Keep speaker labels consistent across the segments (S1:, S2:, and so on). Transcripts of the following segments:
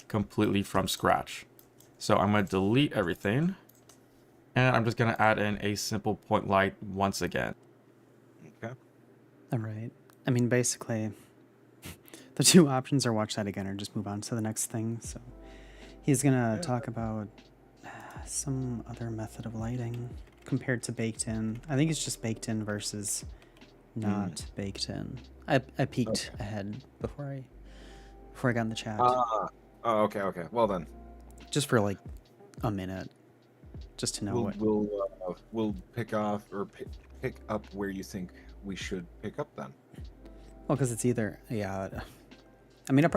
S1: completely from scratch. So I'm going to delete everything. And I'm just going to add in a simple point light once again.
S2: Okay.
S3: All right. I mean, basically, the two options are watch that again or just move on to the next thing. So he's going to talk about some other method of lighting compared to baked in. I think it's just baked in versus not baked in. I peeked ahead before I got in the chat.
S2: Oh, okay. Well then,
S3: just for like a minute, just to know
S2: we'll pick off or pick up where you think we should pick up then.
S3: Well, because it's either I mean,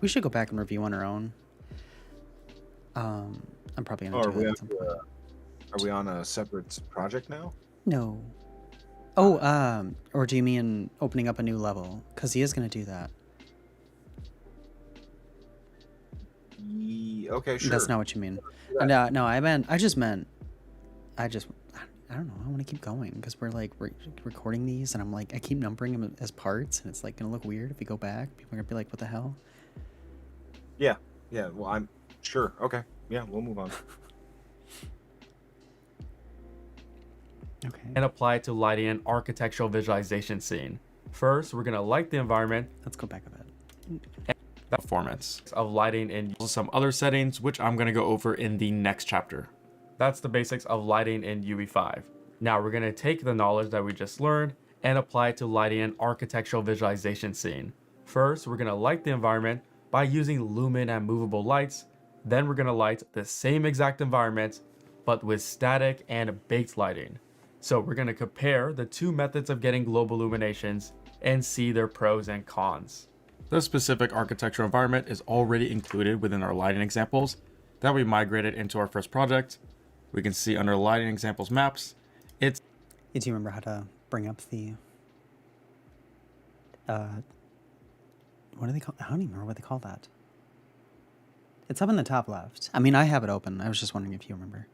S3: we should go back and review on our own. I'm probably gonna do that at some point.
S2: Are we on a separate project now?
S3: No. Oh, or do you mean opening up a new level? Because he is gonna do that.
S2: Okay, sure.
S3: That's not what you mean. No, I don't know. I want to keep going because we're like recording these, and I'm like, I keep numbering them as parts, and it's like gonna look weird if we go back. People are gonna be like, "What the hell?"
S2: Yeah. Well, I'm sure. Okay. Yeah, we'll move on.
S3: Okay.
S1: And apply it to lighting an architectural visualization scene. First, we're gonna light the environment.
S3: Let's go back a bit.
S1: Performance of lighting in some other settings, which I'm going to go over in the next chapter. That's the basics of lighting in UE5. Now we're going to take the knowledge that we just learned and apply it to lighting an architectural visualization scene. First, we're going to light the environment by using lumen and movable lights. Then we're going to light the same exact environment, but with static and baked lighting. So we're going to compare the two methods of getting global illuminations and see their pros and cons. The specific architectural environment is already included within our lighting examples that we migrated into our first project. We can see under lighting examples maps,
S3: do you remember how to bring up the, what do they call, I don't even remember what they call that. It's up in the top left. I mean, I have it open. I was just wondering if you remember.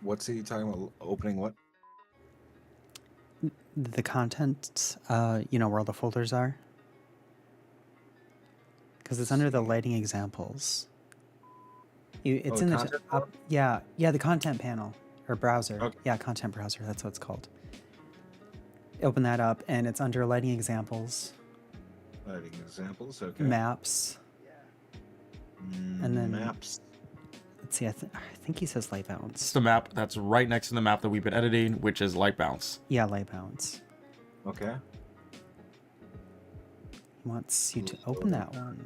S2: What's he talking about? Opening what?
S3: The content, where all the folders are. Because it's under the lighting examples. It's in the top. Yeah, the content panel or browser.
S2: Okay.
S3: Yeah, content browser. That's what it's called. Open that up, and it's under lighting examples.
S2: Lighting examples. Okay.
S3: Maps. And then
S2: maps.
S3: Let's see. I think he says light bounce.
S1: It's the map that's right next to the map that we've been editing, which is light bounce.
S3: Yeah, light bounce.
S2: Okay.
S3: He wants you to open that one.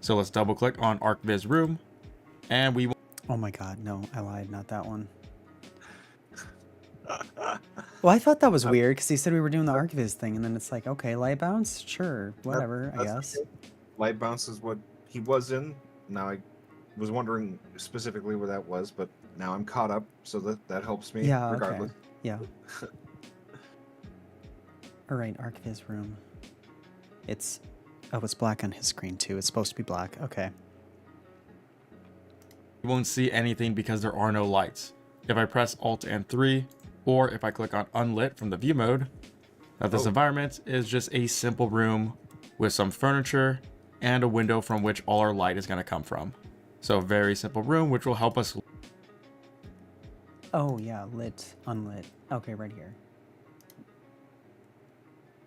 S1: So let's double click on ArcViz room, and we will.
S3: Oh my god, no, I lied, not that one. Well, I thought that was weird because he said we were doing the ArcViz thing, and then it's like, okay, light bounce, sure, whatever, I guess.
S2: Okay. Light bounce is what he was in. Now I was wondering specifically where that was, but now I'm caught up, so that helps me.
S3: Yeah,
S2: regardless.
S3: okay. Yeah. All right, ArcViz room. It's black on his screen too. It's supposed to be black. Okay.
S1: You won't see anything because there are no lights. If I press Alt and 3, or if I click on unlit from the view mode, this environment is just a simple room with some furniture and a window from which all our light is going to come from. So a very simple room, which will help us.
S3: Oh yeah, lit, unlit. Okay, right here.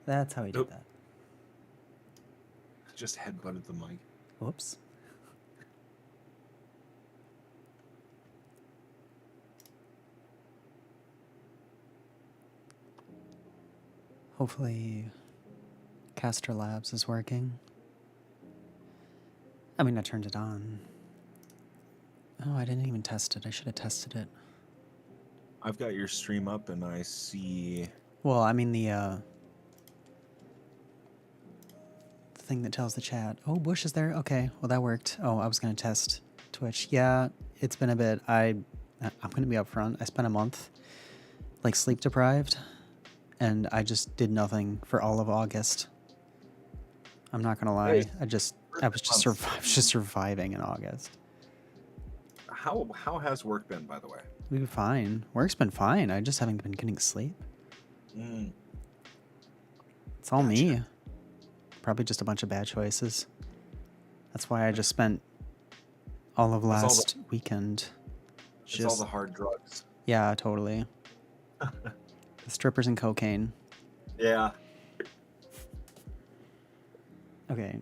S3: That's how he did that.
S2: Just headbutted the mic.
S3: Whoops. Hopefully Caster Labs is working. I mean, I turned it on. Oh, I didn't even test it. I should have tested it.
S2: I've got your stream up and I see...
S3: Well, I mean the thing that tells the chat. Oh, Bush is there? Okay, well that worked. Oh, I was going to test Twitch. Yeah, it's been a bit. I'm going to be upfront. I spent a month like sleep deprived, and I just did nothing for all of August. I'm not going to lie. I was just surviving in August.
S2: How has work been, by the way?
S3: We've been fine. Work's been fine. I just haven't been getting sleep. It's all me. probably just a bunch of bad choices. That's why I just spent all of
S2: all the-
S3: last weekend.
S2: It's all the hard drugs.
S3: Yeah, totally. The strippers and cocaine.
S2: Yeah.
S3: Okay.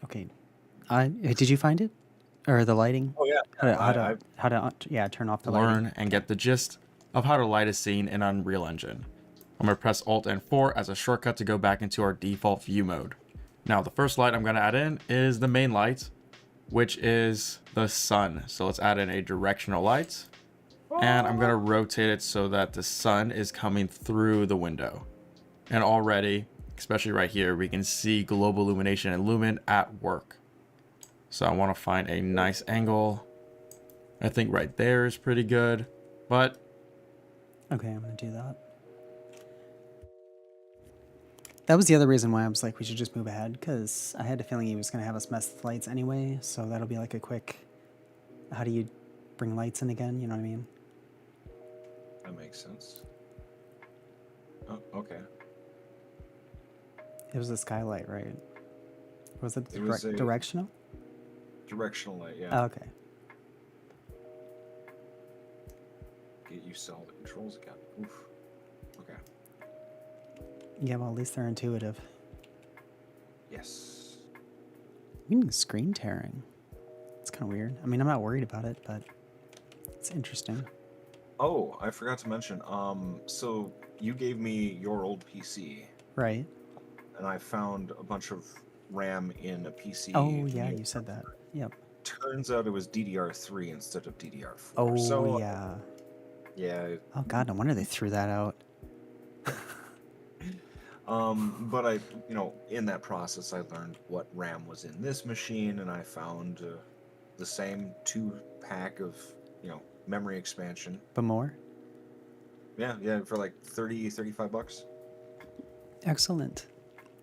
S3: Okay. Did you find it? Or the lighting?
S2: Oh yeah.
S3: How to turn off the lighting.
S1: Learn and get the gist of how to light a scene in Unreal Engine. I'm going to press Alt and 4 as a shortcut to go back into our default view mode. Now the first light I'm going to add in is the main light, which is the sun. So let's add in a directional light, and I'm going to rotate it so that the sun is coming through the window. And already, especially right here, we can see global illumination and lumen at work. So I want to find a nice angle. I think right there is pretty good, but
S3: Okay, I'm going to do that. That was the other reason why I was like, we should just move ahead, because I had a feeling he was going to have us mess with lights anyway, so that'll be like a quick, how do you bring lights in again, you know what I mean?
S2: That makes sense. Oh, okay.
S3: It was a skylight, right? Was it,
S2: It was a-
S3: directional?
S2: Directional light, yeah.
S3: Oh, okay.
S2: Get used to all the controls again. Oof. Okay.
S3: Yeah, well, at least they're intuitive.
S2: Yes.
S3: Meaning screen tearing. It's kind of weird. I mean, I'm not worried about it, but it's interesting.
S2: Oh, I forgot to mention. So you gave me your old PC,
S3: Right.
S2: and I found a bunch of RAM in a PC.
S3: Oh, yeah, you said that. Yep.
S2: Turns out it was DDR3 instead of DDR4.
S3: Oh,
S2: so,
S3: yeah.
S2: Yeah.
S3: Oh, God, no wonder they threw that out.
S2: But I, in that process, I learned what RAM was in this machine, and I found the same 2-pack of, memory expansion.
S3: But more?
S2: Yeah, for like 30, 35 bucks.
S3: Excellent.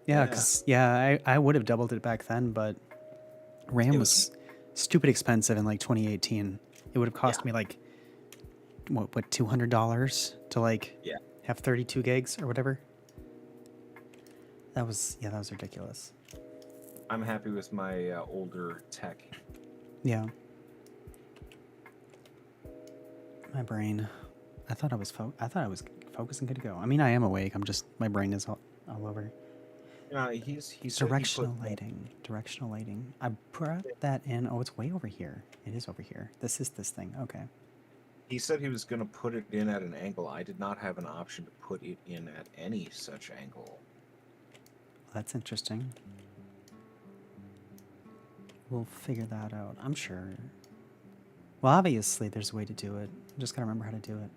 S3: Yeah, because, I would have doubled it back then, but RAM was stupid expensive in like 2018. It would have cost me like, what, $200 to like have 32 gigs or whatever? That was ridiculous.
S2: I'm happy with my older tech.
S3: Yeah. My brain. I thought I was focusing good to go. I mean, I am awake. My brain is all over.
S2: He said
S3: Directional lighting. Directional lighting. I brought that in. Oh, it's way over here. It is over here. This is this thing. Okay.
S2: He said he was going to put it in at an angle. I did not have an option to put it in at any such angle.
S3: That's interesting. We'll figure that out, I'm sure. Well, obviously, there's a way to do it. I just gotta remember how to do it.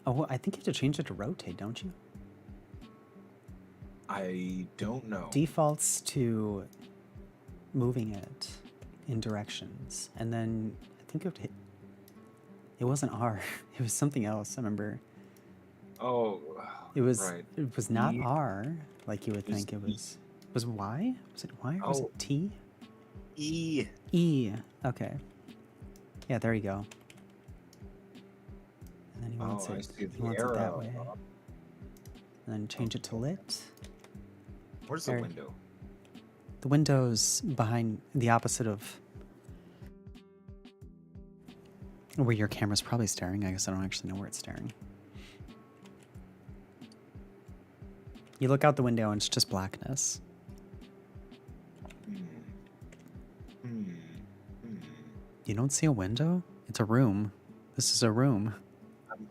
S3: Oh, I think you have to change it to rotate, don't you?
S2: I don't know.
S3: Defaults to moving it in directions, and then I think you have to hit. It wasn't R. It was something else. I remember.
S2: Oh,
S3: It was.
S2: right.
S3: It was not
S2: E?
S3: R, like you would
S2: It was
S3: think it
S2: E.
S3: was. Was Y? Was it Y? Or was
S2: Oh.
S3: it T?
S2: E.
S3: E. Okay. Yeah, there you go. And then he wants
S2: I
S3: it.
S2: see
S3: He
S2: the
S3: wants it that
S2: arrow.
S3: way. And then change it to lit.
S2: Where's the
S3: There.
S2: window?
S3: The window's behind the opposite of where your camera's probably staring. I guess I don't actually know where it's staring. You look out the window and it's just blackness. You don't see a window? It's a room. This is a room.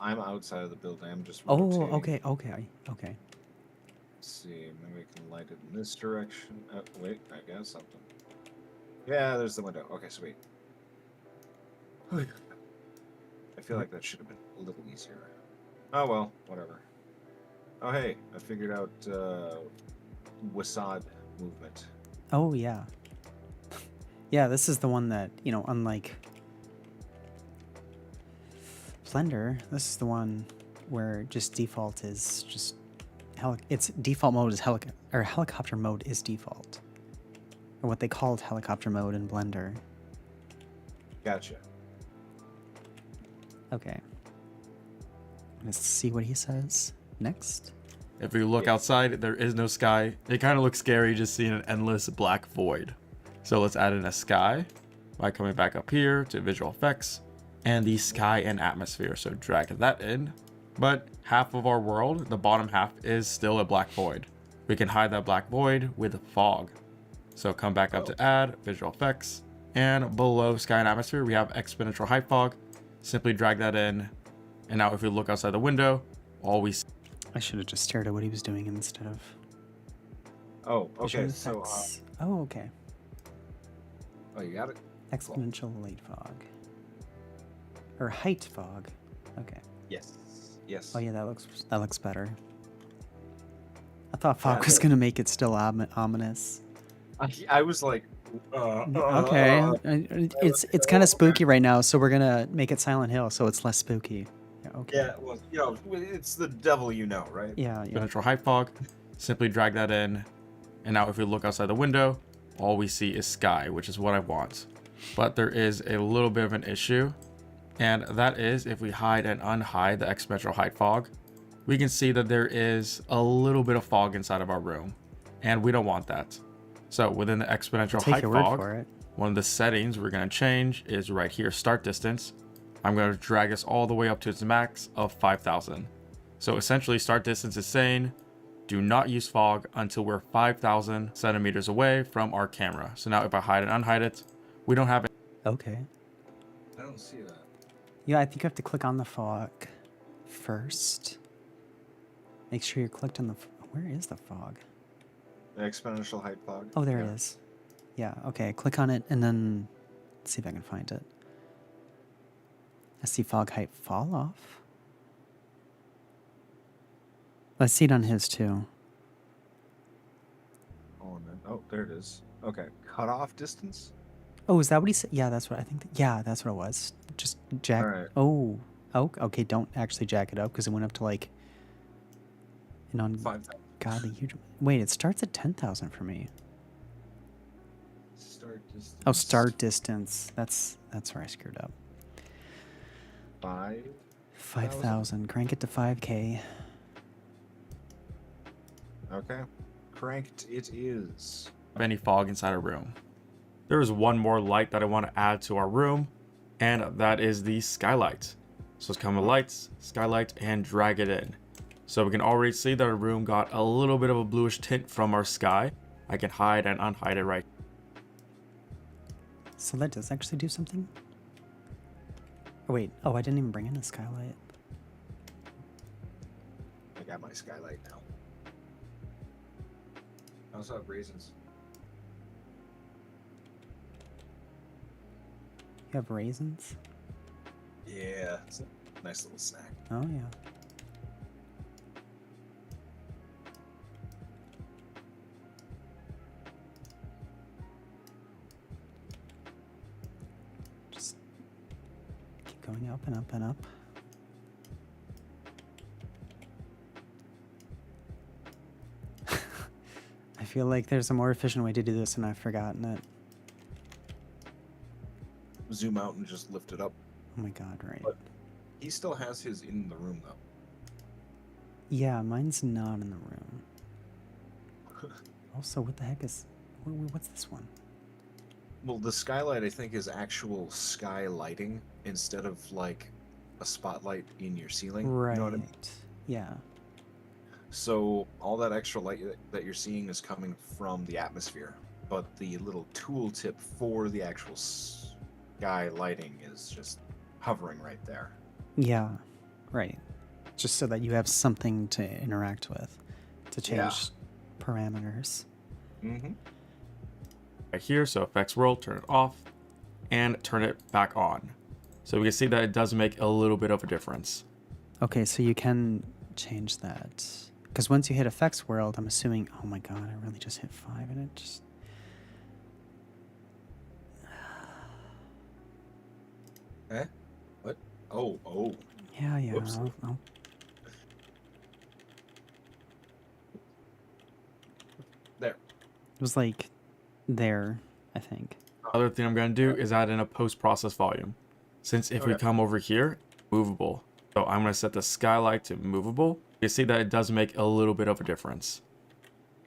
S2: I'm outside of the building. I'm just
S3: Oh,
S2: rotating.
S3: okay.
S2: Let's see. Maybe I can light it in this direction. Wait, I got something. Yeah, there's the window. Okay, sweet. I feel like that should have been a little easier. Oh well, whatever. Oh hey, I figured out Wasad movement.
S3: Oh, yeah. Yeah, this is the one that, unlike Blender, this is the one where just default is just its default mode is helicopter mode is default, or what they called helicopter mode in Blender.
S2: Gotcha.
S3: Okay. Let's see what he says next.
S1: If we look outside, there is no sky. It kind of looks scary just seeing an endless black void. So let's add in a sky by coming back up here to visual effects and the sky and atmosphere. So drag that in. But half of our world, the bottom half, is still a black void. We can hide that black void with fog. So come back up to add visual effects, and below sky and atmosphere, we have exponential height fog. Simply drag that in. And now if we look outside the window, all we see.
S3: I should have just stared at what he was doing instead of.
S2: Oh,
S3: visual
S2: okay. So,
S3: effects. Oh, okay.
S2: oh, you got it.
S3: Exponential light fog. Or height fog. Okay.
S2: Yes. Yes.
S3: Oh yeah, that looks better. I thought fog
S2: Yeah,
S3: was gonna make it still ominous.
S2: I was like,
S3: Okay, it's kind of spooky right now, so we're gonna make it Silent Hill, so it's less spooky. Yeah, okay.
S2: Yeah, well, you know, it's the devil, you know, right?
S3: Yeah.
S1: Exponential height fog. Simply drag that in. And now if we look outside the window, all we see is sky, which is what I want. But there is a little bit of an issue. And that is if we hide and unhide the exponential height fog, we can see that there is a little bit of fog inside of our room. And we don't want that. So within the exponential
S3: Take
S1: height
S3: your word
S1: fog,
S3: for it.
S1: one of the settings we're going to change is right here, start distance. I'm going to drag this all the way up to its max of 5,000. So essentially start distance is saying, do not use fog until we're 5,000 centimeters away from our camera. So now if I hide and unhide it, we don't have it.
S3: Okay.
S2: I don't see that.
S3: Yeah, I think you have to click on the fog first. Make sure you're clicked on the. Where is the fog?
S2: The exponential height fog.
S3: Oh, there it is. Yeah. Okay. Click on it and then let's see if I can find it. I see fog height fall off. I see it on his too.
S2: Oh, there it is. Okay, cutoff distance.
S3: Oh, is that what he said? Yeah, that's what I think. Yeah, that's what it was. Just jack.
S2: All right.
S3: Oh, okay. Don't actually jack it up because it went up to like an
S2: 5,000.
S3: ungodly huge. Wait, it starts at 10,000 for me.
S2: Start distance.
S3: Oh, start distance. That's where I screwed up. 5,000. Crank it to 5K.
S2: Okay, cranked it is.
S1: Any fog inside our room. There is one more light that I want to add to our room, and that is the skylight. So let's come to lights, skylight, and drag it in. So we can already see that our room got a little bit of a bluish tint from our sky. I can hide and unhide it right.
S3: So that does actually do something? Oh, wait. Oh, I didn't even bring in a skylight.
S2: I got my skylight now. How's up, raisins?
S3: You have raisins?
S2: Yeah, it's a nice little snack.
S3: Oh, yeah. Just keep going up and up and up. I feel like there's a more efficient way to do this and I've forgotten it.
S2: Zoom out and just lift it up.
S3: Oh my god, right.
S2: But he still has his in the room though.
S3: Yeah, mine's not in the room. Also, what the heck is... What's this one?
S2: Well, the skylight I think is actual sky lighting instead of like a spotlight in your ceiling.
S3: Right.
S2: You know what I mean?
S3: Yeah.
S2: So all that extra light that you're seeing is coming from the atmosphere, but the little tooltip for the actual sky lighting is just hovering right there.
S3: Yeah, right. Just so that you have something to interact with, to change parameters.
S2: Mm-hmm.
S1: Right here, so effects world, turn it off and turn it back on. So we can see that it does make a little bit of a difference.
S3: Okay, so you can change that. Because once you hit effects world, I'm assuming... Oh my god, I really just hit 5 and it just...
S2: Eh? What? Oh.
S3: Yeah.
S2: Whoops.
S3: I'll...
S2: There.
S3: It was like there, I think.
S1: Other thing I'm going to do is add in a post-process volume. Since if we
S2: Okay.
S1: come over here, movable. So I'm going to set the skylight to movable. You see that it does make a little bit of a difference.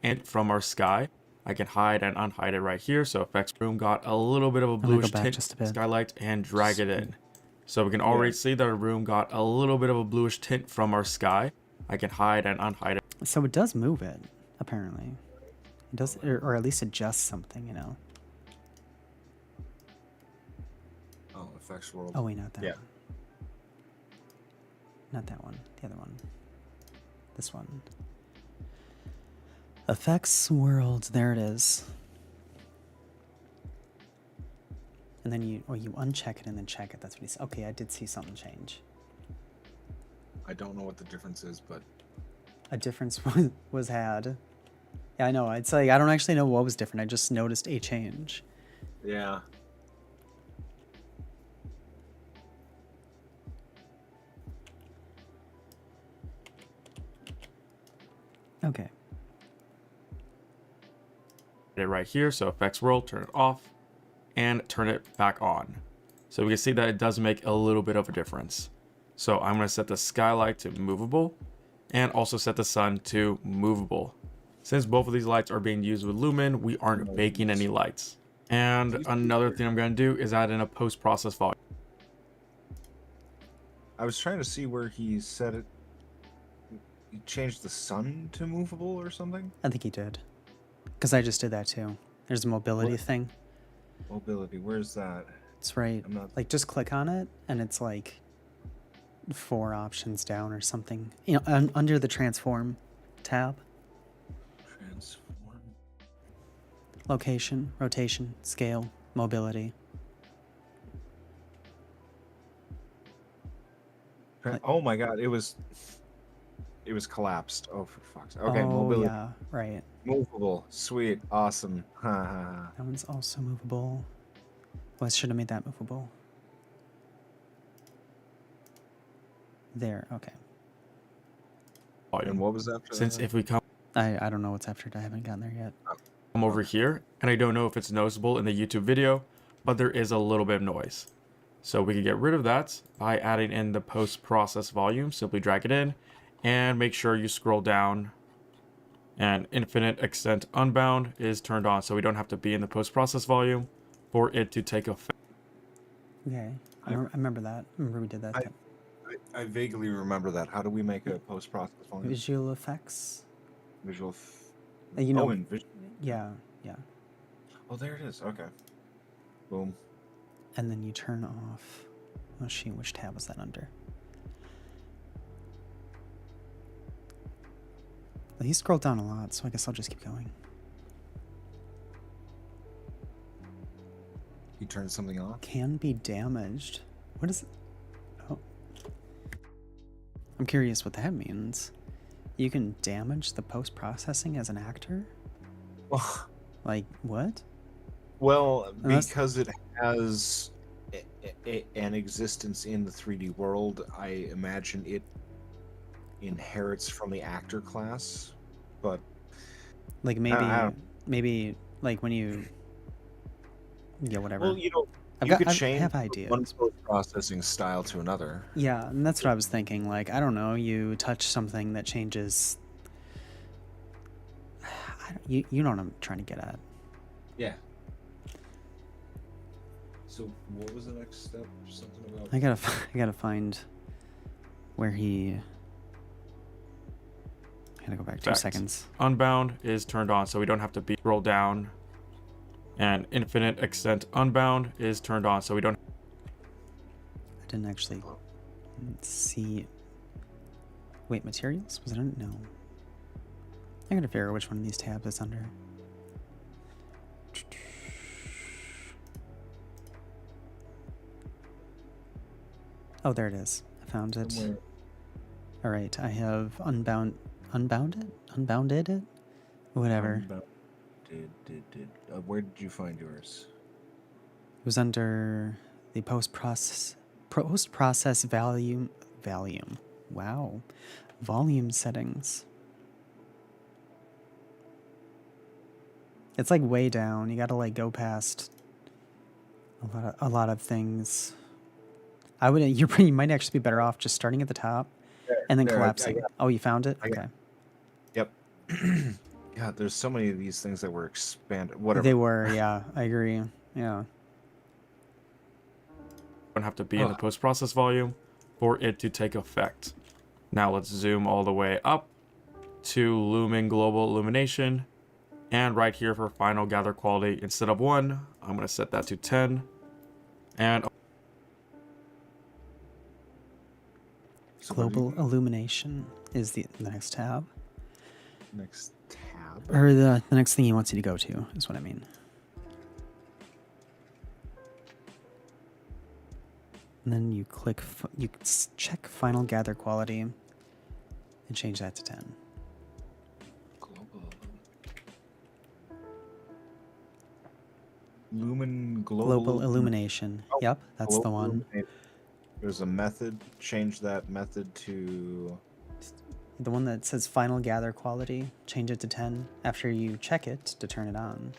S1: And from our sky, I can hide and unhide it right here. So effects room got a little bit of a
S3: gonna go
S1: bluish
S3: back
S1: tint
S3: just a bit.
S1: skylight and drag it
S2: Sweet.
S1: in. So we can already see that our room got a little bit of a bluish tint from our sky. I can hide and unhide it.
S3: So it does move it, apparently. It does, or at least adjust something, you know.
S2: Oh, effects world.
S3: Oh wait, not that
S2: Yeah.
S3: one. Not that one. The other one. This one. Effects world. There it is. And then you uncheck it and then check it. That's what he said. Okay, I did see something change.
S2: I don't know what the difference is, but
S3: A difference was had. Yeah, I know. It's like I don't actually know what was different. I just noticed a change.
S2: yeah.
S3: Okay.
S1: It right here. So effects world, turn it off and turn it back on. So we can see that it does make a little bit of a difference. So I'm going to set the skylight to movable and also set the sun to movable. Since both of these lights are being used with lumen, we aren't baking any lights. And another thing I'm going to do is add in a post-process volume.
S2: I was trying to see where he said it. He changed the sun to movable or something.
S3: I think he did. Because I just did that too. There's a mobility
S2: What?
S3: thing.
S2: Mobility. Where's that?
S3: It's right.
S2: I'm not.
S3: Like just click on it and it's like 4 options down or something. You know, under the transform tab.
S2: Transform.
S3: Location, rotation, scale, mobility.
S2: Oh my god! It was collapsed. Oh, for fuck's sake. Okay,
S3: oh,
S2: mobility.
S3: yeah, right.
S2: Movable. Sweet. Awesome. Ha ha ha.
S3: That one's also movable. Well, I should have made that movable. There, okay.
S2: And what was after
S1: Since
S2: that?
S1: if we come
S3: I don't know what's after it. I haven't gotten there yet.
S1: over here, and I don't know if it's noticeable in the YouTube video, but there is a little bit of noise. So we can get rid of that by adding in the post-process volume. Simply drag it in and make sure you scroll down and infinite extent unbound is turned on, so we don't have to be in the post-process volume for it to take effect.
S3: Okay, I remember that. I remember we did that.
S2: I vaguely remember that. How do we make a post-process volume?
S3: Visual effects.
S2: Visual.
S3: You know,
S2: Oh, and visual.
S3: yeah, yeah.
S2: Oh, there it is. Okay. Boom.
S3: And then you turn off. Oh, shoot, which tab was that under? Well, he scrolled down a lot, so I guess I'll just keep going.
S2: He turned something off.
S3: Can be damaged. What is it? Oh. I'm curious what that means. You can damage the post-processing as an actor? Like, what?
S2: Well,
S3: Unless-
S2: because it has an existence in the 3D world, I imagine it inherits from the actor class. But
S3: Like maybe like when you, yeah, whatever.
S2: well, you could
S3: I
S2: change
S3: have
S2: from
S3: ideas.
S2: one post-processing style to another.
S3: Yeah, and that's what I was thinking. Like, I don't know, you touch something that changes. You know what I'm trying to get at.
S2: Yeah. So what was the next step? Something about.
S3: I gotta find where he. I gotta go back 2
S1: Effect.
S3: seconds.
S1: Unbound is turned on, so we don't have to scroll down. And infinite extent unbound is turned on, so we don't.
S3: I didn't actually see. Wait, materials? Was it under? No. I gotta figure out which one of these tabs it's under. Oh, there it is. I found it.
S2: Somewhere.
S3: All right, I have unbounded it, whatever.
S2: Where did you find yours?
S3: It was under the post-process volume. Wow, volume settings. It's like way down. You gotta like go past A lot of things. I would. You might actually be better off just starting at the top and then
S2: There,
S3: collapsing. Oh, you found it?
S2: I got-
S3: Okay.
S2: Yep. God, there's so many of these things that were expanded. Whatever.
S3: They were, yeah, I agree. Yeah.
S1: Don't have to be in the post-process volume for it to take effect. Now let's zoom all the way up to Lumen Global Illumination. And right here for final gather quality, instead of 1, I'm going to set that to 10. And
S2: So what do
S3: Global
S2: you-
S3: illumination is the next tab.
S2: next tab.
S3: Or the next thing he wants you to go to is what I mean. And then you click, check final gather quality and change that to 10.
S2: Lumen
S3: Global illumination.
S2: Oh,
S3: Yep, that's the one.
S2: illuminate. There's a method. Change that method to.
S3: The one that says final gather quality, change it to 10 after you check it to turn it on.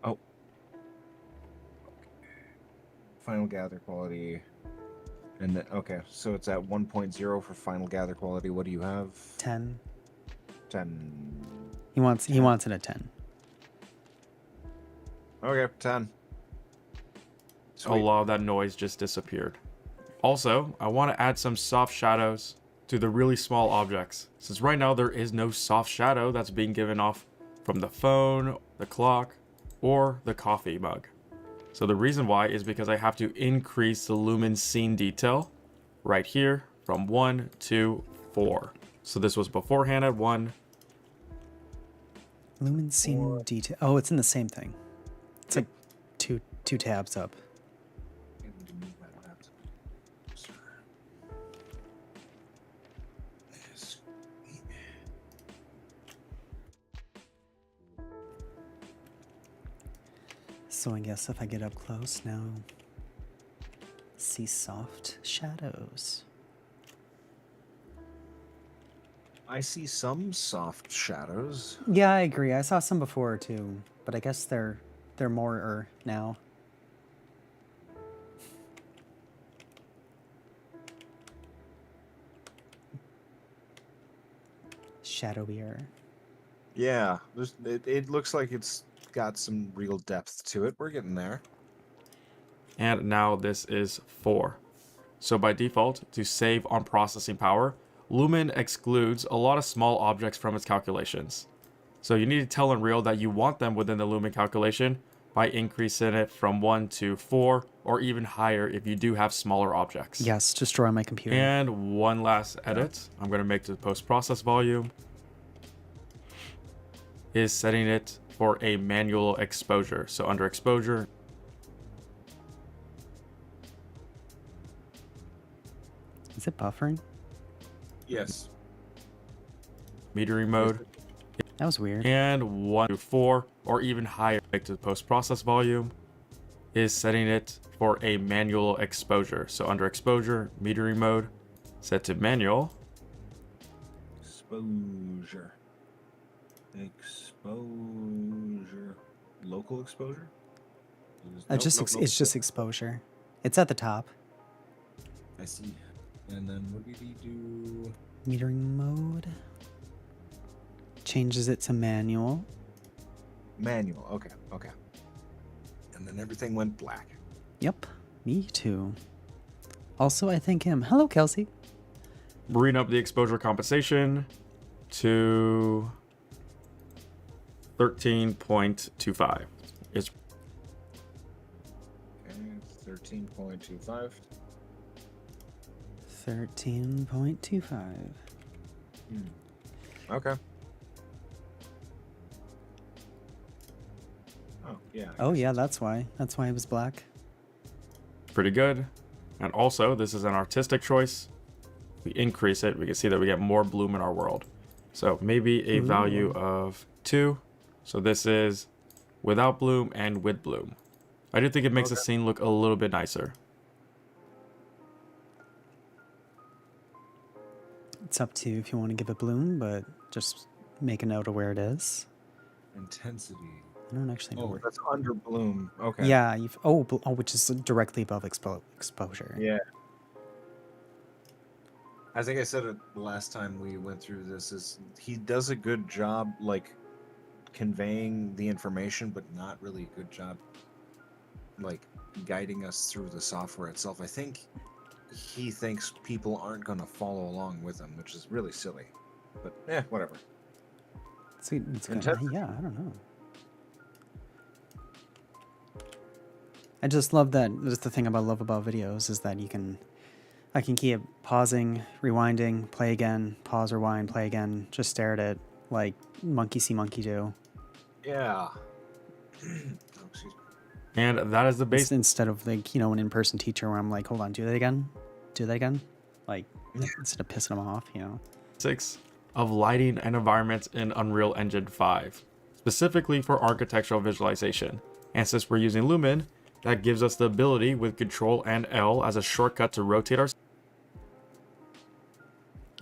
S2: Oh. Final gather quality. And then, okay, so it's at 1.0 for final gather quality. What do you have?
S3: 10.
S2: 10.
S3: He wants it at 10.
S2: Okay, 10.
S1: a
S2: Sweet.
S1: lot of that noise just disappeared. Also, I want to add some soft shadows to the really small objects, since right now there is no soft shadow that's being given off from the phone, the clock, or the coffee mug. So the reason why is because I have to increase the lumen scene detail right here from 1 to 4. So this was beforehand at 1.
S3: Lumen scene detail. Oh, it's in the same thing. It's like two tabs up. So I guess if I get up close now, see soft shadows.
S2: I see some soft shadows.
S3: Yeah, I agree. I saw some before too, but I guess they're more now. Shadowier.
S2: Yeah, it looks like it's got some real depth to it. We're getting there.
S1: And now this is 4. So by default, to save on processing power, Lumen excludes a lot of small objects from its calculations. So you need to tell Unreal that you want them within the Lumen calculation by increasing it from 1 to 4 or even higher if you do have smaller objects.
S3: Yes, destroy my computer.
S1: And one last edit I'm going to make to the post-process volume is setting it for a manual exposure. So under exposure,
S3: Is it buffering?
S2: Yes.
S1: metering mode,
S3: That was weird.
S1: and 1 to 4 or even higher to the post-process volume is setting it for a manual exposure. So under exposure, metering mode, set to manual.
S2: Exposure. Exposure. Local exposure?
S3: It's just exposure. It's at the top.
S2: I see. And then what did he do?
S3: Metering mode. Changes it to manual.
S2: Manual. Okay. Okay. And then everything went black.
S3: Yep, me too. Also, I thank him. Hello, Kelsey.
S1: Bring up the exposure compensation to 13.25. It's
S2: Okay, 13.25.
S3: 13.25.
S2: Okay. Oh, yeah.
S3: Oh yeah, that's why. That's why it was black.
S1: pretty good. And also, this is an artistic choice. We increase it, we can see that we get more bloom in our world. So maybe a value of 2. So this is without bloom and with bloom. I do think it makes the scene look a little bit nicer.
S3: It's up to you if you want to give it bloom, but just make a note of where it is.
S2: Intensity.
S3: I don't actually know
S2: Oh,
S3: where.
S2: that's under bloom. Okay.
S3: Yeah, which is directly above exposure.
S2: Yeah. I think I said it the last time we went through this. Is he does a good job like conveying the information, but not really a good job like guiding us through the software itself. I think he thinks people aren't going to follow along with him, which is really silly. But whatever.
S3: It's good.
S2: Intensity.
S3: Yeah, I don't know. I just love that. Just the thing about love about videos is that I can keep pausing, rewinding, play again, pause, rewind, play again, just stare at it like monkey see, monkey do.
S2: Yeah. Oh, excuse me.
S1: And that is the base
S3: Instead of like, an in-person teacher where I'm like, hold on, do that again. Like, instead of pissing them off,
S1: basics of lighting and environments in Unreal Engine 5, specifically for architectural visualization. And since we're using Lumen, that gives us the ability with Control and L as a shortcut to rotate our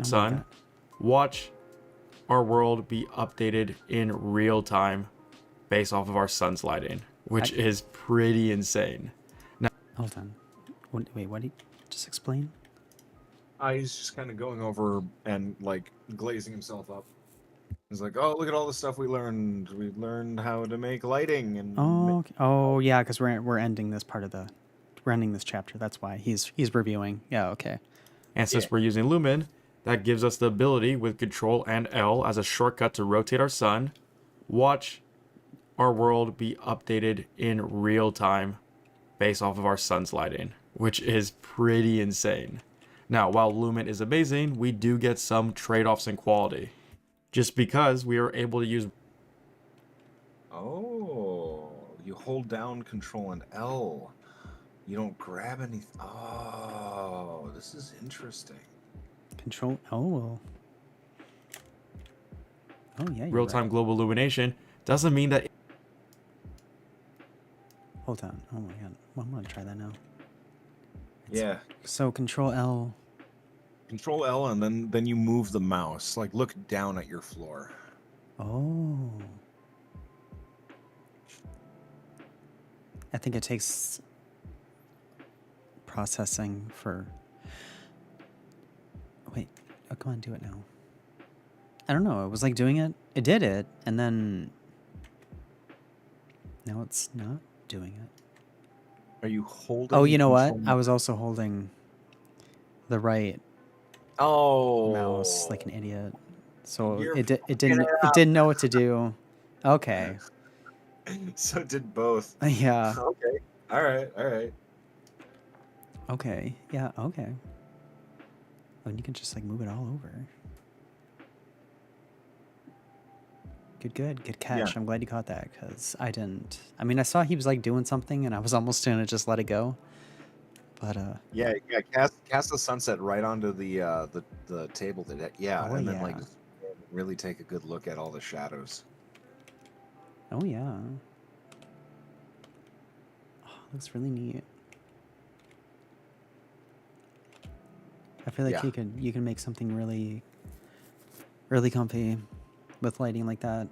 S1: sun, watch our world be updated in real time based off of our sun's lighting, which is pretty insane. Now,
S3: Hold on. Wait, what did you just explain?
S2: He's just kind of going over and like glazing himself up. He's like, "Oh, look at all the stuff we learned. We learned how to make lighting and
S3: Oh yeah, because we're ending this we're ending this chapter. That's why he's reviewing. Yeah, okay.
S1: and since we're using Lumen, that gives us the ability with Control and L as a shortcut to rotate our sun, watch our world be updated in real time based off of our sun's lighting, which is pretty insane. Now, while Lumen is amazing, we do get some trade-offs in quality, just because we are able to use.
S2: Oh, you hold down Control and L. You don't grab anything. Oh, this is interesting.
S3: Control. Oh yeah. You're
S1: Real-time
S3: right.
S1: global illumination doesn't mean that.
S3: Hold on. Oh my god. Well, I'm gonna try that now.
S2: Yeah.
S3: So Control L.
S2: Control L, and then you move the mouse. Like, look down at your floor.
S3: Oh. I think it takes processing for. Wait. Oh, come on, do it now. I don't know. It was like doing it. It did it, and then now it's not doing it.
S2: Are you holding?
S3: Oh, you know what?
S2: Control-
S3: I was also holding the right
S2: Oh,
S3: mouse like an idiot. So
S2: You're
S3: it
S2: fucking
S3: didn't know what to do. Okay.
S2: So it did both.
S3: Yeah.
S2: Okay. All right. All right.
S3: Okay. Yeah. Okay. Oh, and you can just like move it all over. Good catch.
S2: Yeah.
S3: I'm glad you caught that because I didn't. I mean, I saw he was like doing something, and I was almost gonna just let it go. But
S2: Yeah. Cast the sunset right onto the table.
S3: Oh,
S2: and then
S3: yeah.
S2: like really take a good look at all the shadows.
S3: Oh yeah. Oh, looks really neat. I feel like
S2: Yeah.
S3: you can make something really comfy with lighting like that.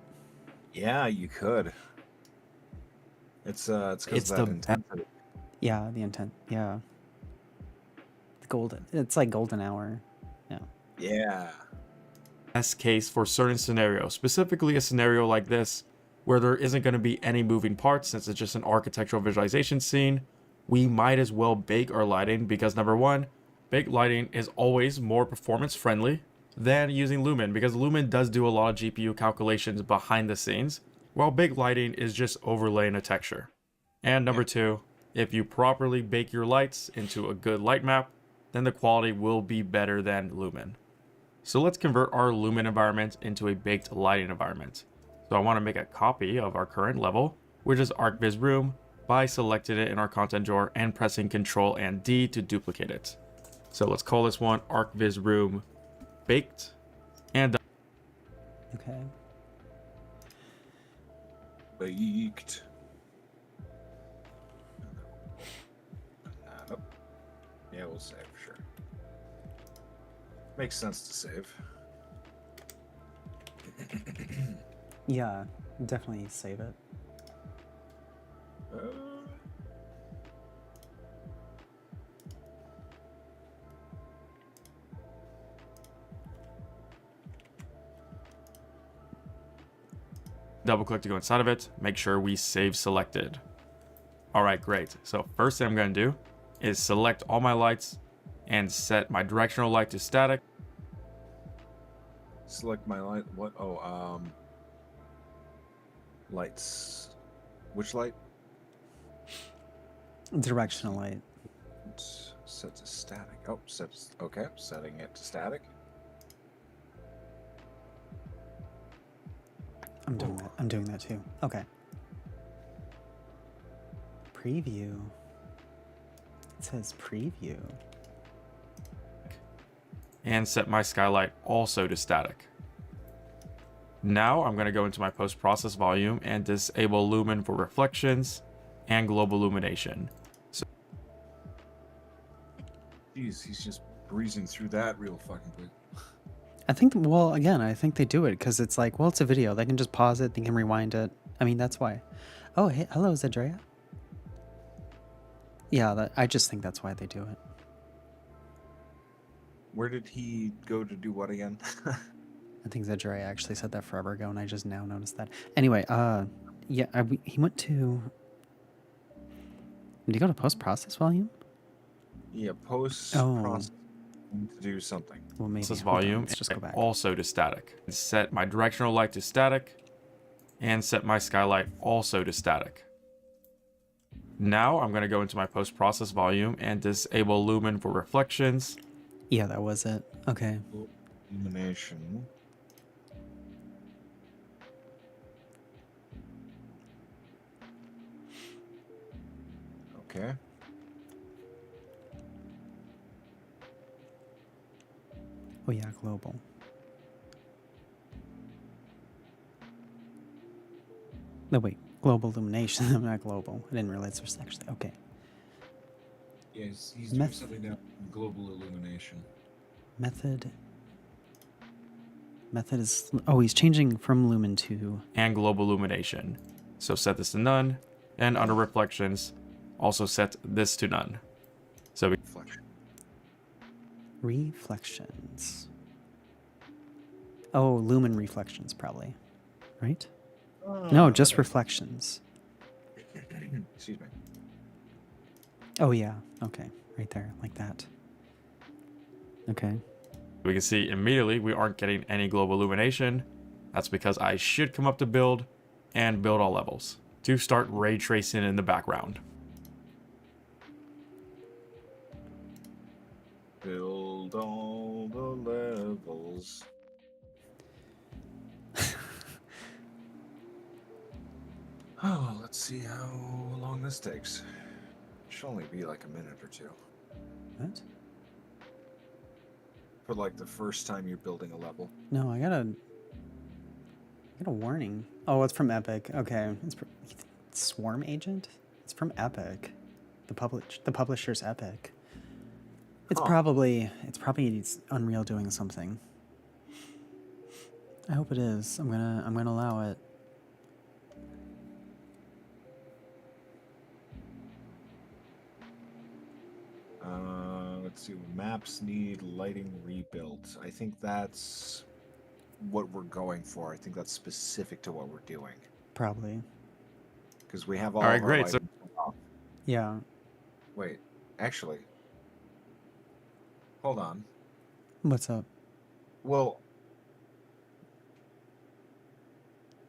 S2: Yeah, you could. It's because
S1: It's
S2: that
S1: the
S2: intensity.
S3: Yeah, the intent. Yeah. Golden. It's like golden hour. Yeah.
S2: Yeah.
S1: Best case for certain scenarios, specifically a scenario like this, where there isn't going to be any moving parts since it's just an architectural visualization scene, we might as well bake our lighting because number one, baked lighting is always more performance friendly than using Lumen because Lumen does do a lot of GPU calculations behind the scenes, while baked lighting is just overlaying a texture. And number two, if you properly bake your lights into a good light map, then the quality will be better than Lumen. So let's convert our Lumen environment into a baked lighting environment. So I want to make a copy of our current level, which is ArcViz Room, by selecting it in our content drawer and pressing Ctrl and D to duplicate it. So let's call this one ArcViz Room Baked, and
S3: Okay.
S2: Baked. Nope. Yeah, we'll save, sure. Makes sense to save.
S3: Yeah, definitely save it.
S2: Uh,
S1: Double click to go inside of it. Make sure we save selected. All right, great. So first thing I'm going to do is select all my lights and set my directional light to static.
S2: select my light. What? Oh, lights. Which light?
S3: Directional light.
S2: Set to static. Oh, okay. Setting it to static.
S3: I'm doing that. I'm doing that too. Okay. Preview. It says preview.
S1: And set my skylight also to static. Now I'm going to go into my post-process volume and disable lumen for reflections and global illumination.
S2: Jeez, he's just breezing through that real fucking quick.
S3: I think, well, again, I think they do it because it's like, well, it's a video. They can just pause it. They can rewind it. I mean, that's why. Oh, hey, hello, Zedrea. Yeah, I just think that's why they do it.
S2: Where did he go to do what again?
S3: I think Zedrea actually said that forever ago, and I just now noticed that. Anyway, yeah, he went to... Did he go to post-process volume?
S2: Yeah, post
S3: Oh.
S2: process to do something.
S3: Well, maybe.
S1: Process
S3: Hold on,
S1: volume
S3: let's just go back.
S1: also to static. Set my directional light to static and set my skylight also to static. Now I'm going to go into my post-process volume and disable lumen for reflections.
S3: Yeah, that was it. Okay.
S2: Illumination. Okay.
S3: Oh, yeah, global. No, wait. Global illumination. Not global. I didn't realize there's actually... Okay.
S2: Yeah, he's
S3: doing
S2: something now. Global illumination.
S3: Method is... Oh, he's changing from lumen to...
S1: And global illumination. So set this to none. And under reflections, also set this to none. So we
S2: Reflection.
S3: Reflections. Oh, lumen reflections, probably. Right? No, just reflections.
S2: Excuse me.
S3: Oh, yeah. Okay. Right there. Like that. Okay.
S1: we can see immediately we aren't getting any global illumination. That's because I should come up to build and build all levels to start ray tracing in the background.
S2: Build all the levels. Oh, let's see how long this takes. Should only be like a minute or two.
S3: What?
S2: For like the first time you're building a level.
S3: No, I got a warning. Oh, it's from Epic. Okay. It's Swarm Agent? It's from Epic. The publisher's Epic. It's
S2: Huh.
S3: probably Unreal doing something. I hope it is. I'm gonna allow it.
S2: Let's see. Maps need lighting rebuilt. I think that's what we're going for. I think that's specific to what we're doing.
S3: Probably.
S2: Because we have all,
S1: All right,
S2: of our
S1: great. So
S2: lighting off.
S3: Yeah.
S2: Wait, actually. Hold on.
S3: What's up?
S2: Well,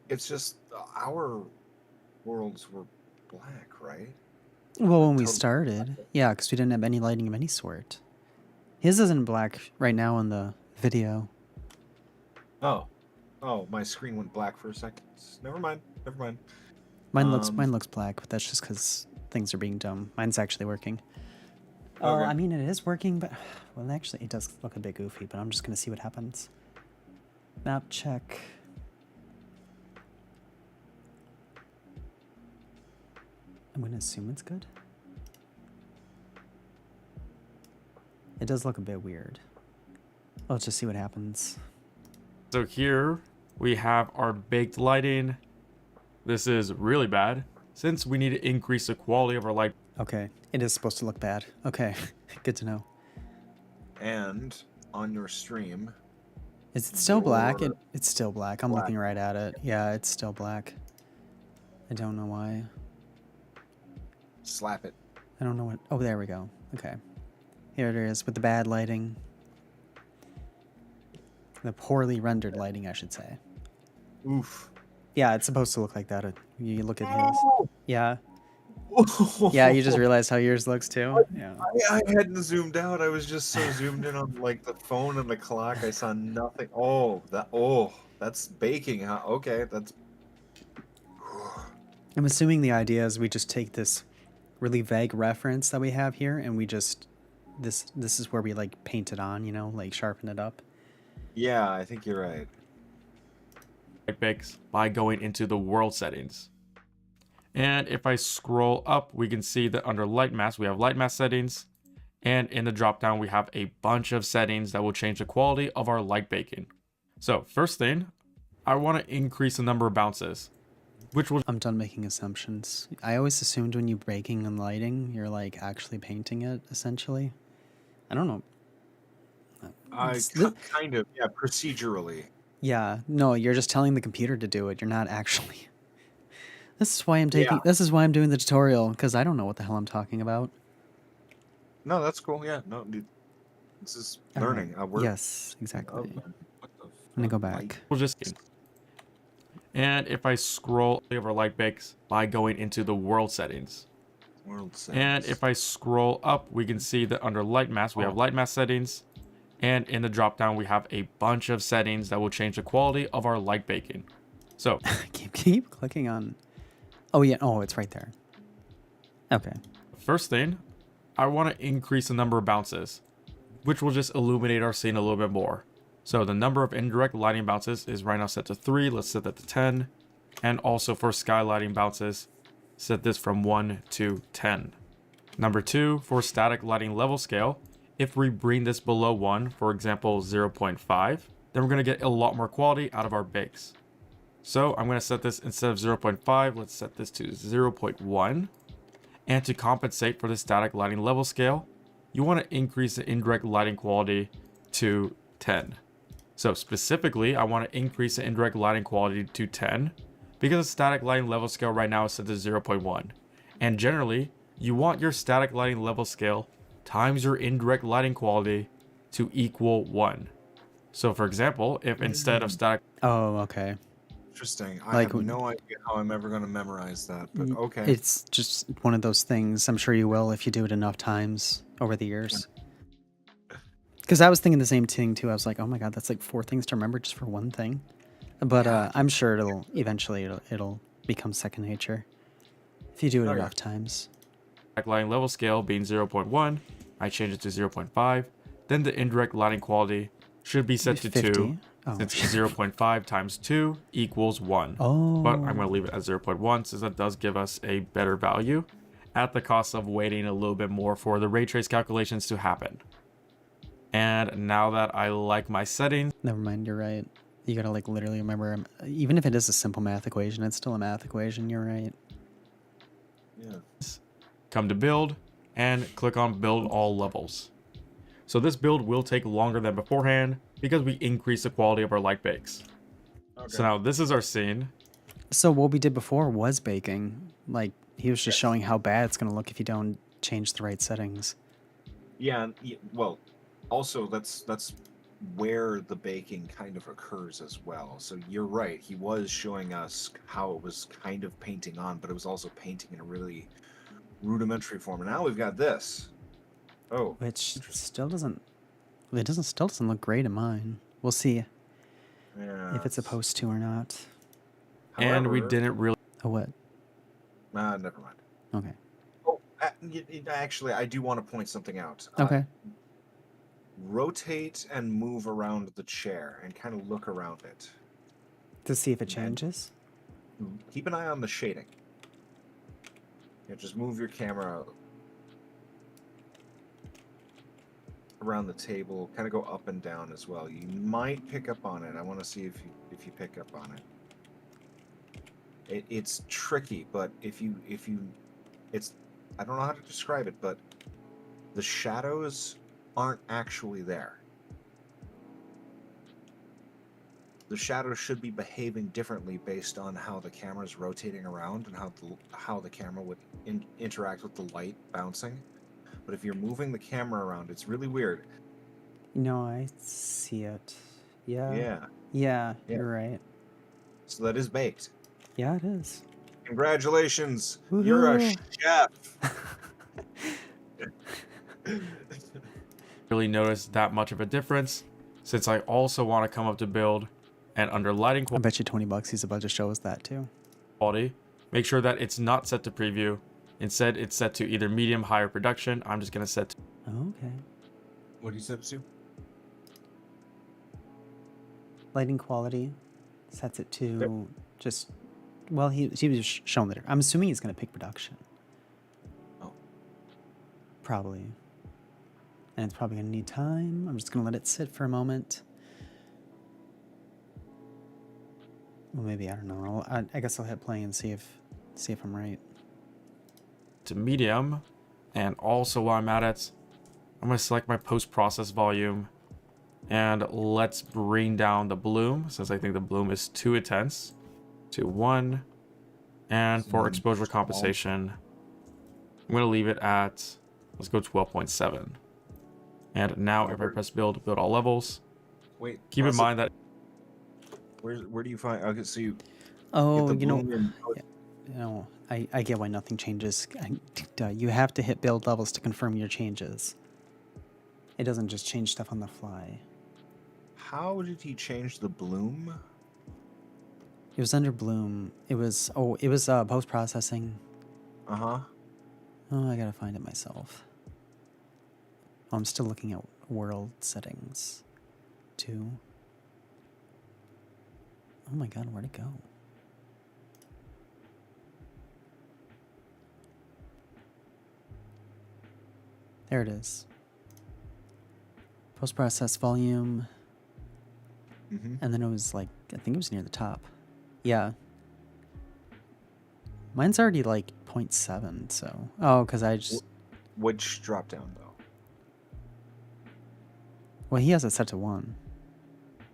S2: it's just our worlds were black, right?
S3: Well, when we
S2: Totally.
S3: started, yeah, because we didn't have any lighting of any sort. His isn't black right now in the video.
S2: Oh, my screen went black for a second. Never mind.
S3: Mine
S2: Um,
S3: looks black, but that's just because things are being dumb. Mine's actually working. Oh,
S2: Okay.
S3: I mean, it is working, but well, actually, it does look a bit goofy. But I'm just gonna see what happens. Map check. I'm gonna assume it's good. It does look a bit weird. Let's just see what happens.
S1: here we have our baked lighting. This is really bad since we need to increase the quality of our light.
S3: Okay, it is supposed to look bad. Okay, good to know.
S2: And on your stream,
S3: Is it still black?
S2: Your
S3: It's still black. I'm
S2: black.
S3: looking right at it. Yeah, it's still black. I don't know why.
S2: slap it.
S3: I don't know what... Oh, there we go. Okay. Here it is with the bad lighting. The poorly rendered lighting, I should say.
S2: Oof.
S3: Yeah, it's supposed to look like that. You look at his. Yeah. Yeah, you just realized how yours looks too. Yeah.
S2: I hadn't zoomed out. I was just so zoomed in on like the phone and the clock. I saw nothing. That's baking, huh? Okay, that's.
S3: I'm assuming the idea is we just take this really vague reference that we have here and we just this is where we like paint it on, you know, like sharpen it up.
S2: Yeah, I think you're right.
S1: Light bakes by going into the world settings. And if I scroll up, we can see that under light mask, we have light mask settings. And in the drop down, we have a bunch of settings that will change the quality of our light baking. So first thing, I want to increase the number of bounces, which will...
S3: I'm done making assumptions. I always assumed when you're baking and lighting, you're like actually painting it essentially. I don't know.
S2: Kind of, yeah, procedurally.
S3: Yeah, no, you're just telling the computer to do it. You're not actually. This is why I'm
S2: Yeah.
S3: This is why I'm doing the tutorial, because I don't know what the hell I'm talking about.
S2: No, that's cool. Yeah, no, dude, this is learning.
S3: Yes, exactly.
S2: What the
S3: I'm gonna go
S2: light-
S3: back.
S1: We'll just... And if I scroll over light bakes by going into the world settings.
S2: World
S1: And
S2: settings.
S1: if I scroll up, we can see that under light mask, we have light mask settings. And in the drop down, we have a bunch of settings that will change the quality of our light baking. So
S3: keep clicking on. Oh yeah. Oh, it's right there. Okay.
S1: first thing, I want to increase the number of bounces, which will just illuminate our scene a little bit more. So the number of indirect lighting bounces is right now set to 3. Let's set that to 10. And also for sky lighting bounces, set this from 1 to 10. Number 2, for static lighting level scale, if we bring this below 1, for example 0.5, then we're going to get a lot more quality out of our bakes. So I'm going to set this, instead of 0.5, let's set this to 0.1. And to compensate for the static lighting level scale, you want to increase the indirect lighting quality to 10. So specifically, I want to increase the indirect lighting quality to 10 because the static lighting level scale right now is set to 0.1. And generally, you want your static lighting level scale times your indirect lighting quality to equal 1. So for example, if instead of static...
S3: Oh, okay.
S2: Interesting. I
S3: Like
S2: have no idea how I'm ever going to memorize that, but okay.
S3: It's just one of those things. I'm sure you will if you do it enough times over the years. Because I was thinking the same thing too. I was like, oh my god, that's like 4 things to remember just for one thing. But I'm sure it'll become second nature if you do it enough times.
S1: lighting level scale being 0.1, I change it to 0.5. Then the indirect lighting quality should be set to
S3: 50?
S1: 2.
S3: Oh.
S1: Since 0.5 times 2 equals 1.
S3: Oh.
S1: But I'm going to leave it at 0.1 since that does give us a better value at the cost of waiting a little bit more for the ray trace calculations to happen. And now that I like my settings,
S3: Never mind, you're right. You gotta like literally remember, even if it is a simple math equation, it's still a math equation, you're right.
S2: Yeah.
S1: come to build and click on build all levels. So this build will take longer than beforehand because we increase the quality of our light bakes.
S2: Okay.
S1: So now this is our scene.
S3: So what we did before was baking. Like, he was just showing how bad it's gonna look if you don't change the right settings.
S2: Yeah, well, also that's where the baking kind of occurs as well. So you're right. He was showing us how it was kind of painting on, but it was also painting in a really rudimentary form. And now we've got this. Oh,
S3: Which still doesn't look great in mine. We'll see
S2: yeah.
S3: if it's supposed to or not.
S1: And we
S2: However-
S1: didn't really...
S3: Oh, what?
S2: Never mind.
S3: Okay.
S2: Oh, actually, I do want to point something out.
S3: Okay.
S2: Rotate and move around the chair and kind of look around it.
S3: To see if it changes?
S2: Keep an eye on the shading. Yeah, just move your camera around the table, kind of go up and down as well. You might pick up on it. I want to see if you pick up on it. It's tricky, but if you it's I don't know how to describe it, but the shadows aren't actually there. The shadows should be behaving differently based on how the camera's rotating around and how the camera would interact with the light bouncing. But if you're moving the camera around, it's really weird.
S3: No, I see it. Yeah.
S2: Yeah.
S3: Yeah,
S2: Yeah.
S3: you're right.
S2: So that is baked.
S3: Yeah, it is.
S2: Congratulations. You're a
S3: Woohoo.
S2: chef.
S1: Really notice that much of a difference, since I also want to come up to build, and under lighting
S3: I bet you $20 he's about to show us that too.
S1: quality, make sure that it's not set to preview. Instead, it's set to either medium, high, or production. I'm just gonna set to
S3: Okay.
S2: What do you say, Sue?
S3: Lighting quality sets it to just, well, he was showing that. I'm assuming he's going to pick production.
S2: Oh.
S3: Probably. And it's probably going to need time. I'm just going to let it sit for a moment. Well, maybe, I don't know. I guess I'll hit play and see if I'm right.
S1: to medium, and also while I'm at it, I'm gonna select my post-process volume, and let's bring down the bloom, since I think the bloom is too intense, to 1. And for exposure compensation, I'm gonna leave it at, let's go 12.7. And now if I press build all levels,
S2: Wait.
S1: keep in mind that
S2: Where do you find? Okay, so you.
S3: Oh,
S2: get the
S3: you know,
S2: bloom
S3: I get why nothing changes. You have to hit build levels to confirm your changes. It doesn't just change stuff on the fly.
S2: How did he change the bloom?
S3: It was under bloom. It was post processing.
S2: Uh huh.
S3: Oh, I gotta find it myself. Oh, I'm still looking at world settings, too. Oh my god, where'd it go? There it is. Post-process volume.
S2: Mm-hmm.
S3: And then it was like, I think it was near the top. Yeah. Mine's already like 0.7, so. Oh, because I just.
S2: Which drop down though?
S3: Well, he has it set to 1.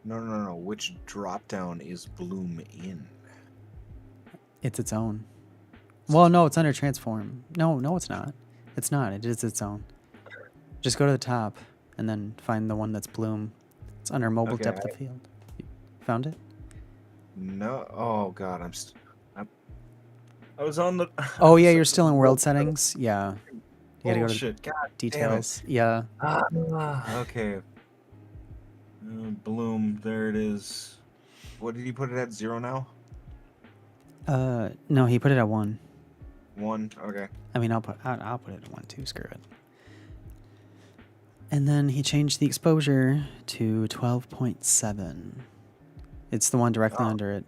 S2: No. Which drop down is bloom in?
S3: It's its own. Well, no, it's under transform. No, it's not. It's not. It is its own. Just go to the top and then find the one that's bloom. It's under mobile
S2: Okay,
S3: depth of field. You found it?
S2: No. Oh god, I was on the.
S3: Oh yeah, you're still in world settings. Yeah. You gotta go to
S2: Bullshit. God
S3: details. Yeah.
S2: Okay. Bloom. There it is. What did he put it at? 0 now?
S3: No, he put it at 1.
S2: 1. Okay.
S3: I mean, I'll put it at 1 too. Screw it. And then he changed the exposure to 12.7. It's the one directly under it.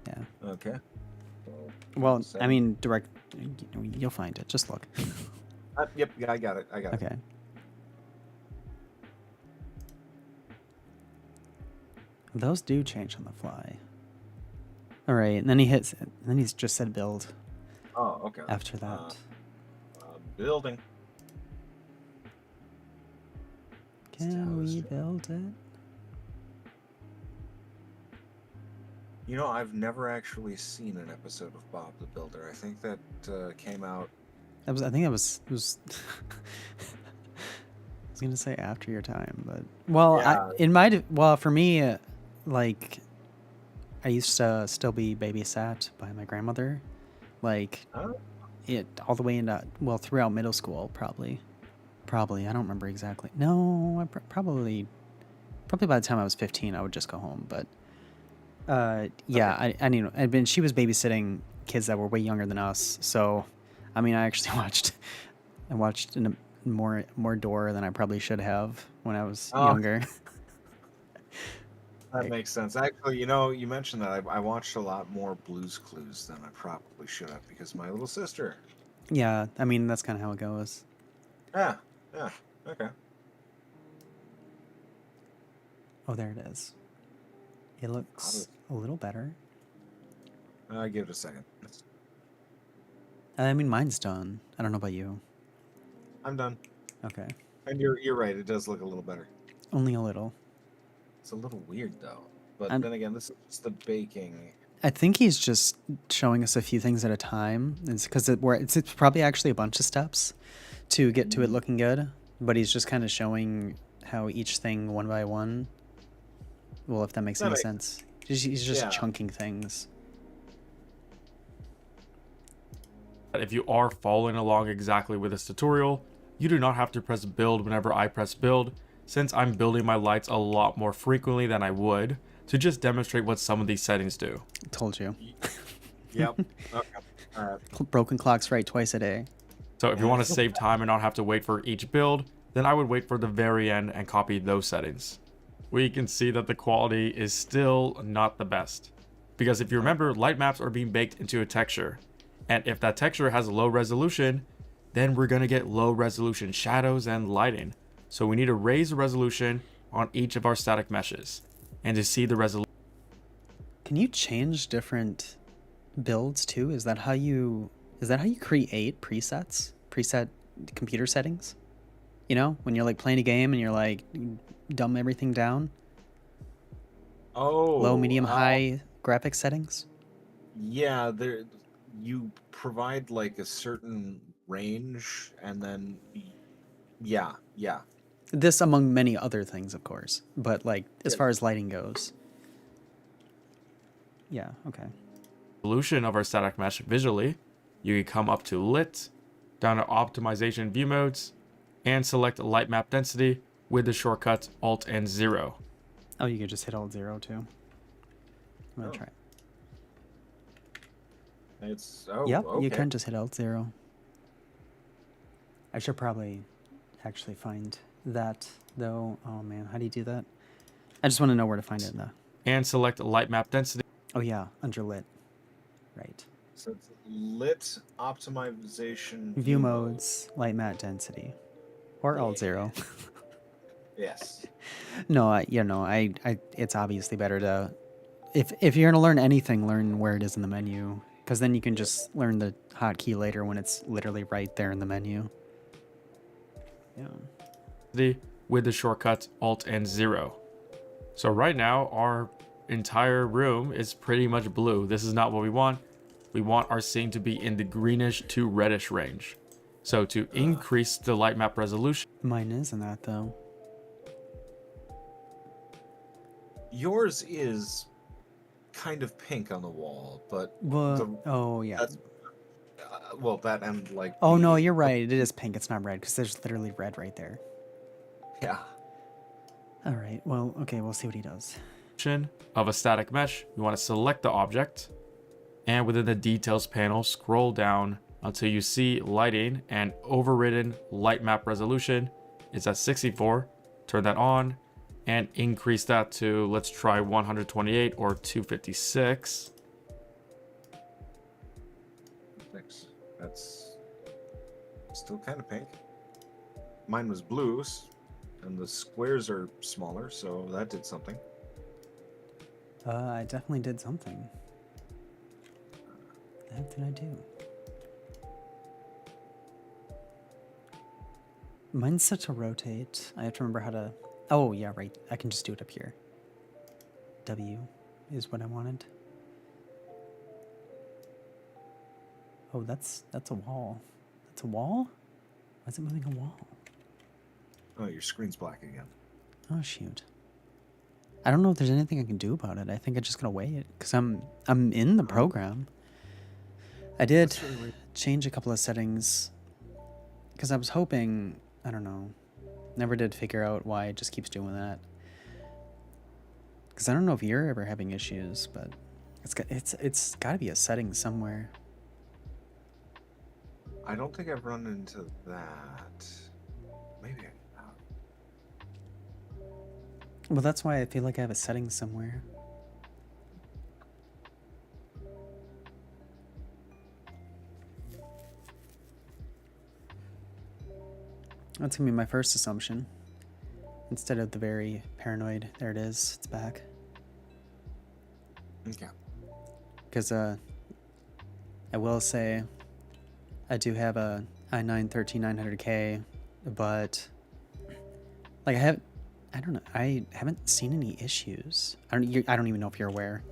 S3: Yeah.
S2: Okay.
S3: Well, I
S2: 7.
S3: mean, you'll find it. Just look.
S2: Yep. Yeah, I got it.
S3: Okay. Those do change on the fly. All right, and then he's just said build
S2: Oh, okay.
S3: after that.
S2: Building.
S3: Can we build it?
S2: You know, I've never actually seen an episode of Bob the Builder. I think that came out.
S3: I think it was. I was gonna say after your time, but
S2: Yeah.
S3: for me, like, I used to still be babysat by my grandmother, like,
S2: Oh.
S3: it all the way into throughout middle school, probably. I don't remember exactly. No, probably by the time I was 15, I would just go home. But yeah, okay. She was babysitting kids that were way younger than us. So, I mean, I actually watched more Dora than I probably should have when I was younger.
S2: That makes sense. Actually, you mentioned that I watched a lot more Blue's Clues than I probably should have because my little sister.
S3: Yeah, I mean, that's kind of how it goes.
S2: Yeah. Okay.
S3: Oh, there it is. It looks a little better.
S2: I give it a second.
S3: I mean, mine's done. I don't know about you.
S2: I'm done.
S3: Okay.
S2: And you're right. It does look a little better.
S3: Only a little.
S2: It's a little weird though. But
S3: I'm-
S2: then again, this is just the baking.
S3: I think he's just showing us a few things at a time. It's because it's probably actually a bunch of steps to get to it looking good, but he's just kind of showing how each thing one by one. Well, if that makes any sense. He's just chunking things.
S1: If you are following along exactly with this tutorial, you do not have to press build whenever I press build, since I'm building my lights a lot more frequently than I would to just demonstrate what some of these settings do.
S3: Told you.
S2: Yep. Okay. All right.
S3: Broken clocks right twice a day.
S1: So if you want to save time and not have to wait for each build, then I would wait for the very end and copy those settings. We can see that the quality is still not the best. Because if you remember, light maps are being baked into a texture. And if that texture has a low resolution, then we're going to get low resolution shadows and lighting. So we need to raise the resolution on each of our static meshes. And to see the resolution.
S3: Can you change different builds too? Is that how you create presets? Preset computer settings? You know, when you're like playing a game and you're like dumb everything down?
S2: Oh.
S3: Low, medium, high graphics settings?
S2: Yeah, you provide like a certain range and then yeah.
S3: This among many other things, of course. But like as far as lighting goes. Yeah, okay.
S1: Resolution of our static mesh visually, you can come up to lit, down to optimization view modes, and select light map density with the shortcut Alt and 0.
S3: Oh, you could just hit Alt 0 too. I'm gonna try.
S2: It's
S3: Yep,
S2: okay.
S3: you can just hit Alt 0. I should probably actually find that though. Oh man, how do you do that? I just want to know where to find it though.
S1: And select light map density.
S3: Oh yeah, under lit. Right.
S2: So it's lit optimization
S3: View modes, light matte density, or Alt 0.
S2: Yes.
S3: No, it's obviously better to, if you're gonna learn anything, learn where it is in the menu, because then you can just learn the hotkey later when it's literally right there in the menu. Yeah.
S1: With the shortcut Alt and 0. So right now our entire room is pretty much blue. This is not what we want. We want our scene to be in the greenish to reddish range. So to increase the light map resolution.
S3: Mine isn't that though.
S2: Yours is kind of pink on the wall, but
S3: Oh yeah.
S2: that's well, that and like.
S3: Oh no, you're right. It is pink. It's not red because there's literally red right there.
S2: Yeah.
S3: All right. Well, okay. We'll see what he does.
S1: Of a static mesh, we want to select the object, and within the details panel, scroll down until you see lighting and overridden light map resolution is at 64. Turn that on and increase that to, let's try 128 or 256.
S2: Thanks. That's still kind of pink. Mine was blue, and the squares are smaller, so that did something.
S3: I definitely did something. What the heck did I do? Mine's set to rotate. I have to remember how to... Oh, yeah, right. I can just do it up here. W is what I wanted. Oh, that's a wall. That's a wall? Why is it moving a wall?
S2: Oh, your screen's black again.
S3: Oh, shoot. I don't know if there's anything I can do about it. I think I'm just gonna wait it because I'm in the program. I did change a couple of settings because I was hoping, I don't know, never did figure out why it just keeps doing that. Because I don't know if you're ever having issues, but it's got to be a setting somewhere.
S2: I don't think I've run into that. Maybe I have.
S3: Well, that's why I feel like I have a setting somewhere. That's gonna be my first assumption. instead of the very paranoid. There it is. It's back.
S2: Okay.
S3: Because I will say I do have a i9-13900K, but like I don't know. I haven't seen any issues. I don't even know if you're aware,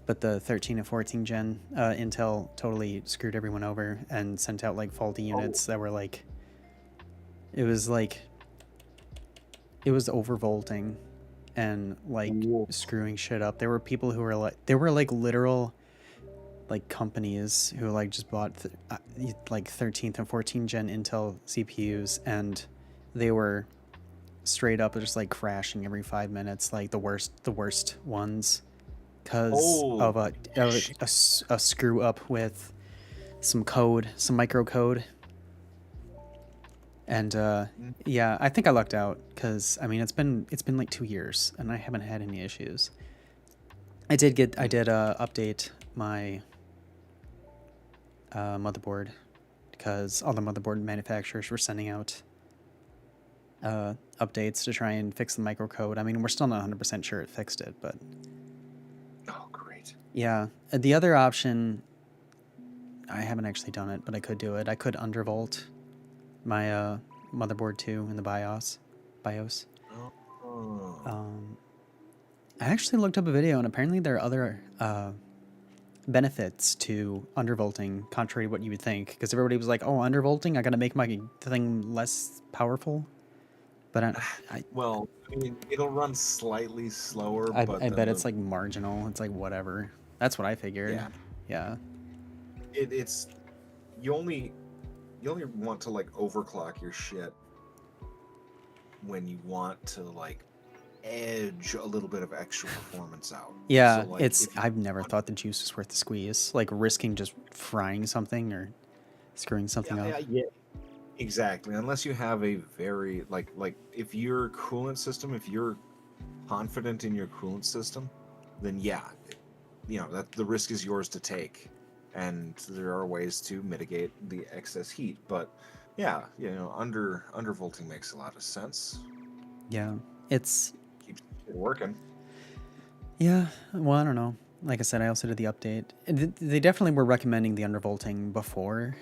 S3: but the 13 and 14 gen Intel totally screwed everyone over and sent out like faulty units that were like it was overvolting and like
S2: Whoa.
S3: screwing shit up. There were people who were like literal like companies who like just bought like 13th and 14 gen Intel CPUs, and they were straight up just like crashing every 5 minutes, like the worst ones, because of a screw up with some microcode. And yeah, I think I lucked out because I mean it's been like 2 years and I haven't had any issues. I did update my motherboard because all the motherboard manufacturers were sending out updates to try and fix the microcode. I mean, we're still not 100% sure it fixed it, but
S2: Oh, great.
S3: yeah. The other option, I haven't actually done it, but I could do it. I could undervolt my motherboard too in the BIOS.
S2: Oh.
S3: I actually looked up a video, and apparently there are other benefits to undervolting, contrary to what you would think, because everybody was like, "Oh, undervolting, I gotta make my thing less powerful." But
S2: Well, I mean, it'll run slightly slower,
S3: I
S2: but
S3: bet it's like marginal. It's like whatever. That's what I figured.
S2: Yeah. It's you only want to like overclock your shit when you want to like edge a little bit of extra performance out.
S3: Yeah,
S2: So, like,
S3: I've never thought the juice was worth the squeeze. Like risking just frying something or screwing something up.
S2: Yeah. Exactly. Unless you have a very like if your coolant system, if you're confident in your coolant system, then yeah, that the risk is yours to take, and there are ways to mitigate the excess heat. But yeah, undervolting makes a lot of sense.
S3: Yeah, it's
S2: Keeps it working.
S3: yeah. Well, I don't know. Like I said, I also did the update. They definitely were recommending the undervolting before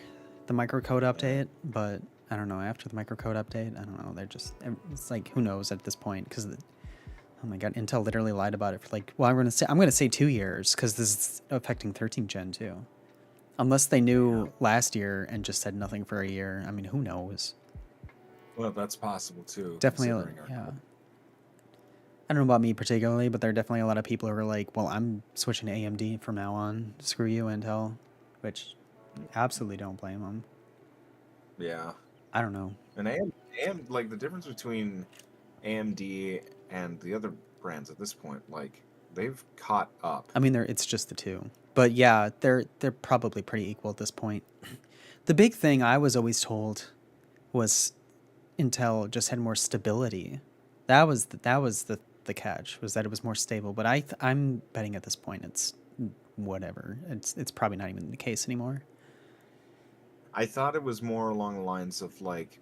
S3: the microcode update, but I don't know. After the microcode update, I don't know. It's like, who knows at this point? Because oh my god, Intel literally lied about it for like, well, I'm gonna say 2 years, because this is affecting 13 gen too. Unless they knew last year and just said nothing for a year. I mean, who knows?
S2: Well, that's possible too.
S3: Definitely, yeah. I don't know about me particularly, but there are definitely a lot of people who are like, well, I'm switching to AMD from now on. Screw you, Intel. Which, absolutely don't blame them.
S2: Yeah.
S3: I don't know.
S2: And AM, like the difference between AMD and the other brands at this point, like they've caught up.
S3: I mean, it's just the two, but yeah, they're probably pretty equal at this point. The big thing I was always told was Intel just had more stability. That was the catch, was that it was more stable. But I'm betting at this point it's whatever. It's probably not even the case anymore.
S2: I thought it was more along the lines of like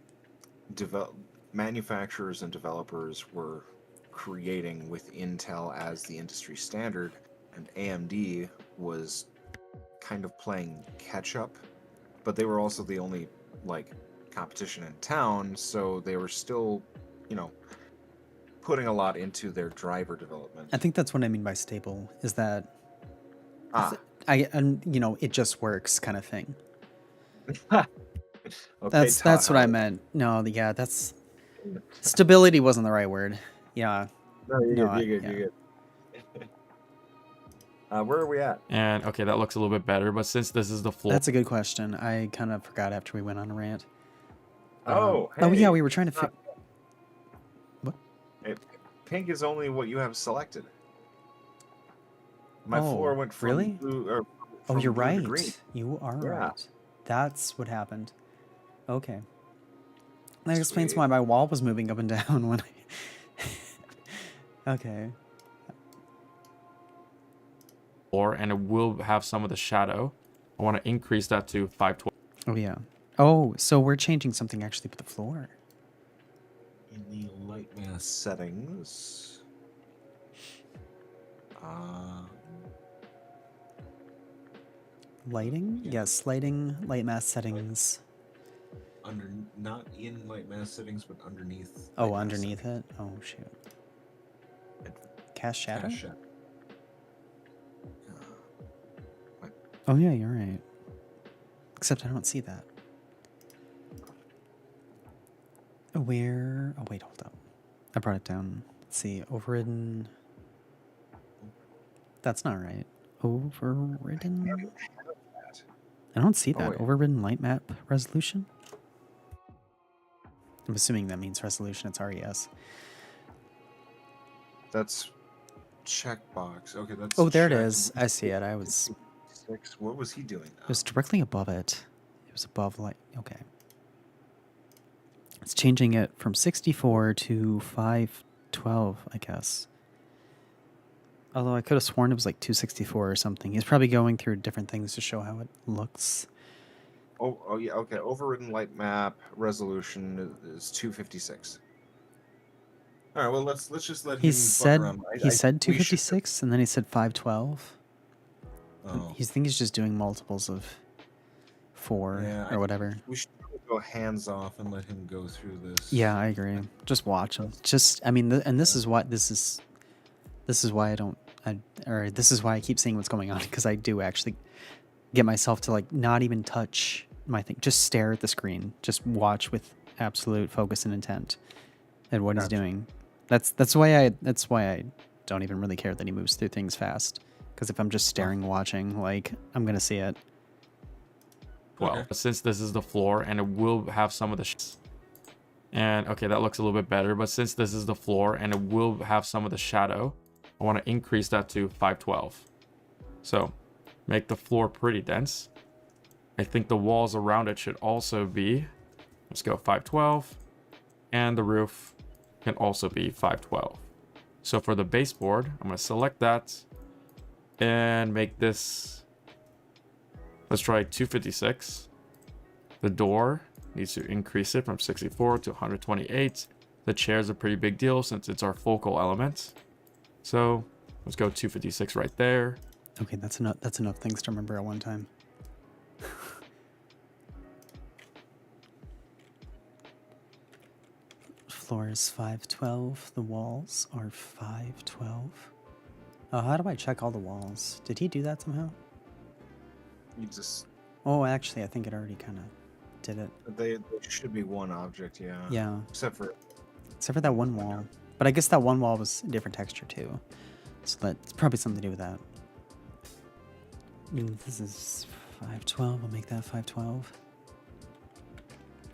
S2: manufacturers and developers were creating with Intel as the industry standard, and AMD was kind of playing catch up, but they were also the only like competition in town, so they were still, putting a lot into their driver development.
S3: I think that's what I mean by stable, is that it just works kind of thing.
S2: Okay,
S3: that's what I meant. No, yeah, that's stability wasn't the right word. Yeah.
S2: No, you're good. Where are we at?
S1: And okay, that looks a little bit better, but since this is the floor,
S3: That's a good question. I kind of forgot after we went on a rant.
S2: Oh
S3: yeah, we were trying to what?
S2: Pink is only what you have selected. My floor went from
S3: really?
S2: blue, or
S3: Oh, you're
S2: blue to
S3: right.
S2: green.
S3: You are
S2: Yeah.
S3: right. That's what happened. Okay. That explains
S2: Sweet.
S3: why my wall was moving up and down when I... Okay.
S1: floor, and it will have some of the shadow. I want to increase that to 512.
S3: Oh, yeah. Oh, so we're changing something actually with the floor.
S2: In the light mass settings.
S3: Lighting?
S2: Yeah.
S3: Yes, lighting, light mass settings.
S2: Not in light mass settings, but underneath.
S3: Oh,
S2: light mass
S3: underneath
S2: settings.
S3: it? Oh, shoot.
S2: And
S3: Cast shadow?
S2: cast shadow.
S3: Oh, yeah, you're right. Except I don't see that. Where? Oh, wait, hold up. I brought it down. Let's see. Overridden. That's not right. Overridden? I don't see that.
S2: wait.
S3: Overridden light map resolution? I'm assuming that means resolution. It's RES.
S2: That's checkbox. Okay, that's.
S3: Oh, there it
S2: checked.
S3: is. I see it. I was.
S2: What was he doing?
S3: It was directly above it. It was above light. Okay. It's changing it from 64 to 512, I guess. Although I could have sworn it was like 264 or something. He's probably going through different things to show how it looks.
S2: Oh yeah. Okay. Overridden light map resolution is 256. All right. Well, let's just let
S3: He
S2: him fuck
S3: said
S2: around.
S3: he said
S2: we should-
S3: 256 and then he said 512.
S2: Oh.
S3: He thinks he's just doing multiples of 4
S2: Yeah,
S3: or whatever.
S2: We should probably go hands off and let him go through this.
S3: Yeah, I agree. Just watch him. Just, I mean, and this is why this is why this is why I keep seeing what's going on, because I do actually get myself to like not even touch my thing. Just stare at the screen. Just watch with absolute focus and intent at what he's doing. That's why I don't even really care that he moves through things fast. Because if I'm just staring, watching, like I'm gonna see it.
S1: Well,
S2: Okay.
S1: since this is the floor and it will have some of the and okay, that looks a little bit better, but since this is the floor and it will have some of the shadow, I want to increase that to 512. So make the floor pretty dense. I think the walls around it should also be, let's go 512, and the roof can also be 512. So for the baseboard, I'm going to select that and make this, let's try 256. The door needs to increase it from 64 to 128. The chair is a pretty big deal since it's our focal element. So let's go 256 right there.
S3: Okay, that's enough things to remember at one time. Floor is 512. The walls are 512. Oh, how do I check all the walls? Did he do that somehow?
S2: You just.
S3: Oh, actually, I think it already kind of did it.
S2: They should be one object. Yeah.
S3: Yeah,
S2: Except for.
S3: except for that one wall. But I guess that one wall was a different texture too. So that's probably something to do with that. This is 512. I'll make that 512.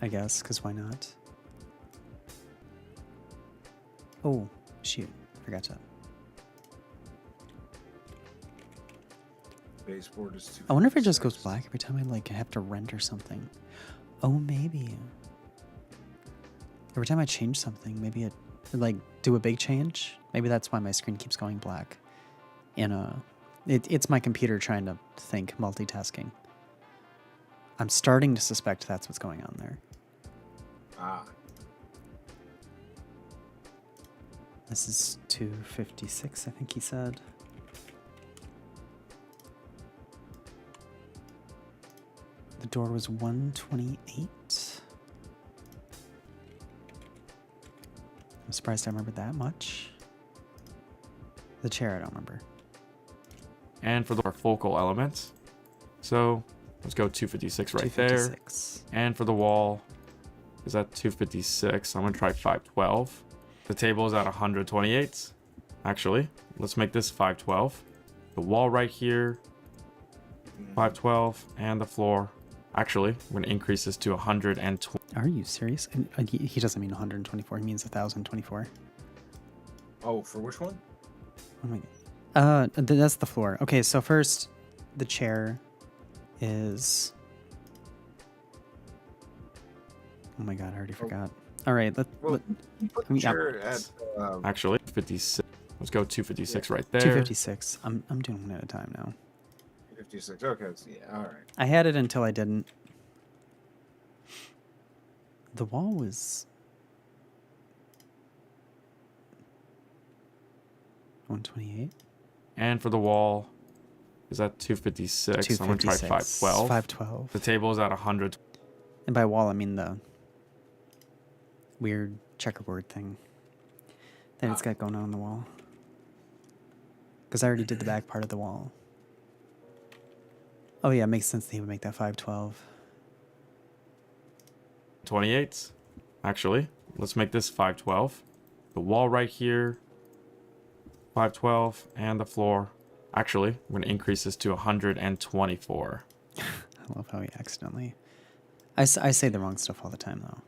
S3: I guess, because why not? Oh, shoot. Forgot to.
S2: Baseboard is 256.
S3: I wonder if it just goes black every time I like have to render something. Oh, maybe. Every time I change something, maybe it like do a big change. Maybe that's why my screen keeps going black. And it's my computer trying to think, multitasking. I'm starting to suspect that's what's going on there.
S2: Ah.
S3: This is 256, I think he said. The door was 128. I'm surprised I remembered that much. The chair, I don't remember.
S1: And for our focal element, so let's go 256 right
S3: 256.
S1: there. And for the wall, is that 256? I'm gonna try 512. The table is at 128. Actually, let's make this 512. The wall right here, 512, and the floor. Actually, I'm gonna increase this to 120.
S3: Are you serious? And, he doesn't mean 124. He means 1024.
S2: Oh, for which one?
S3: Oh my. That's the floor. Okay, so first, the chair is. Oh my god, I already forgot. All right,
S2: Well, put the
S3: yeah.
S2: chair at.
S1: Actually, 56. Let's go 256 right there.
S3: 256. I'm doing one at a time now.
S2: 56. Okay. Yeah. All right.
S3: I had it until I didn't. The wall was. 128.
S1: And for the wall, is that 256? I'm going to try 512.
S3: 512.
S1: The table is at 100.
S3: And by wall, I mean the weird checkerboard thing that it's got going on the wall. Because I already did the back part of the wall. Oh yeah, it makes sense that he would make that 512.
S1: 28. Actually, let's make this 512. The wall right here, 512, and the floor. Actually, I'm going to increase this to 124.
S3: I love how he accidentally... I say the wrong stuff all the time, though.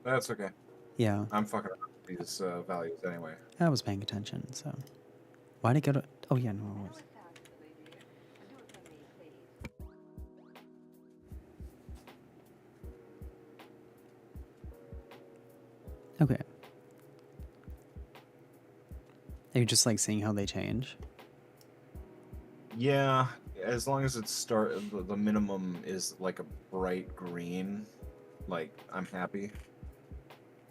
S2: That's okay.
S3: Yeah,
S2: I'm fucking up these values anyway.
S3: I was paying attention, so... Why'd it go to... Oh yeah, no, it was... Okay. Are you just like seeing how they change?
S2: Yeah, as long as it's the minimum is like a bright green, like I'm happy.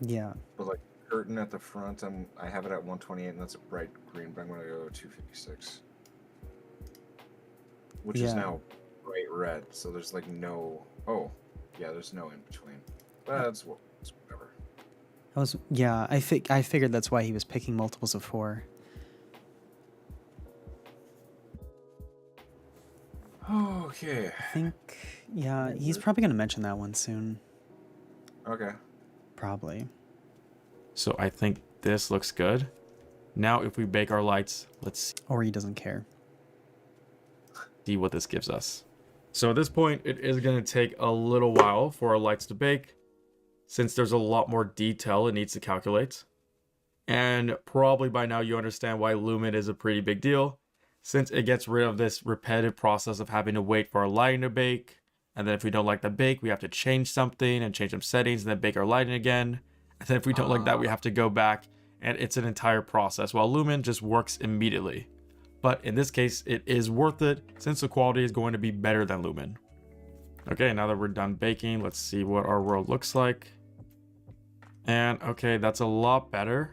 S3: Yeah.
S2: But like curtain at the front, I have it at 128, and that's a bright green. But I'm gonna go 256, which is
S3: Yeah.
S2: now bright red. So there's like no. Oh, yeah, there's no in between. That's whatever.
S3: I figured that's why he was picking multiples of 4.
S2: Okay.
S3: I think, yeah, he's probably going to mention that one soon.
S2: Okay.
S3: Probably.
S1: So I think this looks good. Now, if we bake our lights, let's
S3: Or he doesn't care.
S1: see what this gives us. So at this point, it is going to take a little while for our lights to bake, since there's a lot more detail it needs to calculate. And probably by now you understand why lumen is a pretty big deal, since it gets rid of this repetitive process of having to wait for our lighting to bake. And then if we don't like the bake, we have to change something and change some settings and then bake our lighting again. And then if we don't like that, we have to go back, and it's an entire process, while lumen just works immediately. But in this case, it is worth it since the quality is going to be better than lumen. Okay, now that we're done baking, let's see what our world looks like. And okay, that's a lot better.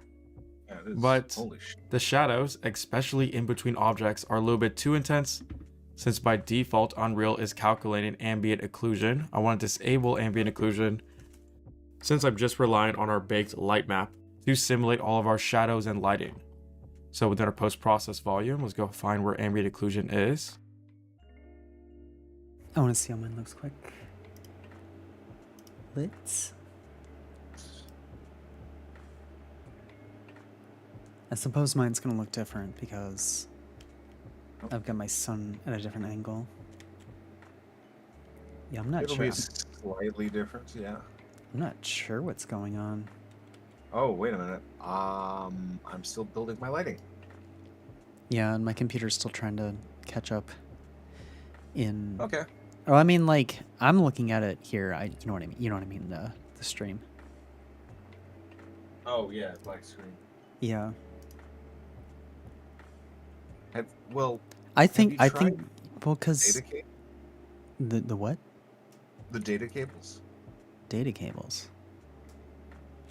S2: Yeah, it is.
S1: But
S2: Holy shit.
S1: the shadows, especially in between objects, are a little bit too intense, since by default Unreal is calculating ambient occlusion. I want to disable ambient occlusion since I'm just relying on our baked light map to simulate all of our shadows and lighting. So within our post-process volume, let's go find where ambient occlusion is.
S3: I want to see how mine looks quick. Let's... I suppose mine's going to look different because I've got my sun at a different angle. Yeah, I'm not
S2: It'll
S3: sure.
S2: be slightly different, yeah.
S3: I'm not sure what's going on.
S2: Oh, wait a minute. I'm still building my lighting.
S3: Yeah, and my computer's still trying to catch up in...
S2: Okay.
S3: Oh, I mean, like, I'm looking at it here. You know what I mean? You know what I mean? The stream.
S2: Oh yeah, black screen.
S3: Yeah.
S2: I
S3: think,
S2: tried
S3: well, because...
S2: data cable?
S3: The what?
S2: The data cables?
S3: Data cables.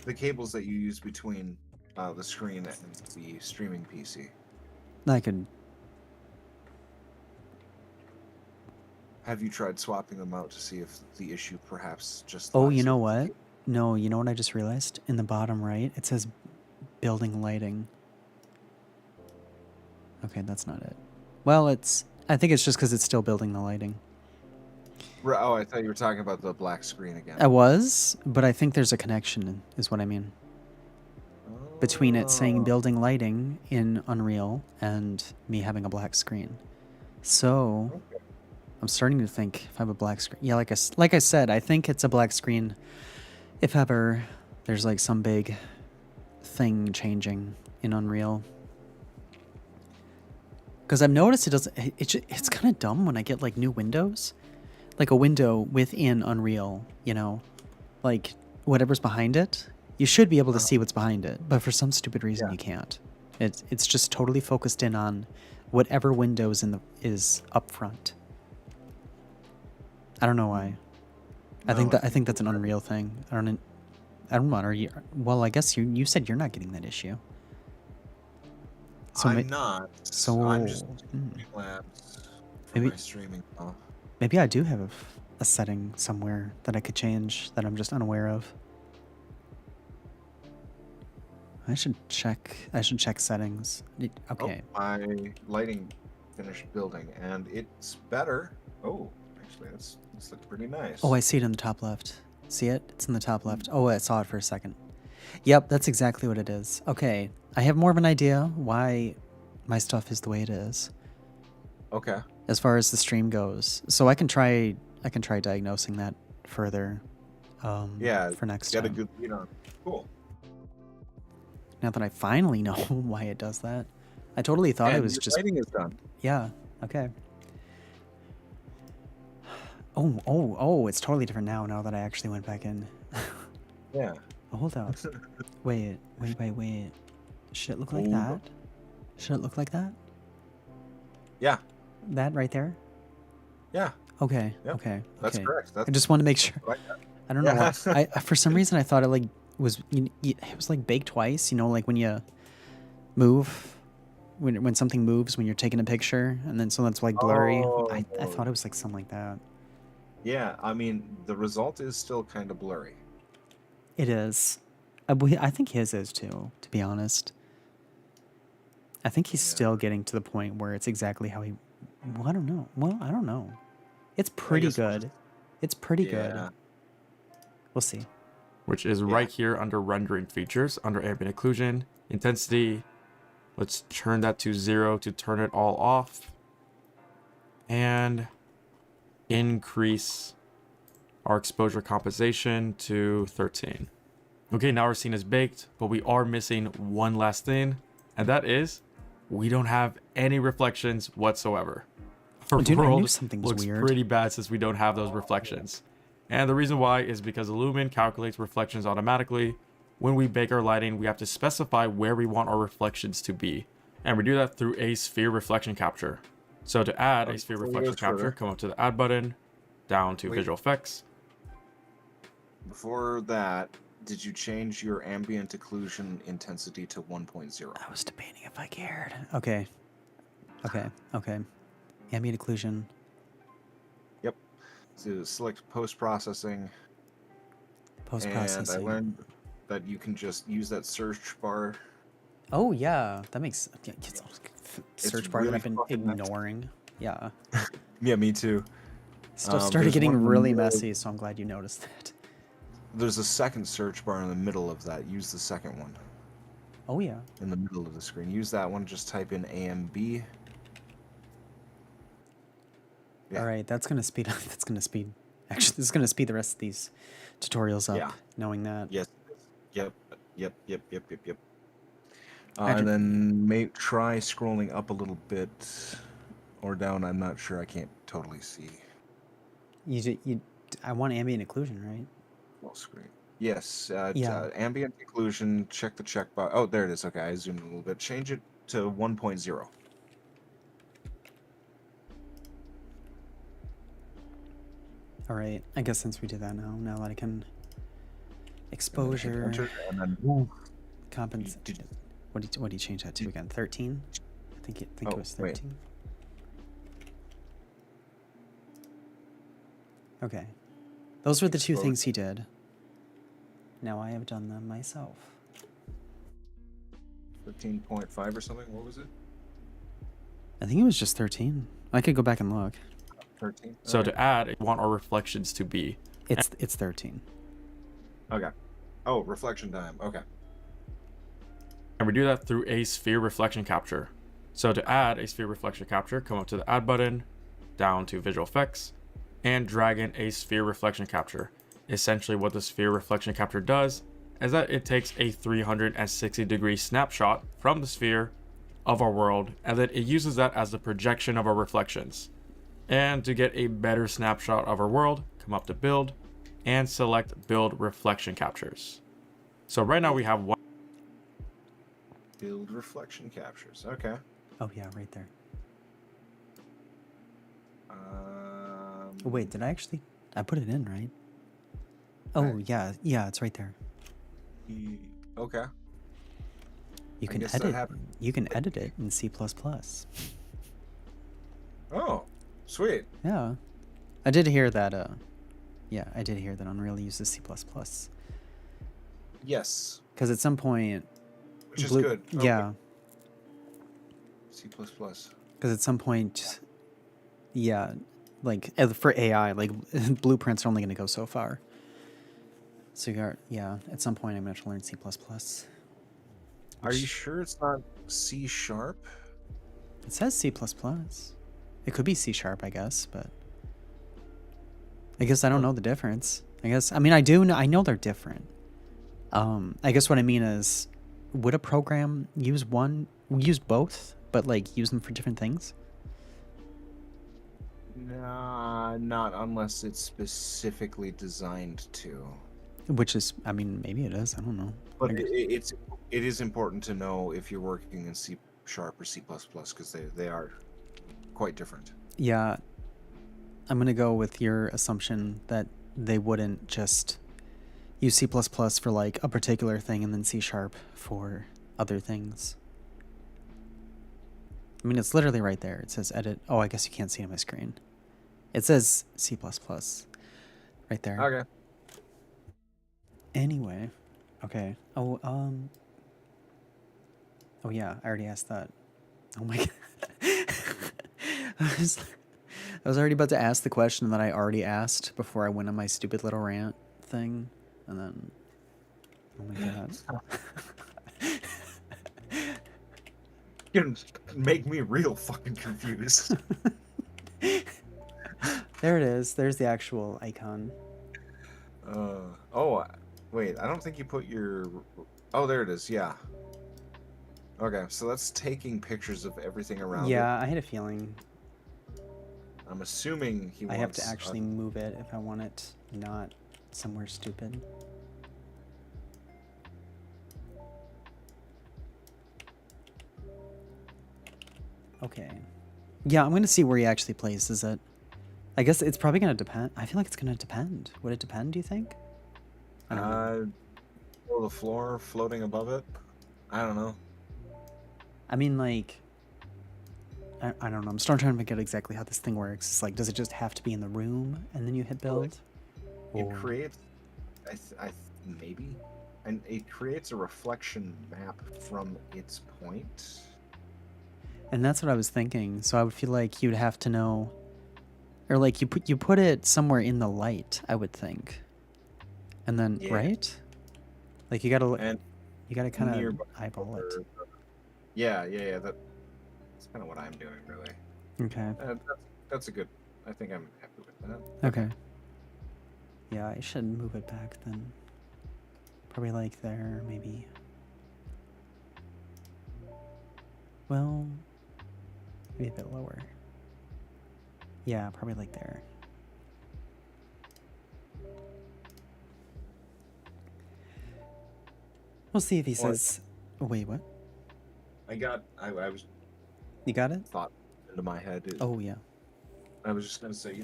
S2: The cables that you use between the screen and the streaming PC.
S3: I could...
S2: Have you tried swapping them out to see if the issue perhaps just...
S3: Oh,
S2: lies
S3: you know
S2: with the
S3: what?
S2: cable?
S3: No, you know what I just realized? In the bottom right, it says building lighting. Okay, that's not it. Well, I think it's just because it's still building the lighting.
S2: Oh, I thought you were talking about the black screen again.
S3: I was, but I think there's a connection, is what I mean. Between it saying building lighting in Unreal and me having a black screen. So,
S2: Okay.
S3: I'm starting to think if I have a black screen. Yeah, like I said, I think it's a black screen if ever there's like some big thing changing in Unreal. Because I've noticed it's kind of dumb when I get like new windows. Like a window within Unreal, you know, like whatever's behind it, you should be able to see what's behind it, but for some stupid reason you can't. It's just totally focused in on whatever windows is up front. I don't know why. I think that's an Unreal thing. I don't know. Are you? Well, I guess you said you're not getting that issue. So
S2: I'm not.
S3: so
S2: I'm just
S3: hmm,
S2: doing labs for
S3: maybe
S2: my streaming. Oh,
S3: maybe I do have a setting somewhere that I could change that I'm just unaware of. I should check. I should check settings. Okay.
S2: my lighting finished building, and it's better. Oh, actually, this looks pretty nice.
S3: Oh, I see it in the top left. See it? It's in the top left. Oh, I saw it for a second. Yep, that's exactly what it is. Okay, I have more of an idea why my stuff is the way it is
S2: Okay.
S3: as far as the stream goes. So I can try diagnosing that further.
S2: Yeah.
S3: For next
S2: Get a
S3: time.
S2: good lead on. Cool.
S3: Now that I finally know why it does that, I totally thought
S2: And
S3: it was
S2: your
S3: just
S2: lighting is done.
S3: yeah. Okay. Oh! It's totally different now. Now that I actually went back in.
S2: Yeah.
S3: Oh, hold up. Wait. Should it look like
S2: Hold
S3: that?
S2: up.
S3: Should it look like that?
S2: Yeah.
S3: That right there?
S2: Yeah.
S3: Okay.
S2: Yep.
S3: Okay.
S2: That's
S3: okay.
S2: correct. That's
S3: I just want to make sure.
S2: what I got.
S3: I don't know
S2: Yeah.
S3: why. I for some reason I thought it like was it was like baked twice. You know, like when you move, when something moves when you're taking a picture, and then so that's like blurry. I thought it was like something like that.
S2: Yeah. I mean, the result is still kind of blurry.
S3: It is. I think his is too. To be honest, I think he's
S2: Yeah.
S3: still getting to the point where it's exactly how he. Well, I don't know. Well, I don't know. It's pretty
S2: guess we'll
S3: good.
S2: just-
S3: It's pretty
S2: Yeah.
S3: good. We'll see.
S1: Which is right here under rendering features, under ambient occlusion, intensity. Let's turn that to 0 to turn it all off. And increase our exposure compensation to 13. Okay, now our scene is baked, but we are missing one last thing, and that is we don't have any reflections whatsoever. Our
S3: Dude, I knew
S1: world
S3: something was
S1: looks
S3: weird.
S1: pretty bad since we don't have those reflections. And the reason why is because Illumin calculates reflections automatically. When we bake our lighting, we have to specify where we want our reflections to be. And we do that through a sphere reflection capture. So to add a sphere
S2: Before we
S1: reflection
S2: go
S1: capture,
S2: further-
S1: come up to the add button, down to
S2: Wait.
S1: visual effects.
S2: Before that, did you change your ambient occlusion intensity to 1.0?
S3: I was debating if I cared. Okay. Ambient occlusion.
S2: Yep. To select post-processing.
S3: Post
S2: And I
S3: processing.
S2: learned that you can just use that search bar.
S3: Oh yeah, that makes it's search bar
S2: really
S3: that I've been
S2: fucking nice.
S3: ignoring. Yeah.
S2: Yeah, me too.
S3: Stuff
S2: There's
S3: started getting
S2: one in the
S3: really
S2: middle.
S3: messy, so I'm glad you noticed that.
S2: There's a second search bar in the middle of that. Use the second one
S3: Oh yeah.
S2: in the middle of the screen. Use that one. Just type in AMB. Yeah.
S3: All right, that's gonna speed. That's gonna speed. Actually, this is gonna speed the rest of these tutorials up.
S2: Yeah.
S3: Knowing that.
S2: Yes. Yep.
S3: Actually-
S2: And then try scrolling up a little bit or down. I'm not sure. I can't totally see.
S3: I want ambient occlusion, right?
S2: Full screen. Yes.
S3: Yeah.
S2: Ambient occlusion. Check the checkbox. Oh, there it is. Okay, I zoomed in a little bit. Change it to 1.0.
S3: All right. I guess since we did that now that I can exposure
S2: Enter, and then move.
S3: compensate.
S2: Did-
S3: What do you change that to again? 13? I think it
S2: Oh,
S3: was
S2: wait.
S3: 13. Okay. Those were the two things he did. Now I have done them myself.
S2: 13.5 or something. What was it?
S3: I think it was just 13. I could go back and look.
S2: 13.
S1: So to add, we want our reflections to be.
S3: It's 13.
S2: Okay. Oh, reflection time. Okay.
S1: And we do that through a sphere reflection capture. So to add a sphere reflection capture, come up to the add button, down to visual effects, and drag in a sphere reflection capture. Essentially what the sphere reflection capture does is that it takes a 360-degree snapshot from the sphere of our world, and then it uses that as the projection of our reflections. And to get a better snapshot of our world, come up to build and select build reflection captures. So right now we have one.
S2: Build reflection captures. Okay.
S3: Oh yeah, right there.
S2: Um,
S3: Oh, wait, did I actually? I put it in, right? Oh
S2: Right.
S3: yeah, it's right there.
S2: Okay.
S3: You
S2: I
S3: can
S2: guess that
S3: edit.
S2: happened.
S3: You can edit it in C++.
S2: Oh, sweet.
S3: Yeah, I did hear that. Yeah, I did hear that Unreal uses C++.
S2: Yes,
S3: Because at some point,
S2: which is good. Oh, wait,
S3: yeah,
S2: C++.
S3: because at some point, yeah, like for AI, like blueprints are only going to go so far. So you got, yeah, at some point I'm going to have to learn C++.
S2: Are you
S3: which-
S2: sure it's not C sharp?
S3: It says C++. It could be C sharp, I guess, but I guess I don't know the difference. I guess, I mean, I do know, I know they're different. I guess what I mean is, would a program use both, but like use them for different things?
S2: Nah, not unless it's specifically designed to.
S3: Which is, I mean, maybe it is. I don't know.
S2: But
S3: I guess-
S2: it is important to know if you're working in C sharp or C++ because they are quite different.
S3: Yeah, I'm gonna go with your assumption that they wouldn't just use C++ for like a particular thing and then C sharp for other things. I mean, it's literally right there. It says edit. Oh, I guess you can't see it on my screen. It says C++ right there.
S2: Okay.
S3: Anyway, okay. Oh, oh yeah, I already asked that. Oh my god. I was already about to ask the question that I already asked before I went on my stupid little rant thing, and then, oh my god.
S2: You can make me real fucking confused.
S3: There it is. There's the actual icon.
S2: Oh, wait, I don't think you put your. Oh, there it is. Yeah. Okay, so that's taking pictures of everything around it.
S3: Yeah, I had a feeling.
S2: I'm assuming he
S3: I
S2: wants.
S3: have to actually move it if I want it not somewhere stupid. Okay. Yeah, I'm gonna see where he actually places it. I guess it's probably gonna depend. I feel like it's gonna depend. Would it depend, do you think? I don't know.
S2: Below the floor, floating above it. I don't know.
S3: I mean, like, I don't know. I'm still trying to figure out exactly how this thing works. It's like, does it just have to be in the room and then you hit build?
S2: It
S3: Or-
S2: creates, maybe, and it creates a reflection map from its point.
S3: And that's what I was thinking. So I would feel like you'd have to know, or like you put it somewhere in the light, I would think, and then
S2: Yeah.
S3: right, like you gotta
S2: And
S3: kind of
S2: nearby
S3: eyeball it.
S2: Yeah. That's kind of what I'm doing, really.
S3: Okay.
S2: That's a good. I think I'm happy with that.
S3: Okay. Yeah, I should move it back then. Probably like there, maybe. Well, maybe a bit lower. Yeah, probably like there. We'll see if he
S2: Or-
S3: says. Oh, wait, what?
S2: I was
S3: You got it?
S2: thought into my head.
S3: Oh, yeah.
S2: I was just gonna say,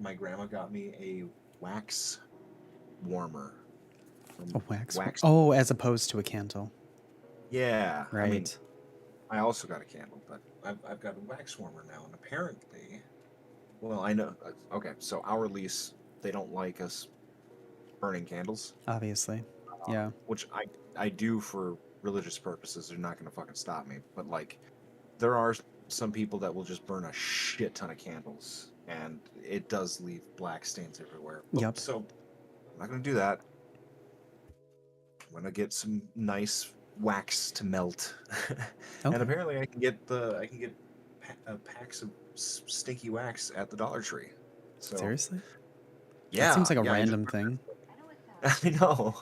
S2: my grandma got me a wax warmer. From
S3: A wax.
S2: wax.
S3: Oh, as opposed to a candle.
S2: Yeah.
S3: Right.
S2: I mean, I also got a candle, but I've got a wax warmer now, and apparently, well, I know. Okay, so our lease, they don't like us burning candles,
S3: Obviously. Yeah.
S2: which I do for religious purposes. They're not gonna fucking stop me, but like, there are some people that will just burn a shit ton of candles, and it does leave black stains everywhere.
S3: Yep.
S2: So I'm not gonna do that. I'm gonna get some nice wax to melt,
S3: Okay.
S2: and apparently I can get packs of stinky wax at the Dollar Tree. So
S3: Seriously?
S2: yeah,
S3: That seems like a
S2: yeah, I just-
S3: random thing.
S2: I know.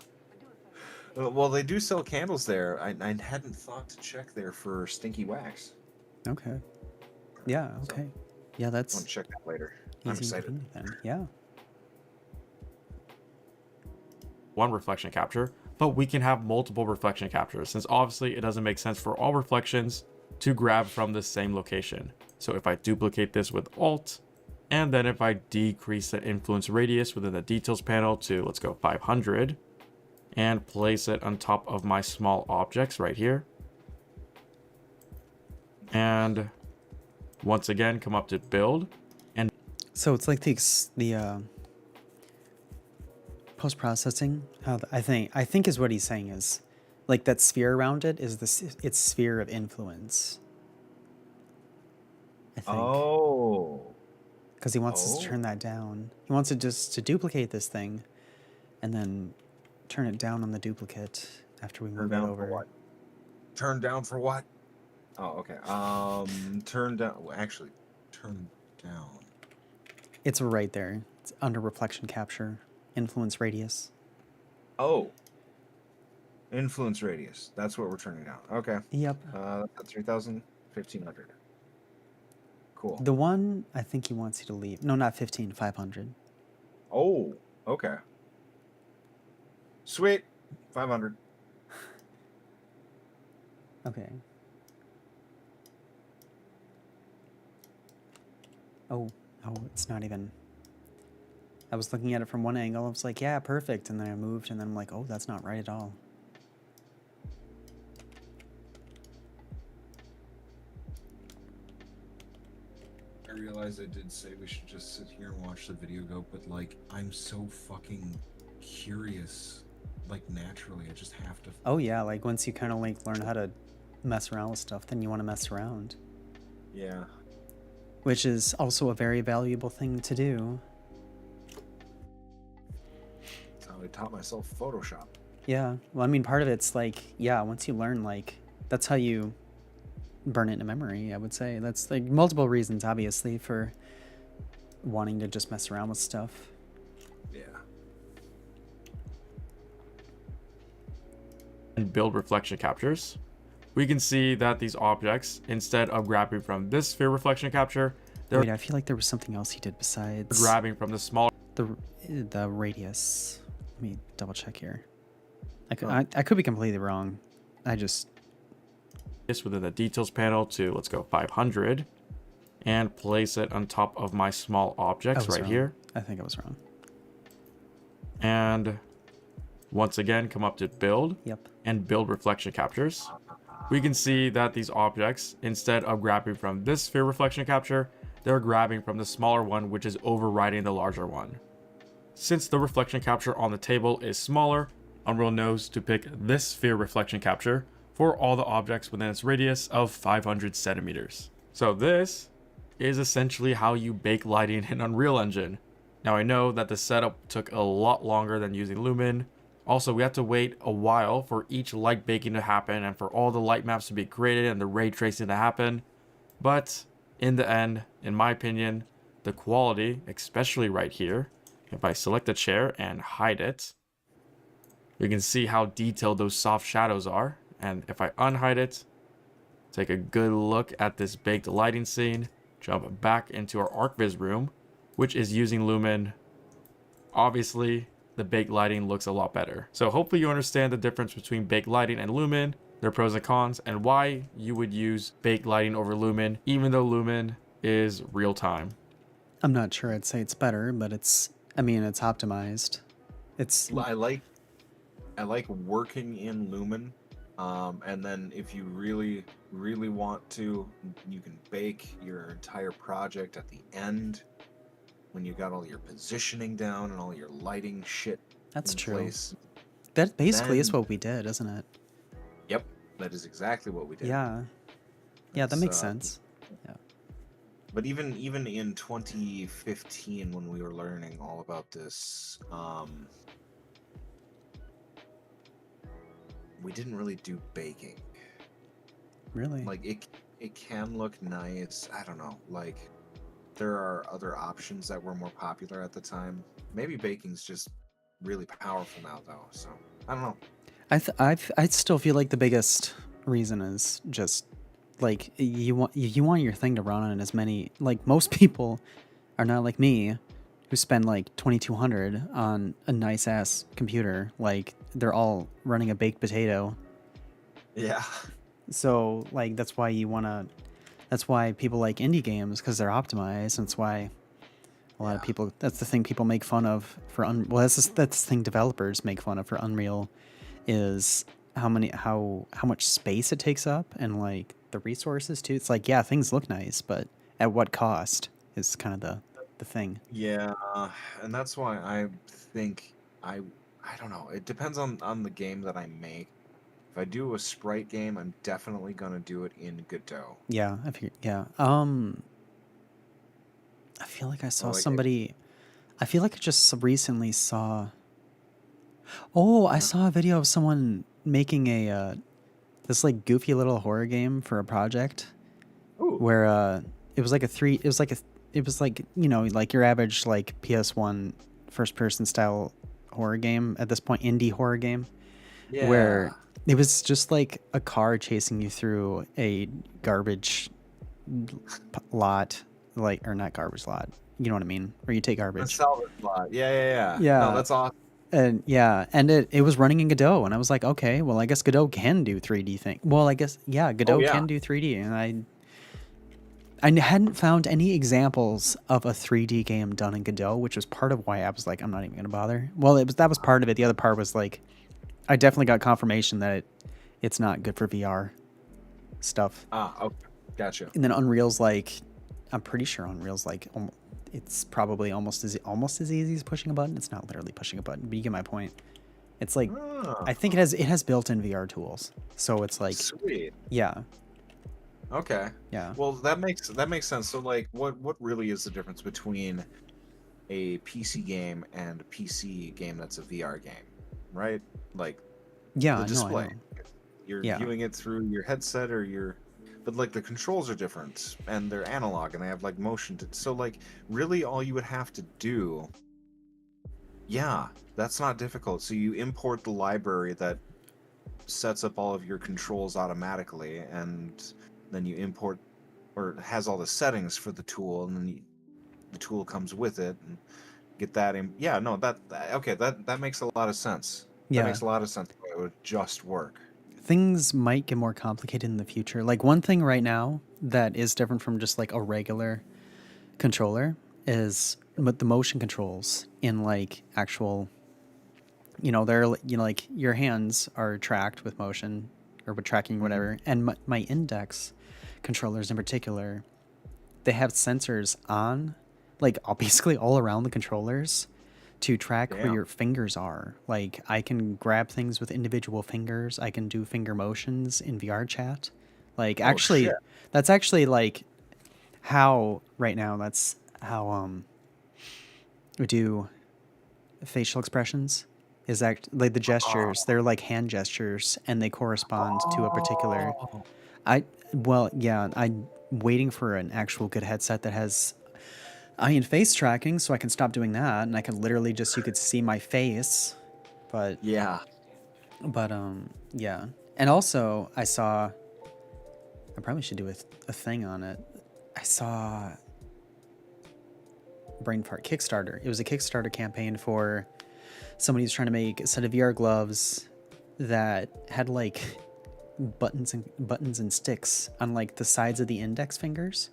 S2: Well, they do sell candles there. I hadn't thought to check there for stinky wax.
S3: Okay. Yeah,
S2: So,
S3: okay. Yeah,
S2: I
S3: that's
S2: want to check that later. I'm
S3: easy and
S2: excited.
S3: convenient then. Yeah.
S1: One reflection capture, but we can have multiple reflection captures since obviously it doesn't make sense for all reflections to grab from the same location. So if I duplicate this with Alt, and then if I decrease the influence radius within the details panel to, let's go 500, and place it on top of my small objects right here. And once again, come up to build. And
S3: So it's like the post-processing. I think is what he's saying is like that sphere around it is its sphere of influence. I think.
S2: Oh.
S3: Because he wants us to
S2: Oh.
S3: turn that down. He wants it just to duplicate this thing, and then turn it down on the duplicate after we
S2: Turn
S3: move it
S2: down for
S3: over.
S2: what? Turn down for what? Oh, okay. Turn down. Well, actually, turn down.
S3: It's right there. It's under reflection capture, influence radius.
S2: Oh. Influence radius. That's what we're turning down. Okay.
S3: Yep.
S2: 3,000, 1,500. Cool.
S3: The one I think he wants you to leave. No, not 15, 500.
S2: Oh, okay. Sweet. 500.
S3: Okay. Oh, it's not even. I was looking at it from one angle. I was like, yeah, perfect. And then I moved, and then I'm like, oh, that's not right at all.
S2: I realized I did say we should just sit here and watch the video go, but like, I'm so fucking curious. Like, naturally, I just have to.
S3: Oh, yeah, like once you kind of like learn how to mess around with stuff, then you want to mess around.
S2: Yeah.
S3: Which is also a very valuable thing to do.
S2: That's how I taught myself Photoshop.
S3: Yeah, well, I mean, part of it's like, yeah, once you learn, like, that's how you burn it into memory, I would say. That's like multiple reasons, obviously, for wanting to just mess around with stuff.
S2: Yeah.
S1: and build reflection captures, we can see that these objects, instead of grabbing from this sphere reflection capture, they're
S3: Wait, I feel like there was something else he did besides
S1: grabbing from the smaller
S3: the radius. Let me double check here. I could be completely wrong. I just
S1: within the details panel to, let's go 500, and place it on top of my small objects right
S3: wrong.
S1: here.
S3: I think I was wrong.
S1: And once again, come up to build.
S3: Yep.
S1: And build reflection captures. We can see that these objects, instead of grabbing from this sphere reflection capture, they're grabbing from the smaller one, which is overriding the larger one. Since the reflection capture on the table is smaller, Unreal knows to pick this sphere reflection capture for all the objects within its radius of 500 centimeters. So this is essentially how you bake lighting in Unreal Engine. Now I know that the setup took a lot longer than using Lumen. Also, we have to wait a while for each light baking to happen and for all the light maps to be created and the ray tracing to happen. But in the end, in my opinion, the quality, especially right here, if I select a chair and hide it, we can see how detailed those soft shadows are. And if I unhide it, take a good look at this baked lighting scene, jump back into our ArcViz room, which is using Lumen. Obviously, the baked lighting looks a lot better. So hopefully you understand the difference between baked lighting and Lumen, their pros and cons, and why you would use baked lighting over Lumen, even though Lumen is real time.
S3: I'm not sure I'd say it's better, but it's optimized. It's
S2: I like working in Lumen, and then if you really want to, you can bake your entire project at the end when you got all your positioning down and all your lighting shit.
S3: That's
S2: in
S3: true.
S2: place.
S3: That basically is
S2: Then-
S3: what we did, isn't it?
S2: Yep, that is exactly what we did.
S3: Yeah. Yeah, that
S2: It's,
S3: makes sense.
S2: But even in 2015, when we were learning all about this, we didn't really do baking.
S3: Really?
S2: Like it can look nice. I don't know. Like there are other options that were more popular at the time. Maybe baking's just really powerful now, though. So I don't know.
S3: I still feel like the biggest reason is just like you want your thing to run on as many, like most people are not like me who spend like 2,200 on a nice ass computer. Like they're all running a baked potato.
S2: Yeah.
S3: So like that's why people like indie games, because they're optimized. And that's why A lot of
S2: Yeah.
S3: people. That's the thing people make fun of for well, that's the thing developers make fun of for Unreal, is how much space it takes up and like the resources too. It's like, yeah, things look nice, but at what cost is kind of the thing.
S2: Yeah, and that's why I think I don't know. It depends on the game that I make. If I do a sprite game, I'm definitely gonna do it in Godot.
S3: Yeah, yeah. I feel like I
S2: Or
S3: saw
S2: like,
S3: somebody. I feel like I just recently saw. Oh, I
S2: uh,
S3: saw a video of someone making a this like goofy little horror game for a project
S2: ooh,
S3: where it was like a three. It was like, you know, like your average like PS1 first person style horror game at this point, indie horror game,
S2: yeah.
S3: where it was just like a car chasing you through a garbage lot, like, or not garbage lot. You know what I mean? Where you take
S2: The
S3: garbage.
S2: salvage lot. Yeah, yeah, yeah. No,
S3: Yeah.
S2: that's awesome.
S3: And yeah, and it was running in Godot, and I was like, okay, well, I guess Godot can do 3D thing. Well, I guess, yeah,
S2: Oh
S3: Godot
S2: yeah.
S3: can do 3D, and I hadn't found any examples of a 3D game done in Godot, which was part of why I was like, I'm not even gonna bother. Well, that was part of it. The other part was like, I definitely got confirmation that it's not good for VR stuff.
S2: Ah, okay. Gotcha.
S3: And then Unreal's like, I'm pretty sure Unreal's like, it's probably almost as easy as pushing a button. It's not literally pushing a button, but you get my point. It's like,
S2: Ah,
S3: I think it has built-in VR tools, so it's like,
S2: sweet.
S3: yeah,
S2: Okay.
S3: yeah,
S2: Well, that makes sense. So like what really is the difference between a PC game and a PC game that's a VR game? Right? Like
S3: yeah.
S2: the
S3: I know,
S2: display. You're
S3: yeah,
S2: viewing it through your headset or your but like the controls are different and they're analog and they have like motion so like really all you would have to do, yeah, that's not difficult. So you import the library that sets up all of your controls automatically, and then you import or has all the settings for the tool, and then the tool comes with it, and get that in. Yeah, no, okay, that makes a lot of sense. That
S3: yeah.
S2: makes a lot of sense. It would just work.
S3: Things might get more complicated in the future. Like one thing right now that is different from just like a regular controller is the motion controls in like actual, you know, they're, you know, like your hands are tracked with motion or with tracking
S2: Hmm.
S3: whatever, and my index controllers in particular, they have sensors on, like, basically all around the controllers to track where
S2: Damn.
S3: your fingers are. Like, I can grab things with individual fingers. I can do finger motions in VR chat. Like,
S2: Oh shit.
S3: actually, that's actually like how right now. That's how we do facial expressions. Is act like the gestures?
S2: Oh.
S3: They're like hand gestures, and they correspond to a particular.
S2: Oh.
S3: I well, yeah. I'm waiting for an actual good headset that has eye and face tracking, so I can stop doing that, and I can literally just, you could see my face. But
S2: Yeah.
S3: yeah. And also I saw, I probably should do a thing on it. I saw Brain Fart Kickstarter. It was a Kickstarter campaign for somebody who's trying to make a set of VR gloves that had like buttons and sticks on like the sides of the index fingers.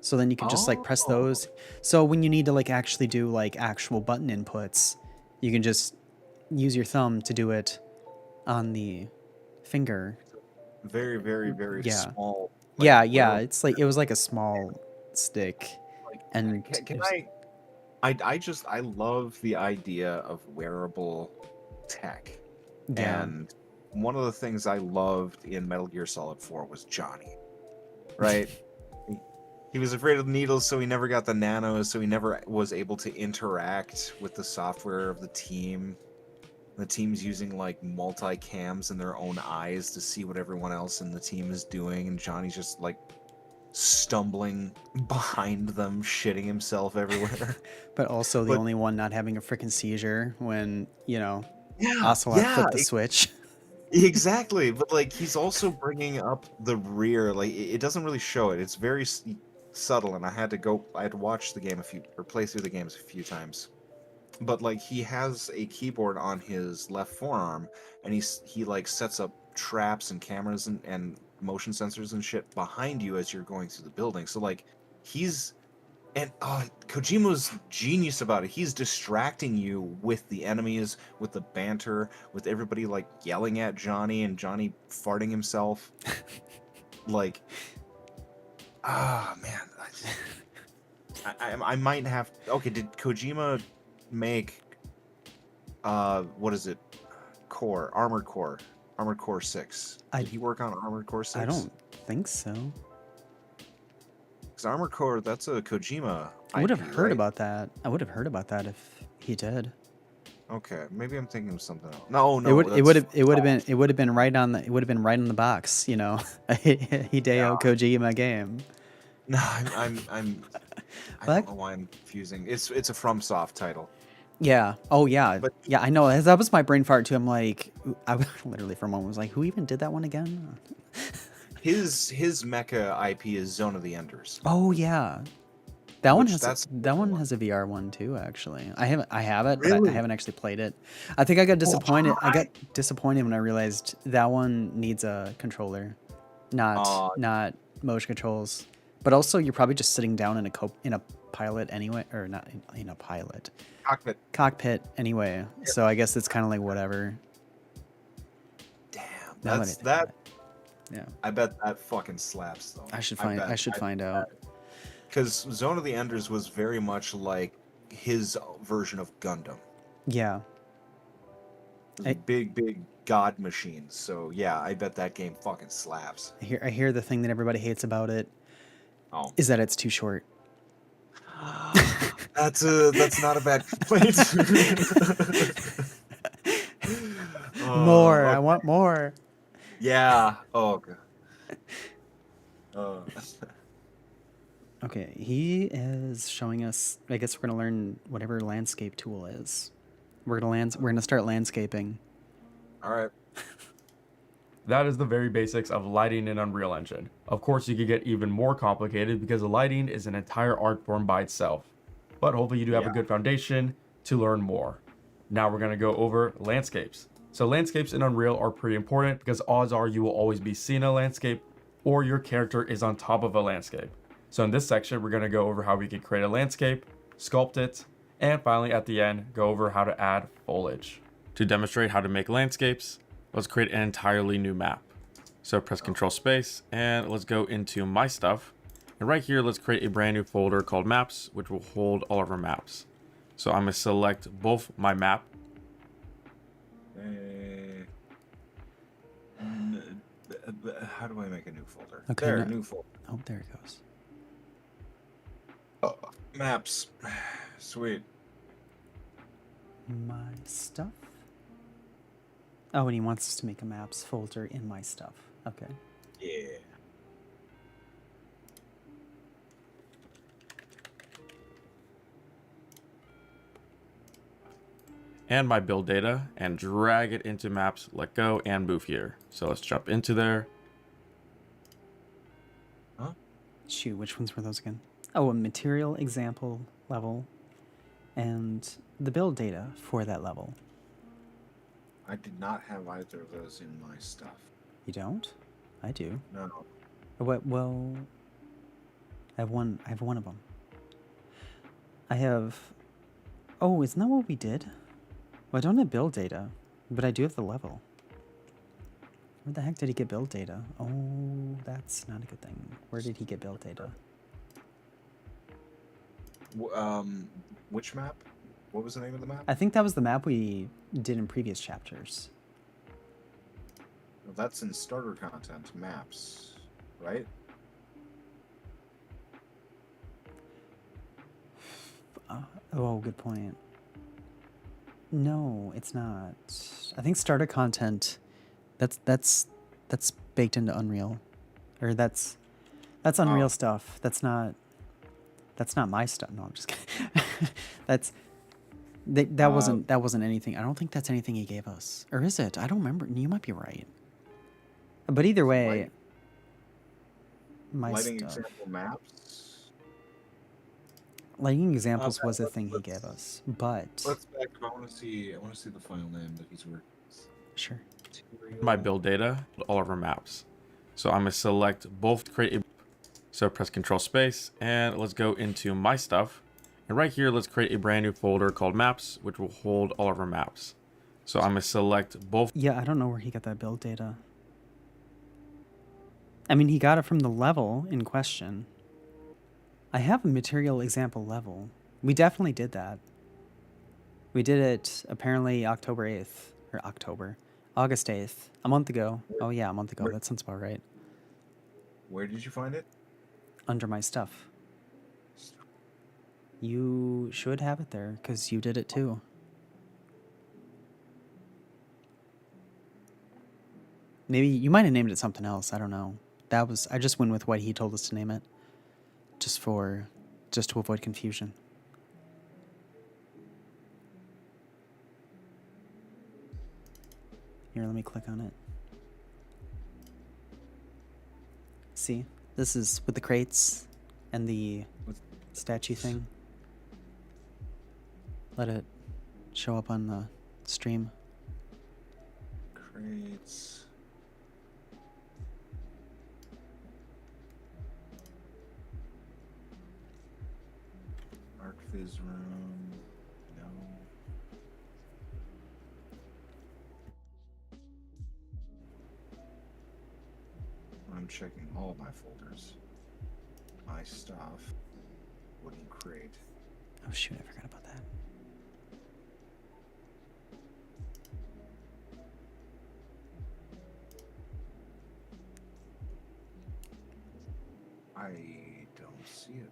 S3: So then you can just like press
S2: Oh.
S3: those. So when you need to like actually do like actual button inputs, you can just use your thumb to do it on the finger.
S2: Very, very, very
S3: Yeah.
S2: small. Like
S3: Yeah.
S2: little.
S3: It's like, it was like a small stick,
S2: Like,
S3: and
S2: can
S3: it was,
S2: I love the idea of wearable tech.
S3: yeah.
S2: And one of the things I loved in Metal Gear Solid 4 was Johnny, right? He was afraid of needles, so he never got the nanos, so he never was able to interact with the software of the team. The team's using like multi-cams in their own eyes to see what everyone else in the team is doing, and Johnny's just like stumbling behind them, shitting himself everywhere.
S3: But also the
S2: But
S3: only one not having a freaking seizure when, you know,
S2: yeah,
S3: Ocelot
S2: yeah,
S3: flipped the switch.
S2: exactly. But like he's also bringing up the rear. Like it doesn't really show it. It's very subtle, and I had to watch the game play through the games a few times. But like he has a keyboard on his left forearm, and he like sets up traps and cameras and motion sensors and shit behind you as you're going through the building. So like he's and Kojima's genius about it. He's distracting you with the enemies, with the banter, with everybody like yelling at Johnny and Johnny farting himself. Like, man, I might have. Okay, did Kojima make what is it? Armored Core 6. Did he work on Armored Core 6?
S3: I don't think so.
S2: Because Armored Core, that's a Kojima.
S3: I would have
S2: IP,
S3: heard
S2: right?
S3: about that. I would have heard about that if he did.
S2: Okay, maybe I'm thinking of something else. No,
S3: It would
S2: that's
S3: it would have been right on the box, you know. A Hideo
S2: Yeah.
S3: Kojima game.
S2: No, I
S3: What?
S2: don't know why I'm confusing. It's a FromSoft title.
S3: Yeah. Oh yeah.
S2: But-
S3: yeah, I know. That was my brain fart too. I'm like, I literally for a moment was like, who even did that one again?
S2: His mecha IP is Zone of the Enders.
S3: Oh yeah. That one has
S2: That's
S3: that one
S2: one.
S3: has a VR one too. Actually, I have it, but
S2: Really?
S3: I haven't actually played it. I think I got disappointed. I
S2: why?
S3: got disappointed when I realized that one needs a controller, not motion controls. But also, you're probably just sitting down in a pilot anyway, or not in a pilot cockpit anyway. So I guess it's kind of like whatever.
S2: Damn,
S3: Now
S2: that's
S3: I think
S2: that.
S3: Yeah,
S2: I bet that fucking slaps though.
S3: I should find out.
S2: Because Zone of the Enders was very much like his version of Gundam.
S3: Yeah.
S2: It was big god machines. So yeah, I bet that game fucking slaps.
S3: I hear the thing that everybody hates about it
S2: Oh,
S3: is that it's too short.
S2: that's not a bad complaint.
S3: More. I
S2: okay.
S3: want more.
S2: Yeah. Oh god.
S3: Okay, he is showing us. I guess we're gonna learn whatever landscape tool is. We're gonna start landscaping.
S2: All right.
S1: That is the very basics of lighting in Unreal Engine. Of course, you could get even more complicated because the lighting is an entire art form by itself. But hopefully you do have a good foundation to learn more. Now we're gonna go over landscapes. So landscapes in Unreal are pretty important because odds are you will always be seeing a landscape or your character is on top of a landscape. So in this section, we're gonna go over how we can create a landscape, sculpt it, and finally at the end, go over how to add foliage. To demonstrate how to make landscapes, let's create an entirely new map. So press Control Space and let's go into My Stuff. And right here, let's create a brand new folder called Maps, which will hold all of our maps. So I'm gonna select both my map.
S2: How do I make a new folder?
S3: Okay,
S2: There,
S3: no-
S2: new folder.
S3: Oh, there it goes.
S2: Maps. Sweet.
S3: My stuff. Oh, and he wants us to make a maps folder in my stuff. Okay.
S2: Yeah.
S1: And my build data and drag it into maps, let go and move here. So let's jump into there.
S3: Shoot, which ones were those again? Oh, a material example level and the build data for that level.
S2: I did not have either of those in my stuff.
S3: You don't? I do.
S2: No.
S3: What? Well, I have one of them. I have. Oh, isn't that what we did? Well, I don't have build data, but I do have the level. Where the heck did he get build data? Oh, that's not a good thing. Where did he get build data?
S2: Which map? What was the name of the map?
S3: I think that was the map we did in previous chapters.
S2: Well, that's in starter content, maps, right?
S3: Oh, good point. No, it's not. I think starter content. That's baked into Unreal, or that's Unreal stuff. That's not my stuff. No, I'm just kidding. that wasn't anything. I don't think that's anything he gave us, or is it? I don't remember. You might be right. But either way, my
S2: Lighting
S3: stuff.
S2: example maps.
S3: Lighting examples was a thing he gave us, but
S2: Let's back up. I want to see the file name that he's working with.
S3: sure.
S1: My build data, all of our maps. So I'm gonna select both to create a. So press Control Space and let's go into My Stuff. And right here, let's create a brand new folder called maps, which will hold all of our maps. So I'm going to select both.
S3: Yeah, I don't know where he got that build data. I mean, he got it from the level in question. I have a material example level. We definitely did that. We did it apparently October 8th. Or August 8th. A month ago. Oh yeah, a month ago. That sounds about right.
S2: Where did you find it?
S3: Under my stuff. You should have it there, because you did it too. Maybe you might have named it something else. I don't know. I just went with what he told us to name it. Just to avoid confusion. Here, let me click on it. See? This is with the crates and the statue thing. Let it show up on the stream.
S2: Crates. Art Fizz room. No. I'm checking all my folders. My stuff. Wooden crate.
S3: Oh shoot, I forgot about that.
S2: I don't see it.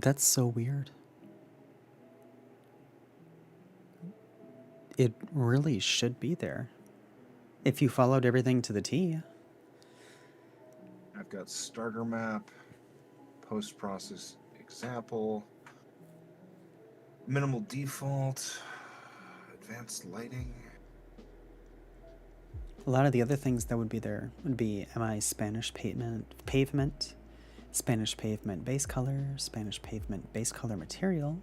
S3: That's so weird. It really should be there. If you followed everything to the T.
S2: I've got starter map, post process example, minimal default, advanced lighting.
S3: A lot of the other things that would be there would be Spanish pavement, Spanish pavement base color, Spanish pavement base color material.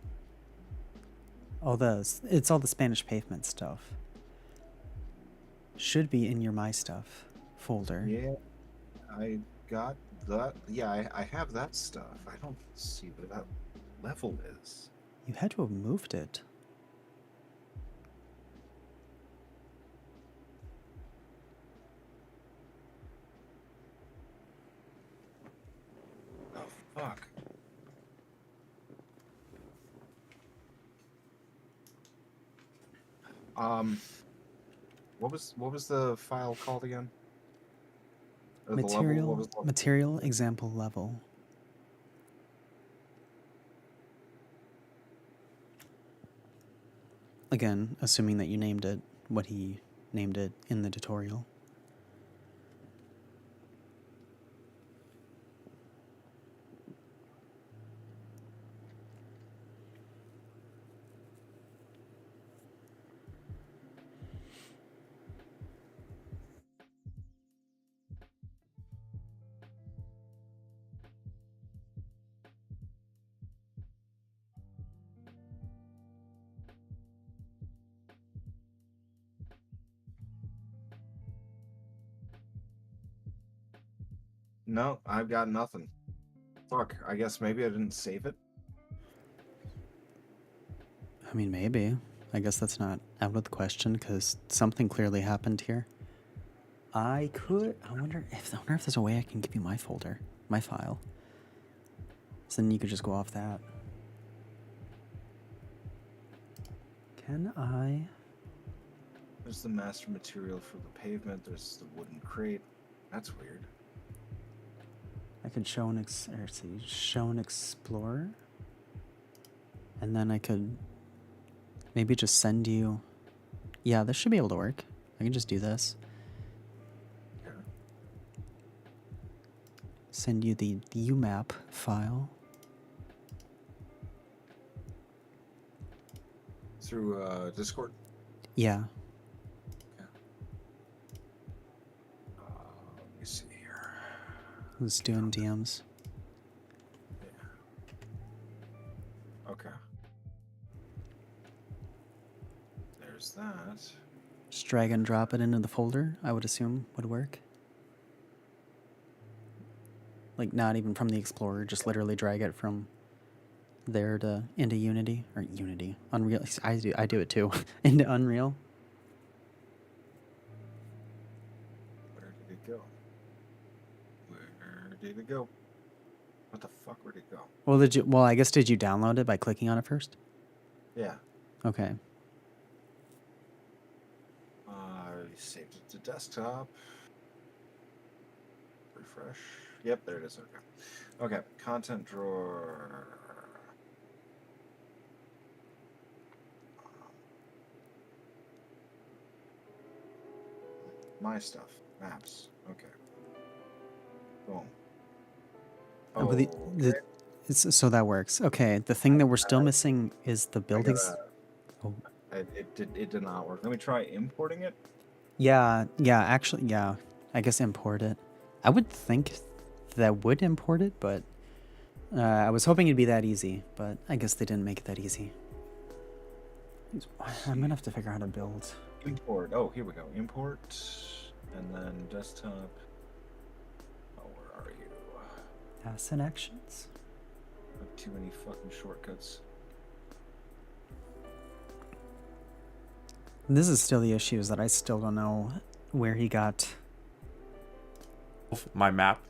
S3: It's all the Spanish pavement stuff. Should be in your My Stuff folder.
S2: Yeah, I got that. Yeah, I have that stuff. I don't see where that level is.
S3: You had to have moved it.
S2: Oh, fuck. What was the file called again? Or the level? What was the level?
S3: Material example level. Again, assuming that you named it what he named it in the tutorial.
S2: No, I've got nothing. Fuck, I guess maybe I didn't save it.
S3: I mean, maybe. I guess that's not out of the question because something clearly happened here. I wonder if there's a way I can give you my folder, my file. So then you could just go off that. Can I?
S2: There's the master material for the pavement. There's the wooden crate. That's weird.
S3: I could show and explore, and then I could maybe just send you. Yeah, this should be able to work. I can just do this.
S2: Yeah.
S3: Send you the UMap file.
S2: Through Discord.
S3: Yeah.
S2: Let me see here.
S3: Who's doing DMs?
S2: Yeah. Okay. There's that.
S3: Just drag and drop it into the folder, I would assume would work. Like not even from the Explorer, just literally drag it from there to into Unity or Unity, Unreal. I do it too. Into Unreal.
S2: Where did it go? Where did it go? What the fuck? Where'd it go?
S3: Well, did you? Well, I guess did you download it by clicking on it first?
S2: Yeah.
S3: Okay.
S2: Saved it to desktop. Refresh. Yep, there it is. Okay. Okay. Content drawer. My stuff. Maps. Okay. Boom.
S3: Oh, but
S2: Okay.
S3: so that works. Okay. The thing that we're still missing is the
S2: I
S3: buildings.
S2: gotta.
S3: Oh.
S2: It did not work. Let me try importing it.
S3: Yeah. Actually, yeah. I guess import it. I would think that would import it, but I was hoping it'd be that easy. But I guess they didn't make it that easy. I'm gonna have to figure out how to build.
S2: Import. Oh, here we go. Import, and then desktop. Oh, where are you?
S3: Asset actions.
S2: Not too many fucking shortcuts.
S3: This is still the issue, is that I still don't know where he got.
S1: My map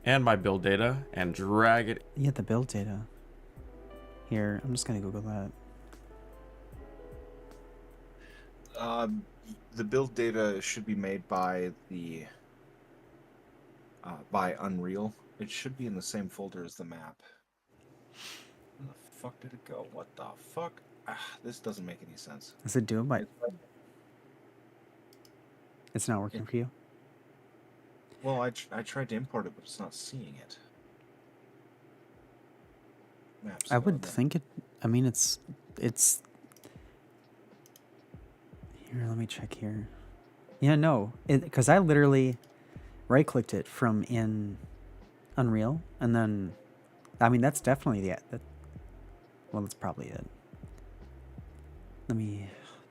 S1: and my build data and drag it.
S3: Yeah, the build data. Here, I'm just gonna Google that.
S2: The build data should be made by the by Unreal. It should be in the same folder as the map. Where the fuck did it go? What the fuck? This doesn't make any sense.
S3: Does it do it by? It's not working for you?
S2: Well, I tried to import it, but it's not seeing it. Maps.
S3: I would think it. I mean, it's. Here, let me check here. Yeah, no, because I literally right-clicked it from in Unreal, and then, I mean, that's definitely well, that's probably it. Let me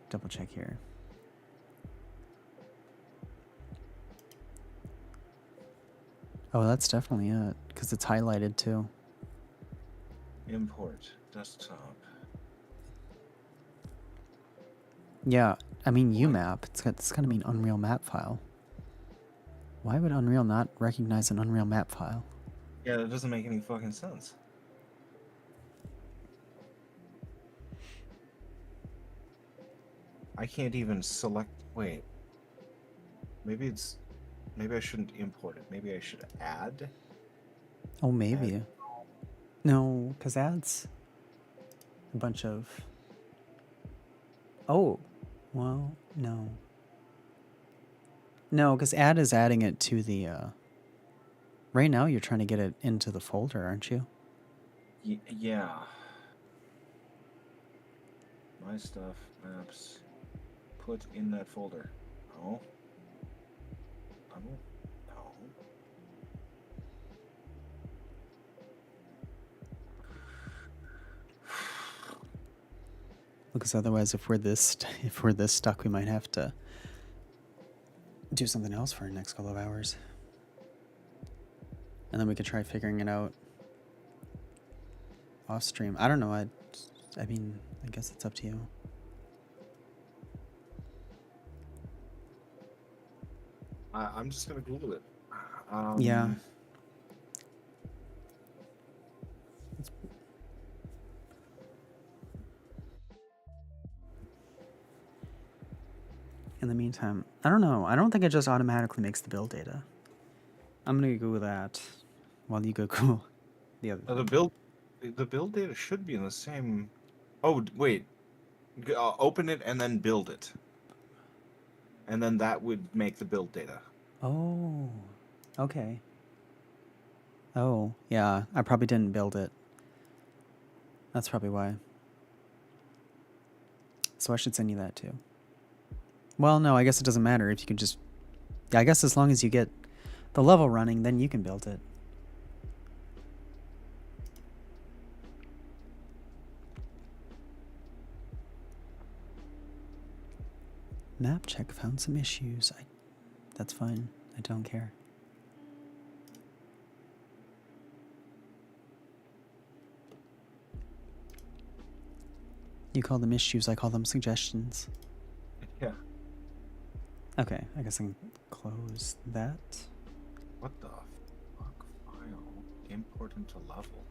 S3: double check here. Oh, that's definitely it, because it's highlighted too.
S2: Import desktop.
S3: Yeah, I mean UMap. It's gonna mean Unreal map file. Why would Unreal not recognize an Unreal map file?
S2: Yeah, that doesn't make any fucking sense. I can't even select. Wait. Maybe I shouldn't import it. Maybe I should add.
S3: Oh, maybe.
S2: Add.
S3: No, because adds a bunch of. Oh, well, no. No, because add is adding it to the. Right now, you're trying to get it into the folder, aren't you?
S2: Yeah. My stuff, maps, put in that folder. No. No.
S3: Because otherwise, if we're this stuck, we might have to do something else for the next couple of hours, and then we could try figuring it out off stream. I don't know. I mean, I guess it's up to you.
S2: I'm just gonna Google it.
S3: Yeah. In the meantime, I don't know. I don't think it just automatically makes the build data. I'm gonna Google that while you go Google the other.
S2: The build data should be in the same. Oh wait, open it and then build it, and then that would make the build data.
S3: Oh, okay. Oh, yeah. I probably didn't build it. That's probably why. So I should send you that too. Well, no, I guess it doesn't matter if you can just. Yeah, I guess as long as you get the level running, then you can build it. Map check found some issues. That's fine. I don't care. You call them issues, I call them suggestions.
S2: Yeah.
S3: Okay, I guess I can close that.
S2: What the fuck? File. Import into level.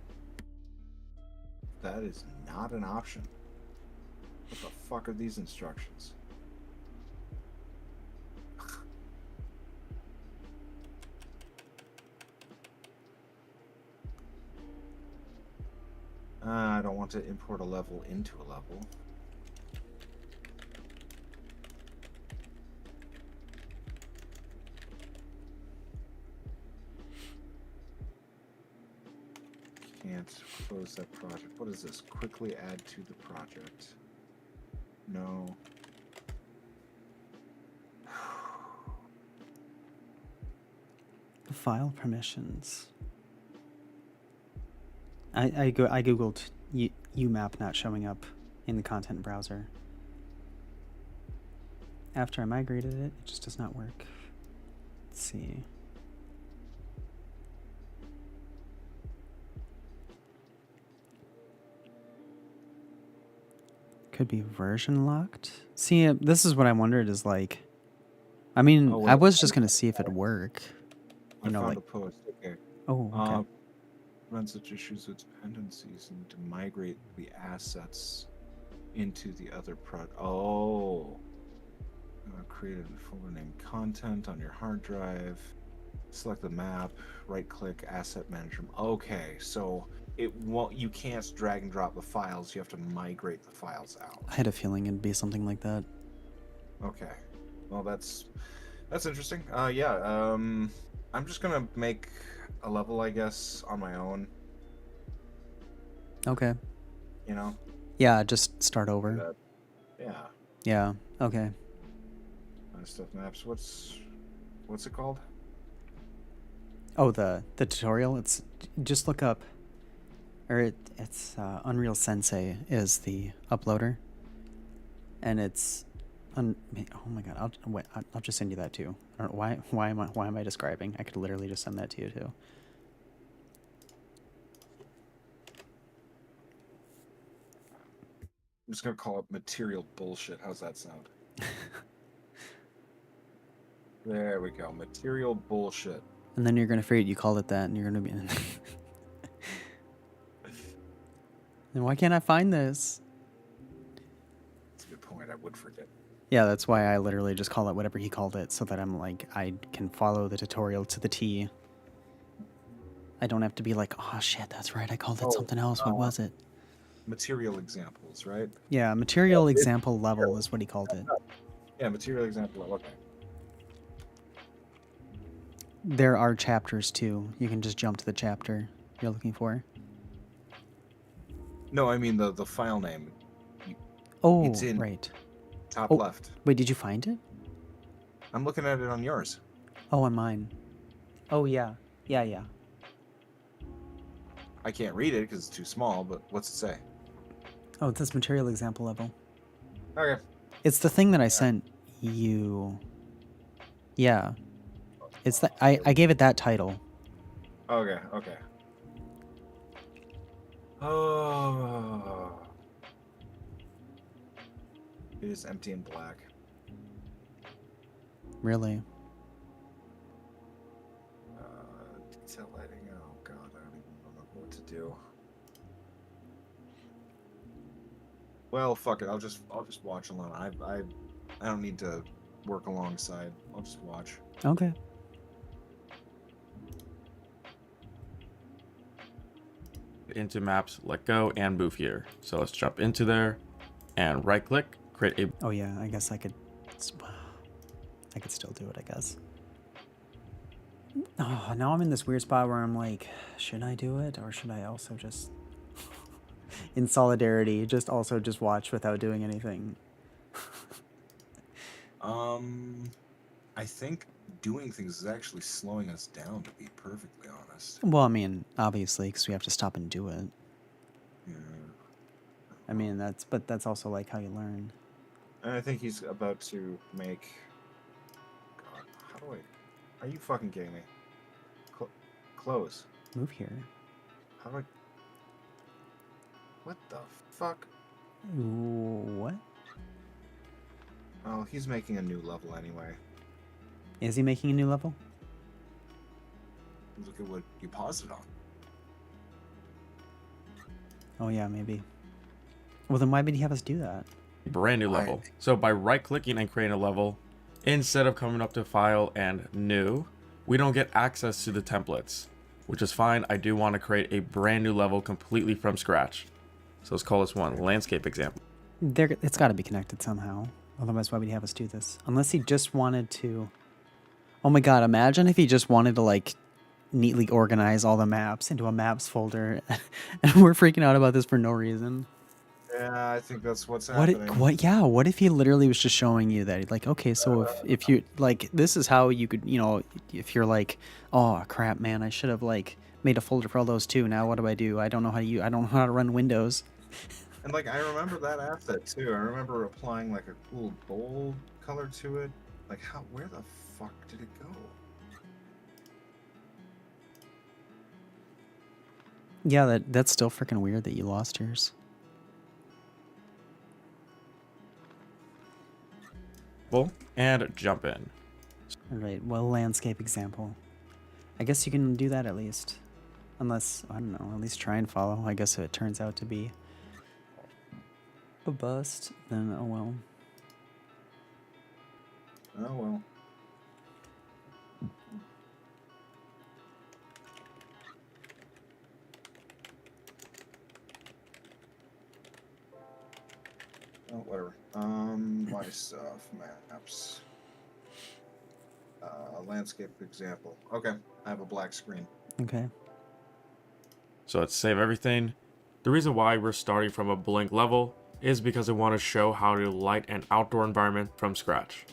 S2: That is not an option. What the fuck are these instructions? I don't want to import a level into a level. Can't close that project. What is this? Quickly add to the project. No.
S3: File permissions. I googled UMap not showing up in the content browser. After I migrated it, it just does not work. Let's see. Could be version locked. See, this is what I wondered is like, I mean,
S2: Oh,
S3: I
S2: wait.
S3: was just gonna see if it'd work.
S2: I
S3: You know,
S2: found
S3: like,
S2: a post. Okay.
S3: oh, okay.
S2: Run such issues with dependencies and to migrate the assets into the other product. Oh. Create a folder named content on your hard drive. Select the map. Right click asset manager. Okay, so it won't. You can't drag and drop the files. You have to migrate the files out.
S3: I had a feeling it'd be something like that.
S2: Okay. Well, that's interesting. Yeah. I'm just gonna make a level, I guess, on my own.
S3: Okay.
S2: You know.
S3: Yeah, just start over.
S2: That. Yeah.
S3: Yeah. Okay.
S2: Stuff maps. What's it called?
S3: Oh, the tutorial. It's just look up, or it's Unreal Sensei is the uploader, and it's oh my god. I'll just send you that too. I don't know why am I describing? I could literally just send that to you too.
S2: I'm just gonna call it material bullshit. How's that sound? There we go. Material bullshit.
S3: And then you're gonna forget you called it that, and you're gonna be. And why can't I find this?
S2: That's a good point. I would forget.
S3: Yeah, that's why I literally just call it whatever he called it, so that I'm like, I can follow the tutorial to the T. I don't have to be like, oh shit, that's right, I called it something else. What was it?
S2: Material examples, right?
S3: Yeah, material example level is what he called it.
S2: Yeah, material example level. Okay.
S3: There are chapters too. You can just jump to the chapter you're looking for.
S2: No, I mean the file name.
S3: Oh,
S2: It's in
S3: right.
S2: top
S3: Oh.
S2: left.
S3: Wait, did you find it?
S2: I'm looking at it on yours.
S3: Oh, on mine. Oh, yeah. Yeah.
S2: I can't read it because it's too small, but what's it say?
S3: Oh, it's this material example level.
S2: Okay.
S3: It's the thing that I sent you. Yeah. It's that I gave it that title.
S2: Okay. Oh. It is empty and black.
S3: Really?
S2: Detail lighting. Oh god, I don't even know what to do. Well, fuck it. I'll just watch alone. I don't need to work alongside. I'll just watch.
S3: Okay.
S1: Into maps, let go, and move here. So let's jump into there and right click, create a.
S3: Oh yeah, I guess I could still do it, I guess. Oh, now I'm in this weird spot where I'm like, should I do it or should I also just in solidarity just watch without doing anything?
S2: I think doing things is actually slowing us down, to be perfectly honest.
S3: Well, I mean, obviously, because we have to stop and do it.
S2: Yeah.
S3: I mean, that's also like how you learn.
S2: And I think he's about to make. God, how do I? Are you fucking kidding me? Close.
S3: Move here.
S2: How do I? What the fuck?
S3: What?
S2: Oh, he's making a new level anyway.
S3: Is he making a new level?
S2: Look at what you paused it on.
S3: Oh yeah, maybe. Well, then why would he have us do that?
S1: Brand new level. So by right clicking and creating a level, instead of coming up to file and new, we don't get access to the templates, which is fine. I do want to create a brand new level completely from scratch. So let's call this one landscape example.
S3: It's got to be connected somehow. Otherwise, why would he have us do this? Unless he just wanted to... Oh my god, imagine if he just wanted to, like, neatly organize all the maps into a maps folder, and we're freaking out about this for no reason.
S2: Yeah, I think that's what's happening.
S3: What if he literally was just showing you that, like, okay, so if you, like, this is how you could, you know, if you're like, oh crap, man, I should have, like, made a folder for all those too. Now what do? I don't know I don't know how to run Windows.
S2: And like, I remember that asset too. I remember applying like a cool gold color to it. Like, where the fuck did it go?
S3: Yeah, that's still freaking weird that you lost yours.
S1: And jump in.
S3: All right, well, landscape example. I guess you can do that at least. Unless, I don't know, at least try and follow. I guess if it turns out to be a bust, then oh well.
S2: Oh well. Oh, whatever. My stuff, maps. Landscape example. Okay, I have a black screen.
S3: Okay.
S1: So let's save everything. The reason why we're starting from a blank level is because I want to show how to light an outdoor environment from scratch.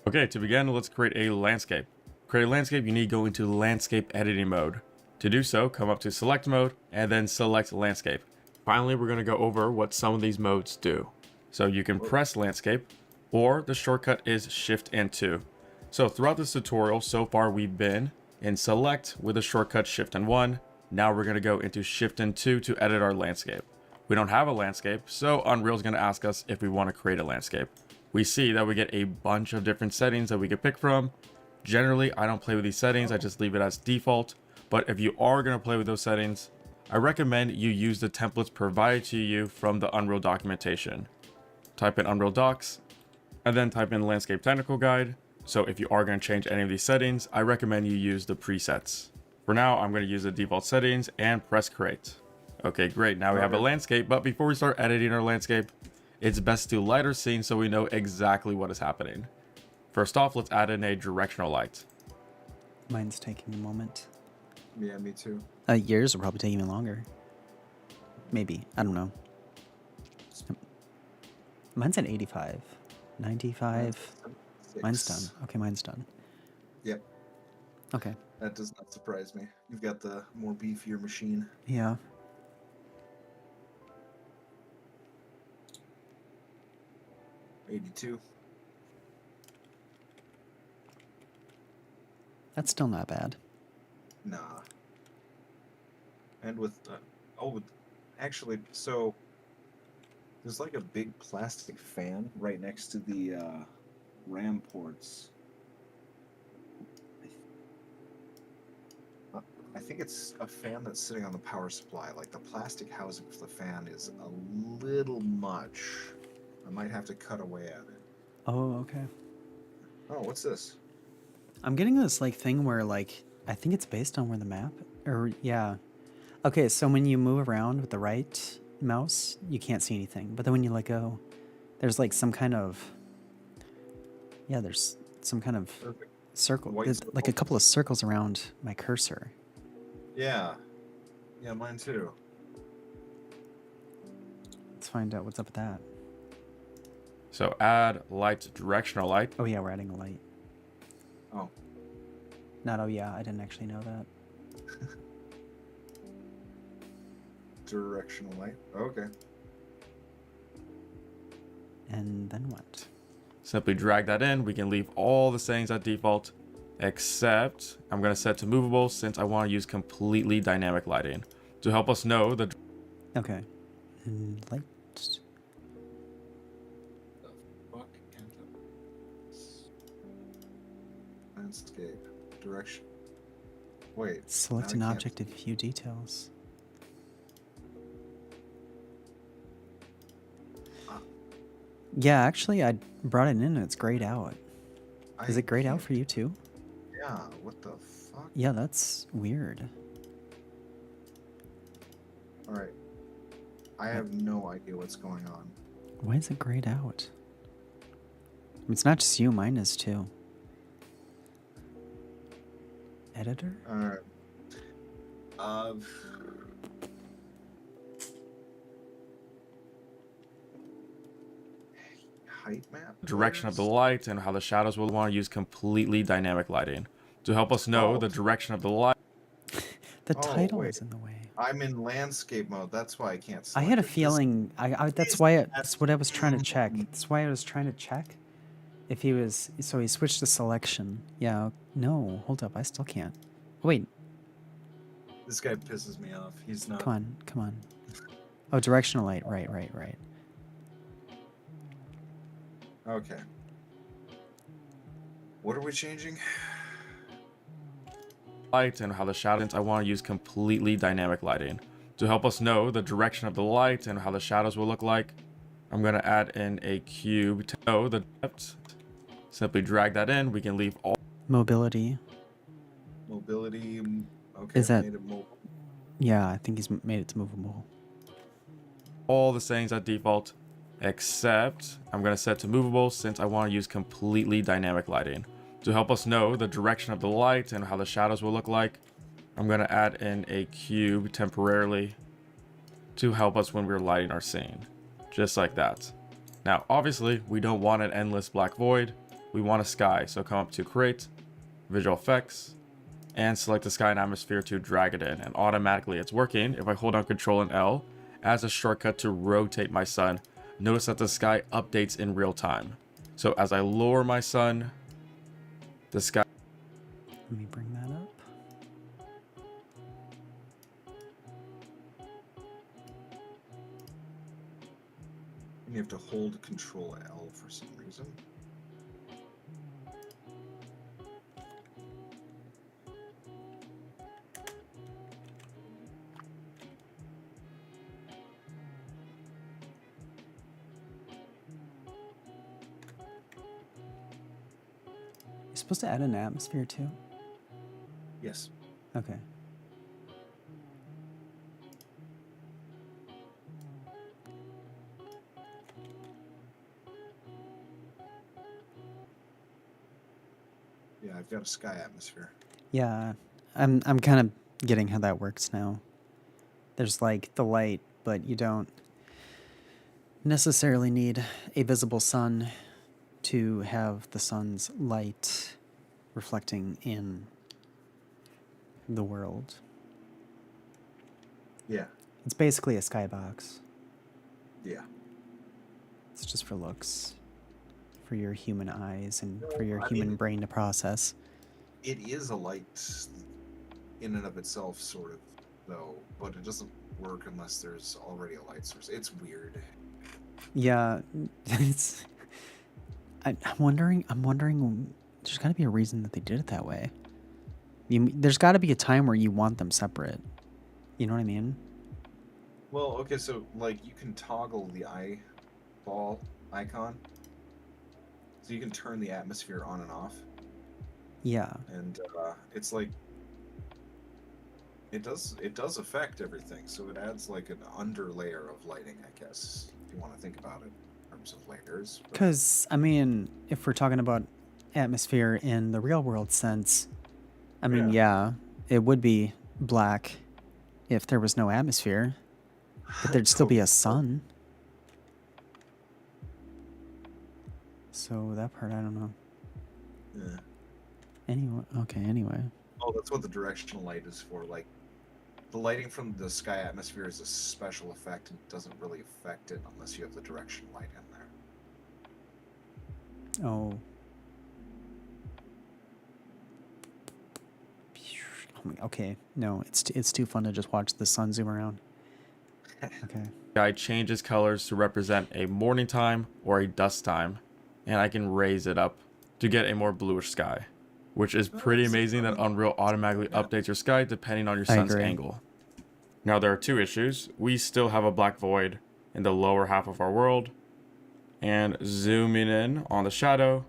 S1: Okay, to begin, let's create a landscape. To create a landscape, you need to go into landscape editing mode. To do so, come up to select mode and then select landscape. Finally, we're going to go over what some of these modes do. So you can press landscape, or the shortcut is shift and 2. So throughout this tutorial, so far we've been in select with the shortcut shift and 1. Now we're going to go into shift and 2 to edit our landscape. We don't have a landscape, so Unreal is going to ask us if we want to create a landscape. We see that we get a bunch of different settings that we can pick from. Generally, I don't play with these settings, I just leave it as default. But if you are going to play with those settings, I recommend you use the templates provided to you from the Unreal documentation. Type in Unreal Docs, and then type in Landscape Technical Guide. So if you are going to change any of these settings, I recommend you use the presets. For now, I'm going to use the default settings and press create. Okay, great. Now we have a landscape, but before we start editing our landscape, it's best to light our scene so we know exactly what is happening. First off, let's add in a directional light.
S3: Mine's taking a moment.
S2: Yeah, me too.
S3: Yours will probably take even longer. Maybe. I don't know. Mine's at 85. 95. Mine's done. Okay, mine's done.
S2: Yep.
S3: Okay.
S2: That does not surprise me. You've got the more beefier machine.
S3: Yeah.
S2: $82.
S3: That's still not bad.
S2: Nah. And with actually, so there's like a big plastic fan right next to the RAM ports. I think it's a fan that's sitting on the power supply. Like the plastic housing for the fan is a little much. I might have to cut away at it.
S3: Oh, okay.
S2: Oh, what's this?
S3: I'm getting this like thing where like I think it's based on where the map or yeah. Okay, so when you move around with the right mouse, you can't see anything. But then when you let go, there's like some kind of there's some kind of circle. There's like a couple of circles around my cursor.
S2: Yeah. Yeah, mine too.
S3: Let's find out what's up with that.
S1: So add light, directional light.
S3: Oh yeah, we're adding a light.
S2: Oh.
S3: Not oh yeah, I didn't actually know that.
S2: Directional light. Okay.
S3: And then what?
S1: Simply drag that in. We can leave all the settings at default, except I'm going to set to movable since I want to use completely dynamic lighting to help us know the...
S3: Okay. And light.
S2: Landscape. Direction. Wait.
S3: Select
S2: now
S3: an
S2: I can't-
S3: object of few details.
S2: Ah.
S3: Yeah, actually, I brought it in and it's grayed out. Is
S2: I
S3: it grayed out
S2: can't-
S3: for you too?
S2: Yeah, what the fuck?
S3: Yeah, that's weird.
S2: Alright. I have no idea what's going on.
S3: Why is it grayed out? It's not just you, mine is too. Editor?
S2: Alright. Height map?
S1: Direction of the light and how the shadows will want to use completely dynamic lighting to help us know
S2: Oh.
S1: the direction of the light.
S3: The
S2: Oh,
S3: title
S2: wait.
S3: is in the way.
S2: I'm in landscape mode. That's why I can't
S3: I
S2: select
S3: had a
S2: it. This-
S3: feeling. That's
S2: is
S3: why. That's what I was trying to check.
S2: Mm.
S3: That's why I was trying to check if he was. So he switched to selection. Yeah. No. Hold up. I still can't. Wait.
S2: This guy pisses me off. He's not.
S3: Come on. Come on. Oh, directional light. Right. Right. Right.
S2: Okay. What are we changing?
S1: Light and how the shadows. I want to use completely dynamic lighting to help us know the direction of the light and how the shadows will look like. I'm going to add in a cube to know the depth. Simply drag that in. We can leave all
S3: Mobility.
S2: Mobility. Okay.
S3: Is that-
S2: made it mobile.
S3: Yeah, I think he's made it movable.
S1: the settings at default, except I'm going to set to movable since I want to use completely dynamic lighting to help us know the direction of the light and how the shadows will look like. I'm going to add in a cube temporarily to help us when we're lighting our scene, just like that. Now, obviously, we don't want an endless black void. We want a sky, so come up to create, visual effects, and select the sky and atmosphere to drag it in, and automatically it's working. If I hold down Control and L as a shortcut to rotate my sun, notice that the sky updates in real time. So as I lower my sun, the sky
S3: Let me bring that up.
S2: And you have to hold Control L for some reason.
S3: You're supposed to add an atmosphere too.
S2: Yes.
S3: Okay.
S2: Yeah, I've got a sky atmosphere.
S3: Yeah, I'm kind of getting how that works now. There's like the light, but you don't necessarily need a visible sun to have the sun's light reflecting in the world.
S2: Yeah.
S3: It's basically a skybox.
S2: Yeah.
S3: It's just for looks, for your human eyes and for
S2: No,
S3: your
S2: I
S3: human
S2: mean-
S3: brain to process.
S2: It is a light in and of itself, sort of, though, but it doesn't work unless there's already a light source. It's weird.
S3: Yeah, it's. I'm wondering. There's got to be a reason that they did it that way. There's got to be a time where you want them separate. You know what I mean?
S2: Well, okay, so, like, you can toggle the eyeball icon. So you can turn the atmosphere on and off.
S3: Yeah.
S2: And it's like it does affect everything, so it adds like an underlayer of lighting, I guess, if you want to think about it in terms of layers. But
S3: Because I mean, if we're talking about atmosphere in the real world sense, I mean, yeah, it would be black if there was no atmosphere, but there'd still be a sun. So that part, I don't know.
S2: Yeah.
S3: Anyway, okay. Anyway,
S2: Oh, that's what the directional light is for. Like, the lighting from the sky atmosphere is a special effect and doesn't really affect it unless you have the directional light in there.
S3: oh. Okay, no, it's too fun to just watch the sun zoom around. Okay.
S1: sky changes colors to represent a morning time or a dusk time, and I can raise it up to get a more bluish sky. which is pretty
S2: that's
S1: amazing that Unreal automatically updates your sky depending on your sun's
S3: agree.
S1: angle. Now there are two issues. We still have a black void in the lower half of our world, and zooming in on the shadow,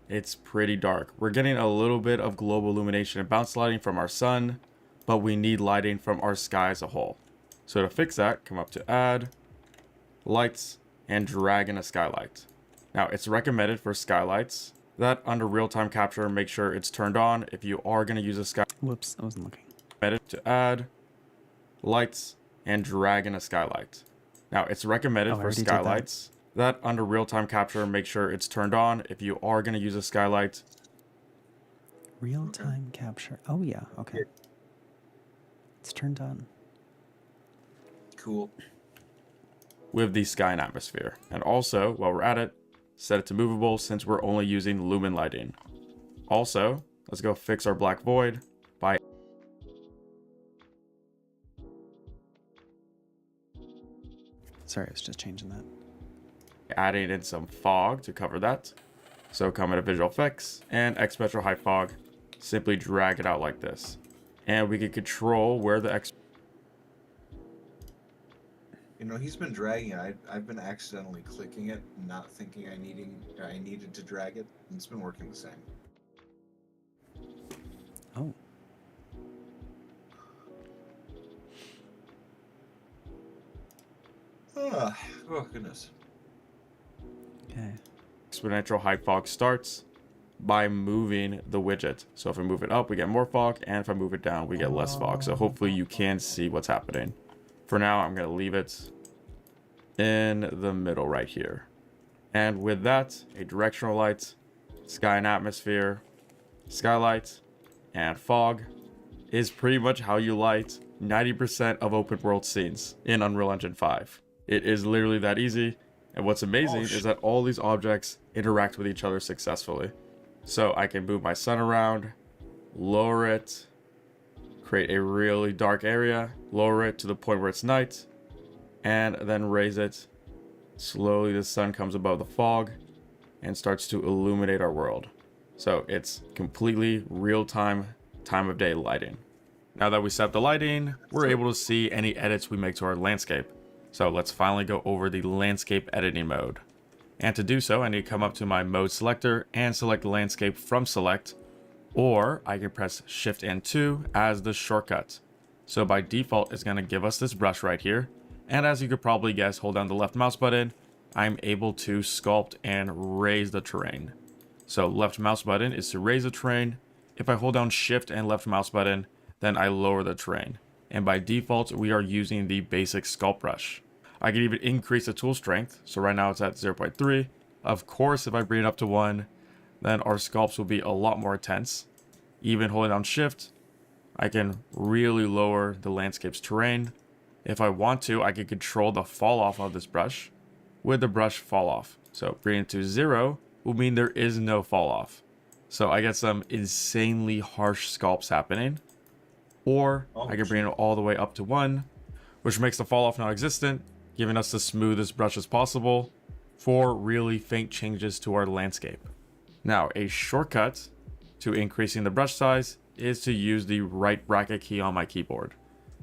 S1: it's pretty dark. We're getting a little bit of global illumination and bounce lighting from our sun, but we need lighting from our sky as a whole. So to fix that, come up to Add, Lights, and drag in a skylight. Now it's recommended for skylights that under real-time capture, make sure it's turned on if you are going to use a skylight.
S3: Whoops, I wasn't looking.
S1: To Add, Lights, and drag in a skylight. Now it's recommended
S3: I
S1: for
S3: already did
S1: skylights that under real-time capture, make sure it's turned on if you are going to use a skylight.
S3: Real-time capture. Oh yeah, okay. It's turned on.
S2: Cool.
S1: With the sky and atmosphere. And also, while we're at it, set it to movable since we're only using lumen lighting. Also, let's go fix our black void by
S3: Sorry, I was just changing that.
S1: adding in some fog to cover that. So come into Visual Effects and X Metro High Fog. Simply drag it out like this. And we can control where the X.
S2: You know, he's been dragging it. I've been accidentally clicking it, not thinking I needed to drag it, and it's been working the same.
S3: Oh.
S2: Oh goodness.
S3: Okay.
S1: Exponential high fog starts by moving the widget. So if I move it up, we get more fog, and if I move it down, we get less fog. So hopefully you can see what's happening. For now, I'm going to leave it in the middle right here. And with that, a directional light, sky and atmosphere, skylight, and fog is pretty much how you light 90% of open world scenes in Unreal Engine 5. It is literally that easy. And what's amazing is that all these objects interact with each other successfully. So I can move my sun around, lower it, create a really dark area, lower it to the point where it's night, and then raise it. Slowly the sun comes above the fog and starts to illuminate our world. So it's completely real-time, time of day lighting. Now that we set up the lighting, we're able to see any edits we make to our landscape. So let's finally go over the landscape editing mode. And to do so, I need to come up to my mode selector and select the landscape from select, or I can press Shift and 2 as the shortcut. So by default, it's going to give us this brush right here. And as you could probably guess, hold down the left mouse button, I'm able to sculpt and raise the terrain. So left mouse button is to raise the terrain. If I hold down Shift and left mouse button, then I lower the terrain. And by default, we are using the basic sculpt brush. I can even increase the tool strength. So right now it's at 0.3. Of course, if I bring it up to 1, then our sculpts will be a lot more intense. Even holding down Shift, I can really lower the landscape's terrain. If I want to, I can control the fall off of this brush with the brush fall off. So bringing it to 0 will mean there is no fall off. So I get some insanely harsh sculpts happening. Or I can bring it all the way up to 1, which makes the fall off non-existent, giving us the smoothest brush as possible for really faint changes to our landscape. Now, a shortcut to increasing the brush size is to use the right bracket key on my keyboard.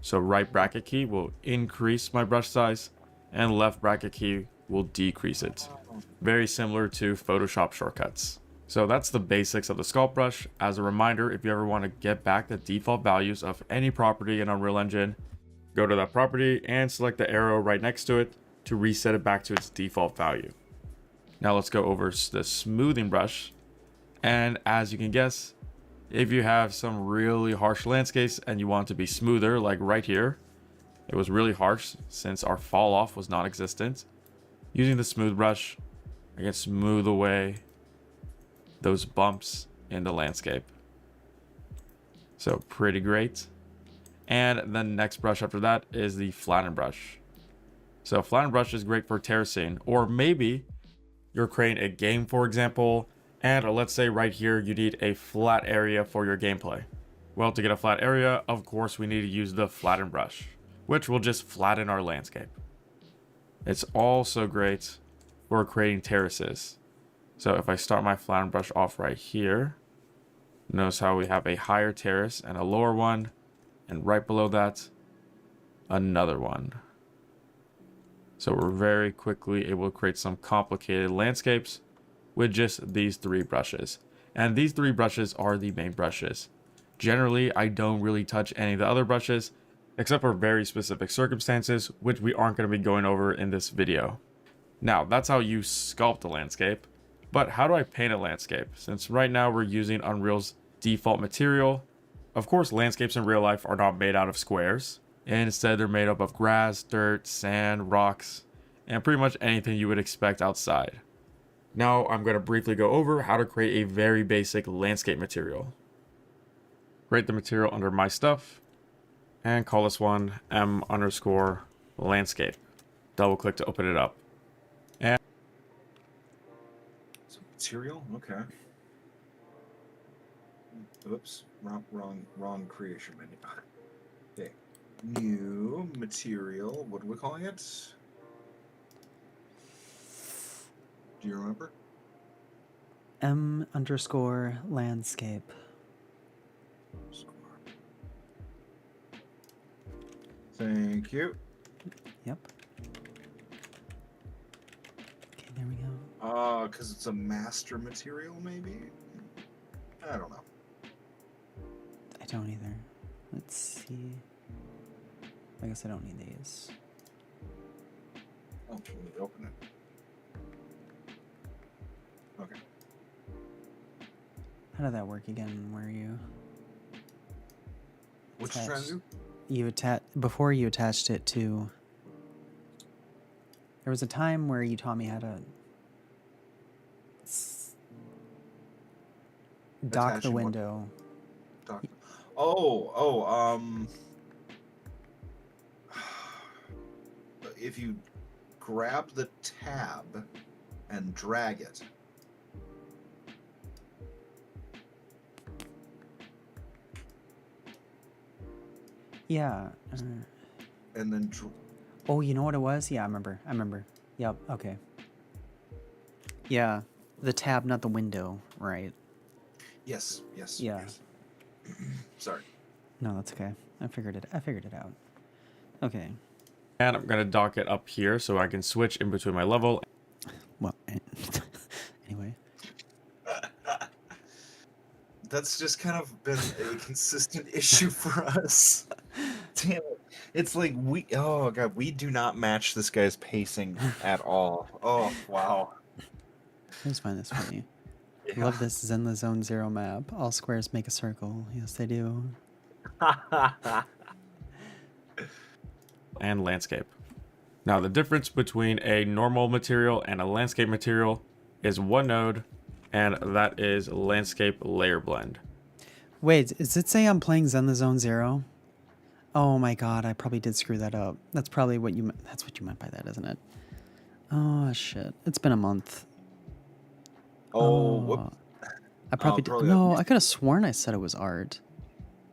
S1: So right bracket key will increase my brush size and left bracket key will decrease it. Very similar to Photoshop shortcuts. So that's the basics of the sculpt brush. As a reminder, if you ever want to get back the default values of any property in Unreal Engine, go to that property and select the arrow right next to it to reset it back to its default value. Now let's go over the smoothing brush. And as you can guess, if you have some really harsh landscapes and you want it to be smoother, like right here, it was really harsh since our fall off was non-existent. Using the smooth brush, I can smooth away those bumps in the landscape. So pretty great. And the next brush after that is the flatten brush. So flatten brush is great for terracing, or maybe you're creating a game, for example, and let's say right here you need a flat area for your gameplay. Well, to get a flat area, of course, we need to use the flatten brush, which will just flatten our landscape. It's also great for creating terraces. So if I start my flatten brush off right here, Notice how we have a higher terrace and a lower one, and right below that, another one. So we're very quickly able to create some complicated landscapes with just these 3 brushes. And these 3 brushes are the main brushes. Generally, I don't really touch any of the other brushes, except for very specific circumstances, which we aren't going to be going over in this video. Now, that's how you sculpt a landscape. But how do I paint a landscape? Since right now we're using Unreal's default material, of course landscapes in real life are not made out of squares. Instead, they're made up of grass, dirt, sand, rocks, and pretty much anything you would expect outside. Now, I'm going to briefly go over how to create a very basic landscape material. Create the material under My Stuff, and call this one m_landscape. Double click to open it up. And
S2: So material, okay. Oops, wrong creation menu. Okay, new material. What are we calling it? Do you remember?
S3: m_landscape.
S2: Thank you.
S3: Yep. Okay, there we go.
S2: Because it's a master material, maybe? I don't know.
S3: I don't either. Let's see. I guess I don't need these.
S2: Oh, let me open it. Okay.
S3: How did that work again? Where you
S2: What you trying to do?
S3: before you attached it to. There was a time where you taught me how to dock the
S2: Attaching what?
S3: window.
S2: If you grab the tab and drag it.
S3: Yeah.
S2: And then
S3: Oh, you know what it was? Yeah, I remember. Yep, okay. Yeah, the tab, not the window, right?
S2: yes.
S3: Yeah.
S2: Yes. Sorry.
S3: No, that's okay. I figured it out. Okay.
S1: I'm going to dock it up here so I can switch in between my level.
S3: Well, anyway.
S2: That's just kind of been a consistent issue for us. Damn it. It's like we do not match this guy's pacing at all. Oh, wow.
S3: I just find this funny.
S2: Yeah.
S3: Love this Zen the Zone Zero map. All squares make a circle. Yes, they do.
S1: And landscape. Now, the difference between a normal material and a landscape material is one node, and that is landscape layer blend.
S3: Wait, does it say I'm playing Zen the Zone Zero? Oh my god, I probably did screw that up. That's probably what you meant. That's what you meant by that, isn't it? Oh shit! It's been a month.
S2: Whoop.
S3: I probably did.
S2: probably
S3: No,
S2: got-
S3: I could have sworn I said it was art.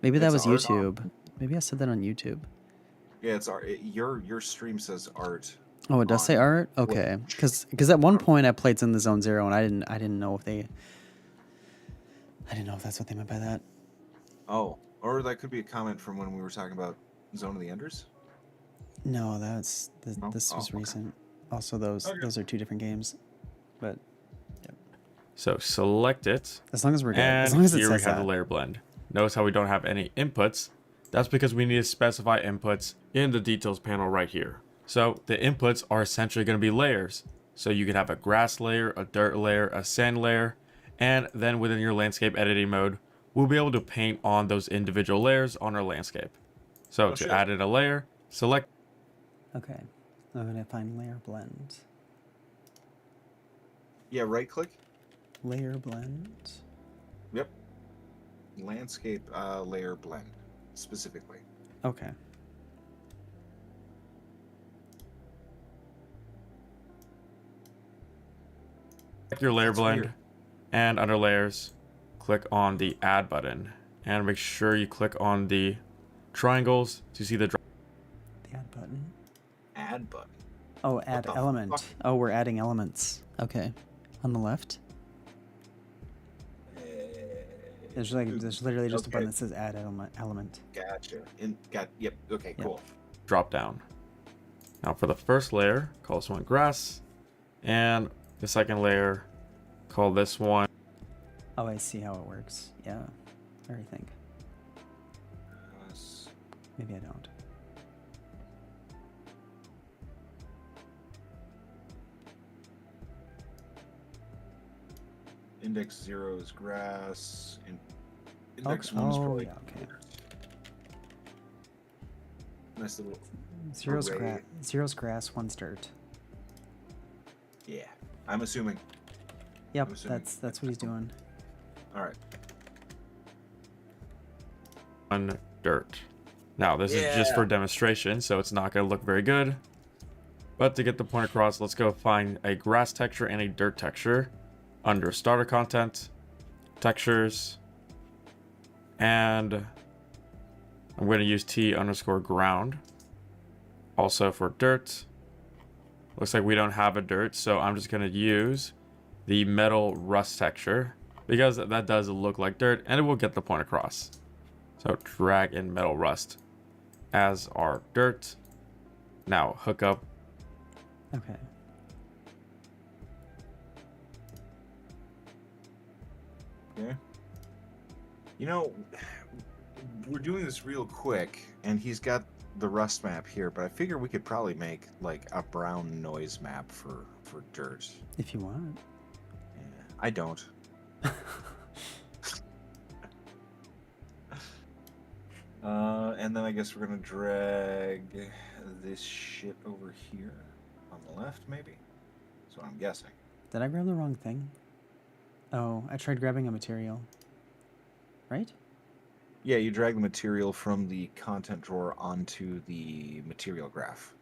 S3: Maybe that was
S2: It's art.
S3: YouTube. Maybe I said that on YouTube.
S2: Yeah, it's art. Your stream says art.
S3: Oh, it does say art. Okay, because at one point I played Zen the Zone Zero and I didn't know if they. I didn't know if that's what they meant by that.
S2: Oh, or that could be a comment from when we were talking about Zone of the Enders.
S3: No, that's
S2: No?
S3: this was
S2: okay.
S3: recent. Also, those are 2 different games, but
S1: So select it,
S3: as long as we're good,
S1: and
S3: as long as it
S1: here we
S3: says
S1: have
S3: that.
S1: the layer blend. Notice how we don't have any inputs. That's because we need to specify inputs in the details panel right here. So the inputs are essentially going to be layers. So you can have a grass layer, a dirt layer, a sand layer, and then within your landscape editing mode, we'll be able to paint on those individual layers on our landscape. So to add in a layer, select.
S3: Okay, I'm gonna find layer blend.
S2: Yeah, right click.
S3: Layer blend.
S2: Yep. Landscape layer blend specifically.
S3: Okay.
S1: Select your layer
S2: That's
S1: blend,
S2: weird.
S1: and under layers, click on the add button, and make sure you click on the triangles to see the
S3: The add button.
S2: Add button.
S3: Oh, add
S2: the
S3: element.
S2: fuck?
S3: Oh, we're adding elements. Okay. On the left. There's literally just a
S2: Okay.
S3: button that says add element.
S2: Gotcha. Yep. Okay,
S3: Yep.
S2: cool.
S1: Drop down. Now for the first layer, call this one grass. And the second layer, call this one.
S3: Oh, I see how it works. Yeah. I already think. Maybe I don't.
S2: Index 0 is grass. Index 1 is
S3: Oh,
S2: probably
S3: yeah, okay.
S2: nice little
S3: Zero's
S2: array.
S3: grass, one's dirt.
S2: Yeah. I'm assuming.
S3: Yep,
S2: I'm assuming
S3: that's what he's doing.
S2: All right.
S1: One dirt. Now this is just for demonstration, so it's not going to look very good. But to get the point across, let's go find a grass texture and a dirt texture under starter content, textures, and I'm going to use T_ground. Also for dirt. Looks like we don't have a dirt, so I'm just going to use the metal rust texture because that does look like dirt and it will get the point across. So drag in metal rust as our dirt. Now hook up.
S3: Okay.
S2: Okay. You know, we're doing this real quick, and he's got the rust map here, but I figure we could probably make like a brown noise map for dirt.
S3: If you want.
S2: Yeah, I don't. And then I guess we're gonna drag this shit over here on the left, maybe. That's what I'm guessing.
S3: Did I grab the wrong thing? Oh, I tried grabbing a material. Right?
S2: Yeah, you drag the material from the content drawer onto the material graph.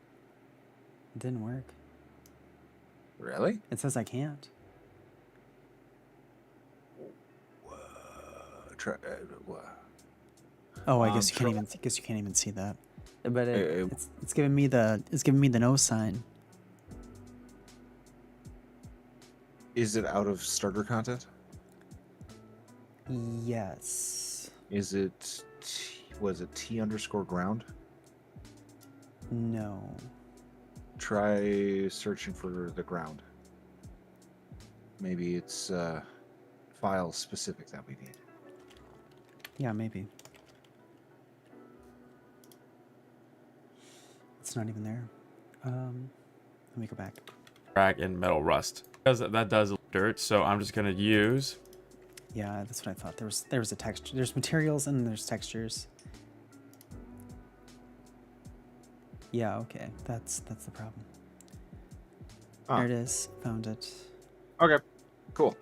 S3: It didn't work.
S2: Really?
S3: It says I can't.
S2: Try,
S3: Oh, I guess you
S2: try-
S3: can't even see that. But
S2: Uh,
S3: it's giving me the no sign.
S2: Is it out of starter content?
S3: Yes.
S2: Is it was it T_ground?
S3: No.
S2: Try searching for the ground. Maybe it's file specific that we need.
S3: Yeah, maybe. It's not even there. Let me go back.
S1: Drag in metal rust because that does dirt, so I'm just going to use.
S3: Yeah, that's what I thought. There was a texture. There's materials and there's textures. Yeah, okay. That's the problem.
S2: Ah.
S3: There it is. Found it.
S2: Okay. Cool.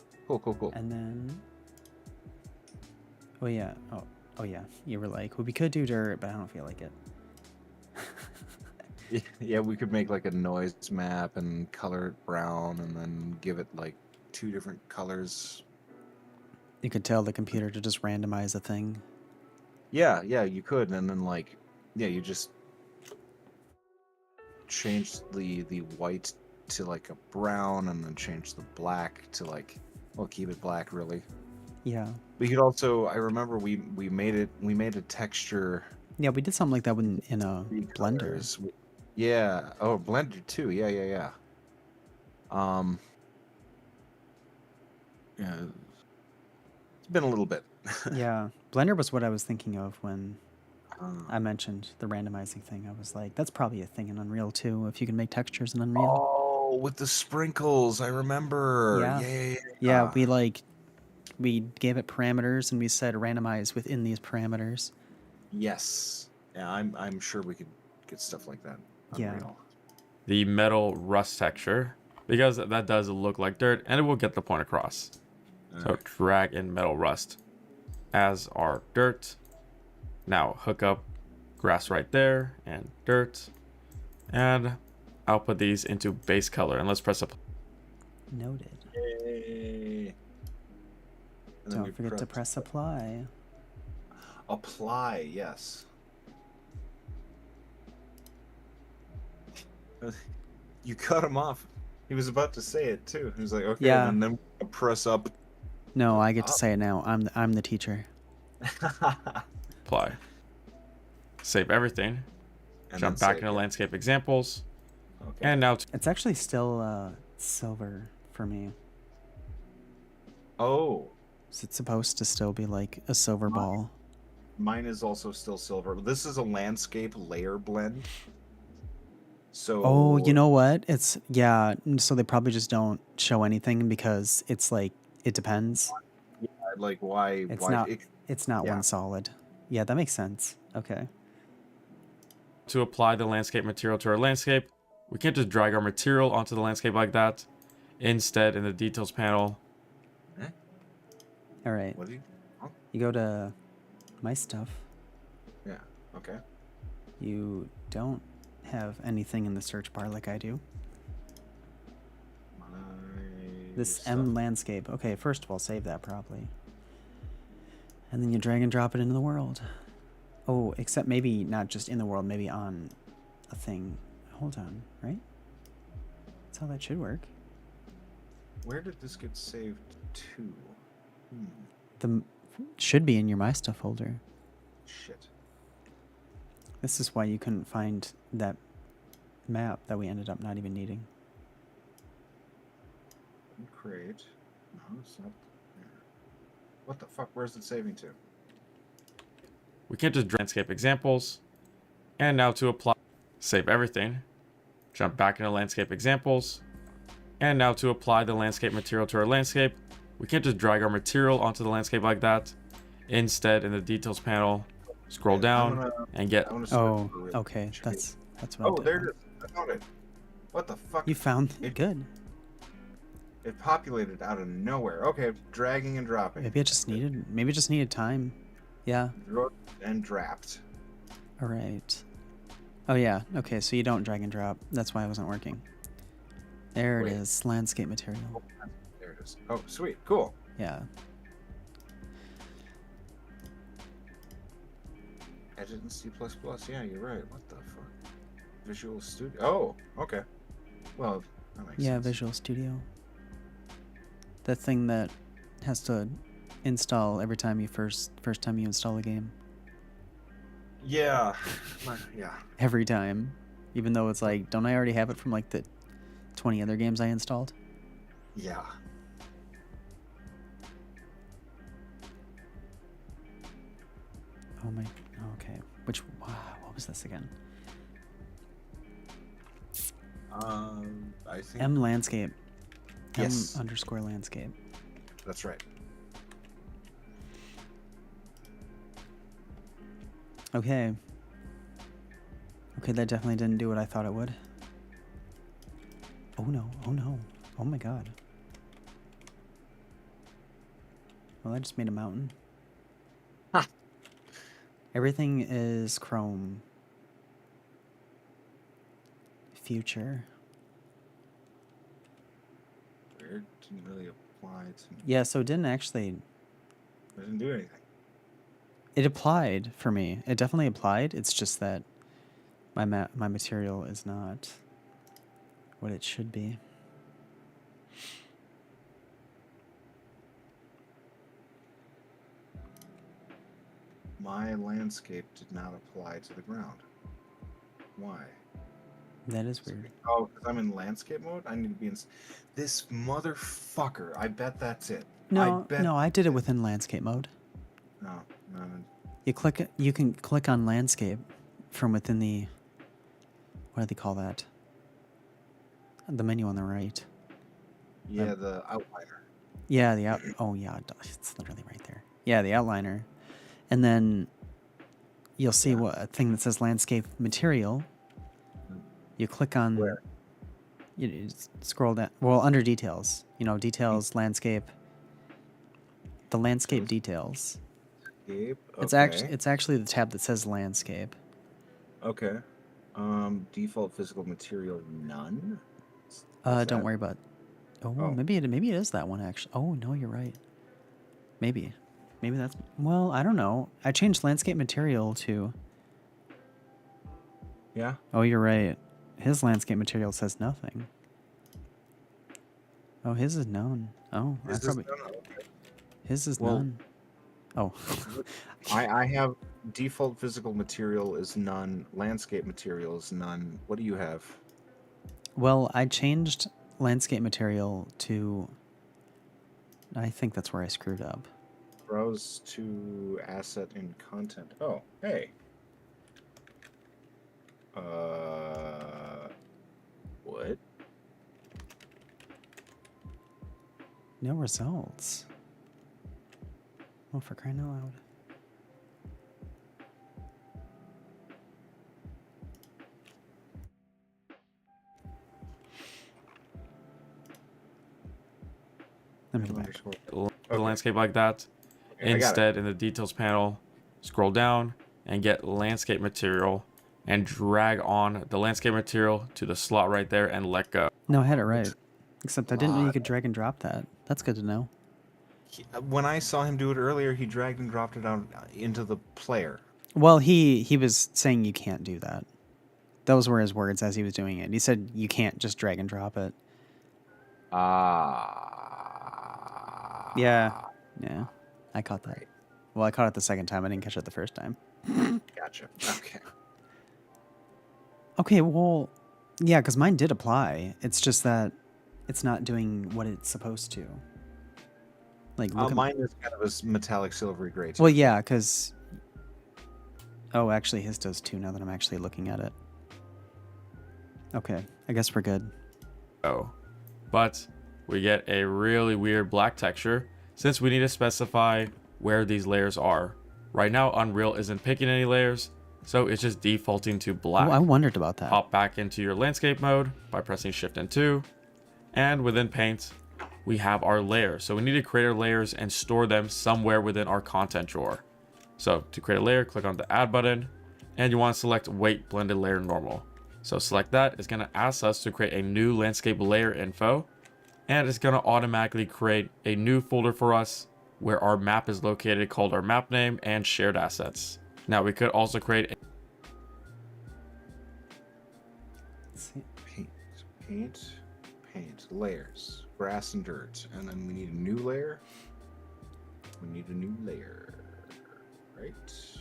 S3: And then oh yeah. Oh yeah. You were like, well, we could do dirt, but I don't feel like it.
S2: Yeah, we could make like a noise map and color it brown and then give it like 2 different colors.
S3: You could tell the computer to just randomize a thing.
S2: Yeah, you could, and then like, yeah, you just change the white to like a brown, and then change the black to like, well, keep it black really.
S3: Yeah.
S2: We could also, I remember we made a texture.
S3: Yeah, we did something like that in a Blender.
S2: Colors. Yeah. Oh, Blender too. Yeah. Yeah, it's been a little bit.
S3: Yeah, Blender was what I was thinking of when
S2: Um,
S3: I mentioned the randomizing thing. I was like, that's probably a thing in Unreal too, if you can make textures in Unreal.
S2: Oh, with the sprinkles, I remember.
S3: Yeah.
S2: Yeah.
S3: Yeah, we gave it parameters and we said randomize within these parameters.
S2: Yes. Yeah, I'm sure we could get stuff like that.
S3: Yeah.
S2: Unreal.
S1: The metal rust texture because that does look like dirt and it will get the point across. So
S2: Alright.
S1: drag in metal rust as our dirt. Now hook up grass right there and dirt, and I'll put these into base color and let's press apply.
S3: Noted.
S2: Yay. And then we
S3: Don't forget to press apply.
S2: apply. Yes. You cut him off. He was about to say it too. He was like, "Okay,"
S3: Yeah.
S2: and then press up
S3: No, I get to
S2: Oh.
S3: say it now. I'm the teacher.
S1: Apply. Save everything.
S2: And
S1: Jump
S2: then
S1: back
S2: save,
S1: into
S2: yeah.
S1: landscape examples.
S2: Okay.
S1: And now
S3: It's actually still silver for me.
S2: Oh,
S3: So it's supposed to still be like a silver ball.
S2: mine is also still silver. This is a landscape layer blend. So
S3: Oh, you know what? It's yeah. So they probably just don't show anything because it's like it depends.
S2: like why
S3: It's
S2: why
S3: not.
S2: it,
S3: It's not
S2: yeah.
S3: one solid. Yeah, that makes sense. Okay.
S1: to apply the landscape material to our landscape, we can't just drag our material onto the landscape like that. Instead, in the details panel,
S3: All right.
S2: What do you? Oh,
S3: You go to my stuff.
S2: yeah. Okay.
S3: You don't have anything in the search bar like I do.
S2: My
S3: This
S2: stuff.
S3: M landscape. Okay, first of all, save that properly. And then you drag and drop it into the world. Oh, except maybe not just in the world, maybe on a thing. Hold on, right? That's how that should work.
S2: Where did this get saved to?
S3: The should be in your My Stuff folder.
S2: Shit.
S3: This is why you couldn't find that map that we ended up not even needing.
S2: Create. No, it's not there. What the fuck? Where's it saving to?
S1: we can't just drag landscape examples. And now to apply, save everything. Jump back into landscape examples. And now to apply the landscape material to our landscape, we can't just drag our material onto the landscape like that. Instead, in the details panel, scroll
S2: Yeah,
S1: down and get
S2: I wanna
S3: Oh,
S2: search for it.
S3: okay.
S2: Should be-
S3: That's what I
S2: Oh,
S3: did.
S2: there it is. I found it. What the fuck?
S3: You found
S2: It-
S3: good.
S2: It populated out of nowhere. Okay, dragging and dropping.
S3: Maybe it just needed time. Yeah.
S2: Drug and dropped.
S3: All right. Oh yeah. Okay, so you don't drag and drop. That's why it wasn't working. There
S2: Wait.
S3: it is. Landscape material.
S2: There it is. Oh, sweet. Cool.
S3: Yeah.
S2: Edit in C++. Yeah, you're right. What the fuck? Visual Studio. Oh, okay. Well, that makes
S3: Yeah,
S2: sense.
S3: Visual Studio. The thing that has to install every time you first time you install a game.
S2: Yeah. Yeah.
S3: Every time. Even though it's like, don't I already have it from like the 20 other games I installed?
S2: Yeah.
S3: Oh my. Okay. What was this again?
S2: I think
S3: M landscape.
S2: Yes.
S3: M _ landscape.
S2: that's right.
S3: Okay. Okay, that definitely didn't do what I thought it would. Oh no. Oh no. Oh my god. Well, I just made a mountain.
S2: Ha.
S3: Everything is Chrome. Future.
S2: Weird. Didn't really apply to me.
S3: Yeah, so it didn't actually...
S2: I didn't do anything.
S3: It applied for me. It definitely applied. It's just that my material is not what it should be.
S2: My landscape did not apply to the ground. Why?
S3: That is weird.
S2: Oh, because I'm in landscape mode? I need to be in... This motherfucker. I bet that's it.
S3: No,
S2: bet...
S3: no, I did it within landscape mode.
S2: No, no.
S3: You can click on landscape from within the, what do they call that? The menu on the right.
S2: Yeah, the outliner.
S3: Yeah, oh yeah, it's literally right there. Yeah, the outliner. And then you'll see a thing that says landscape material. You click on
S2: Where?
S3: You just scroll down. Well, under details, details, landscape. The landscape details. It's actually the tab that says landscape.
S2: Okay. Default physical material none.
S3: Don't worry about. Oh, maybe it is that one actually. Oh no, you're right. Maybe that's. Well, I don't know. I changed landscape material to.
S2: Yeah.
S3: Oh, you're right. His landscape material says nothing. Oh, his is known. Oh,
S2: Is this done? Okay.
S3: His is
S2: Well-
S3: none. Oh.
S2: I have default physical material is none. Landscape material is none. What do you have?
S3: Well, I changed landscape material to... I think that's where I screwed up.
S2: Browse to asset and content. Oh, hey. What?
S3: No results. Oh, for crying out loud. Let me go back.
S2: Underscore.
S1: The
S2: Okay.
S1: landscape like that.
S2: Okay, I got it.
S1: Instead, in the details panel, scroll down and get landscape material and drag on the landscape material to the slot right there and let go.
S3: No, I had it right. Except I didn't know you
S2: Lot.
S3: could drag and drop that. That's good to know.
S2: When I saw him do it earlier, he dragged and dropped it out into the player.
S3: Well, he was saying you can't do that. Those were his words as he was doing it. He said you can't just drag and drop it. Yeah. Yeah. I caught that.
S2: Right.
S3: Well, I caught it the second time. I didn't catch it the first time.
S2: Gotcha. Okay.
S3: Okay, well, yeah, because mine did apply. It's just that it's not doing what it's supposed to. Like, look at
S2: Mine is kind of a metallic silvery gray. Too.
S3: Well, yeah, because... Oh, actually, his does too, now that I'm actually looking at it. Okay, I guess we're good.
S1: But we get a really weird black texture since we need to specify where these layers are. Right now, Unreal isn't picking any layers, so it's just defaulting to black.
S3: Oh, I wondered about that.
S1: Hop back into your landscape mode by pressing Shift and 2. And within Paint, we have our layers. So we need to create our layers and store them somewhere within our content drawer. So to create a layer, click on the Add button, and you want to select Weight Blended Layer Normal. So select that. It's going to ask us to create a new landscape layer info, and it's going to automatically create a new folder for us where our map is located called our map name and shared assets. Now we could also create
S3: Let's see.
S2: Paint, layers, grass and dirt, and then we need a new layer. Right?
S3: Is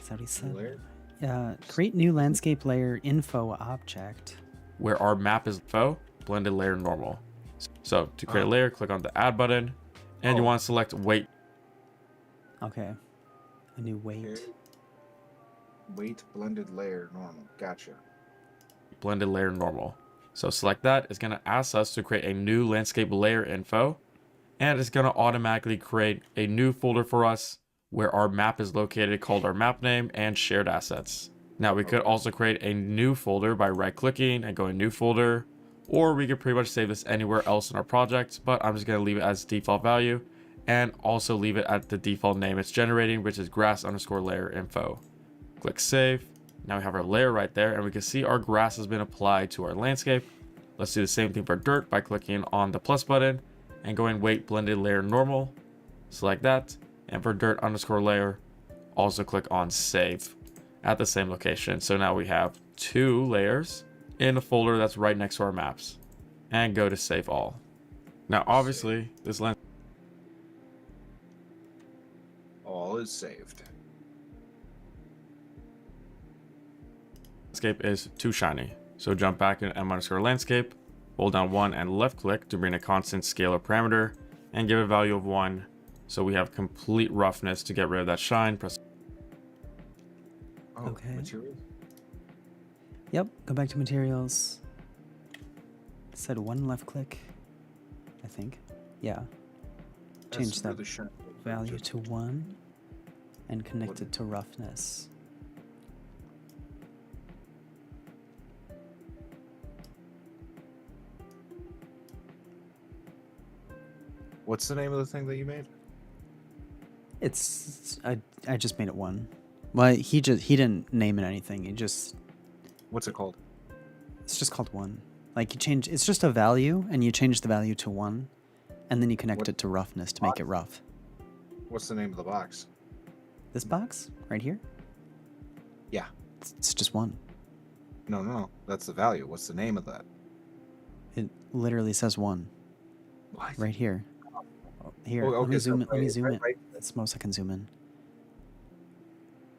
S3: that what he
S2: New
S3: said?
S2: layer.
S3: Create new landscape layer info object.
S1: where our map is info, blended layer normal. So to create a layer, click on the Add button, and you want to select Weight.
S3: Okay. A new weight.
S2: Okay. Weight blended layer normal. Gotcha.
S1: Blended layer normal. So select that. It's going to ask us to create a new landscape layer info, and it's going to automatically create a new folder for us where our map is located called our map name and shared assets. Now we could also create a new folder by right clicking and going new folder, or we could pretty much save this anywhere else in our project, but I'm just going to leave it as default value and also leave it at the default name it's generating, which is grass_layer info. Click save. Now we have our layer right there, and we can see our grass has been applied to our landscape. Let's do the same thing for dirt by clicking on the plus button and going weight blended layer normal. Select that, and for dirt_layer, also click on save at the same location. So now we have 2 layers in a folder that's right next to our maps, and go to save all. Now obviously this
S2: All is saved.
S1: landscape is too shiny. So jump back in M_landscape, hold down 1 and left click to bring a constant scalar parameter and give it a value of 1. So we have complete roughness to get rid of that shine. Press
S3: Okay.
S2: Material?
S3: Yep, go back to materials. It said 1 left click, I think. Yeah. Change
S2: That's
S3: that
S2: really shiny.
S3: value to 1 and connect it to roughness.
S2: What's the name of the thing that you made?
S3: It's I just made it 1. Well, he didn't name it anything.
S2: What's it called?
S3: It's just called 1. Like you change, it's just a value, and you change the value to 1, and then you connect
S2: What-
S3: it to roughness to make it rough.
S2: What's the name of the box?
S3: This box right here,
S2: Yeah.
S3: it's just 1.
S2: No. That's the value. What's the name of that?
S3: It literally says 1
S2: What?
S3: right here. Here,
S2: Oh,
S3: let me
S2: okay, so
S3: zoom in. Let me
S2: if
S3: zoom
S2: I
S3: in.
S2: right-
S3: That's the most I can zoom in.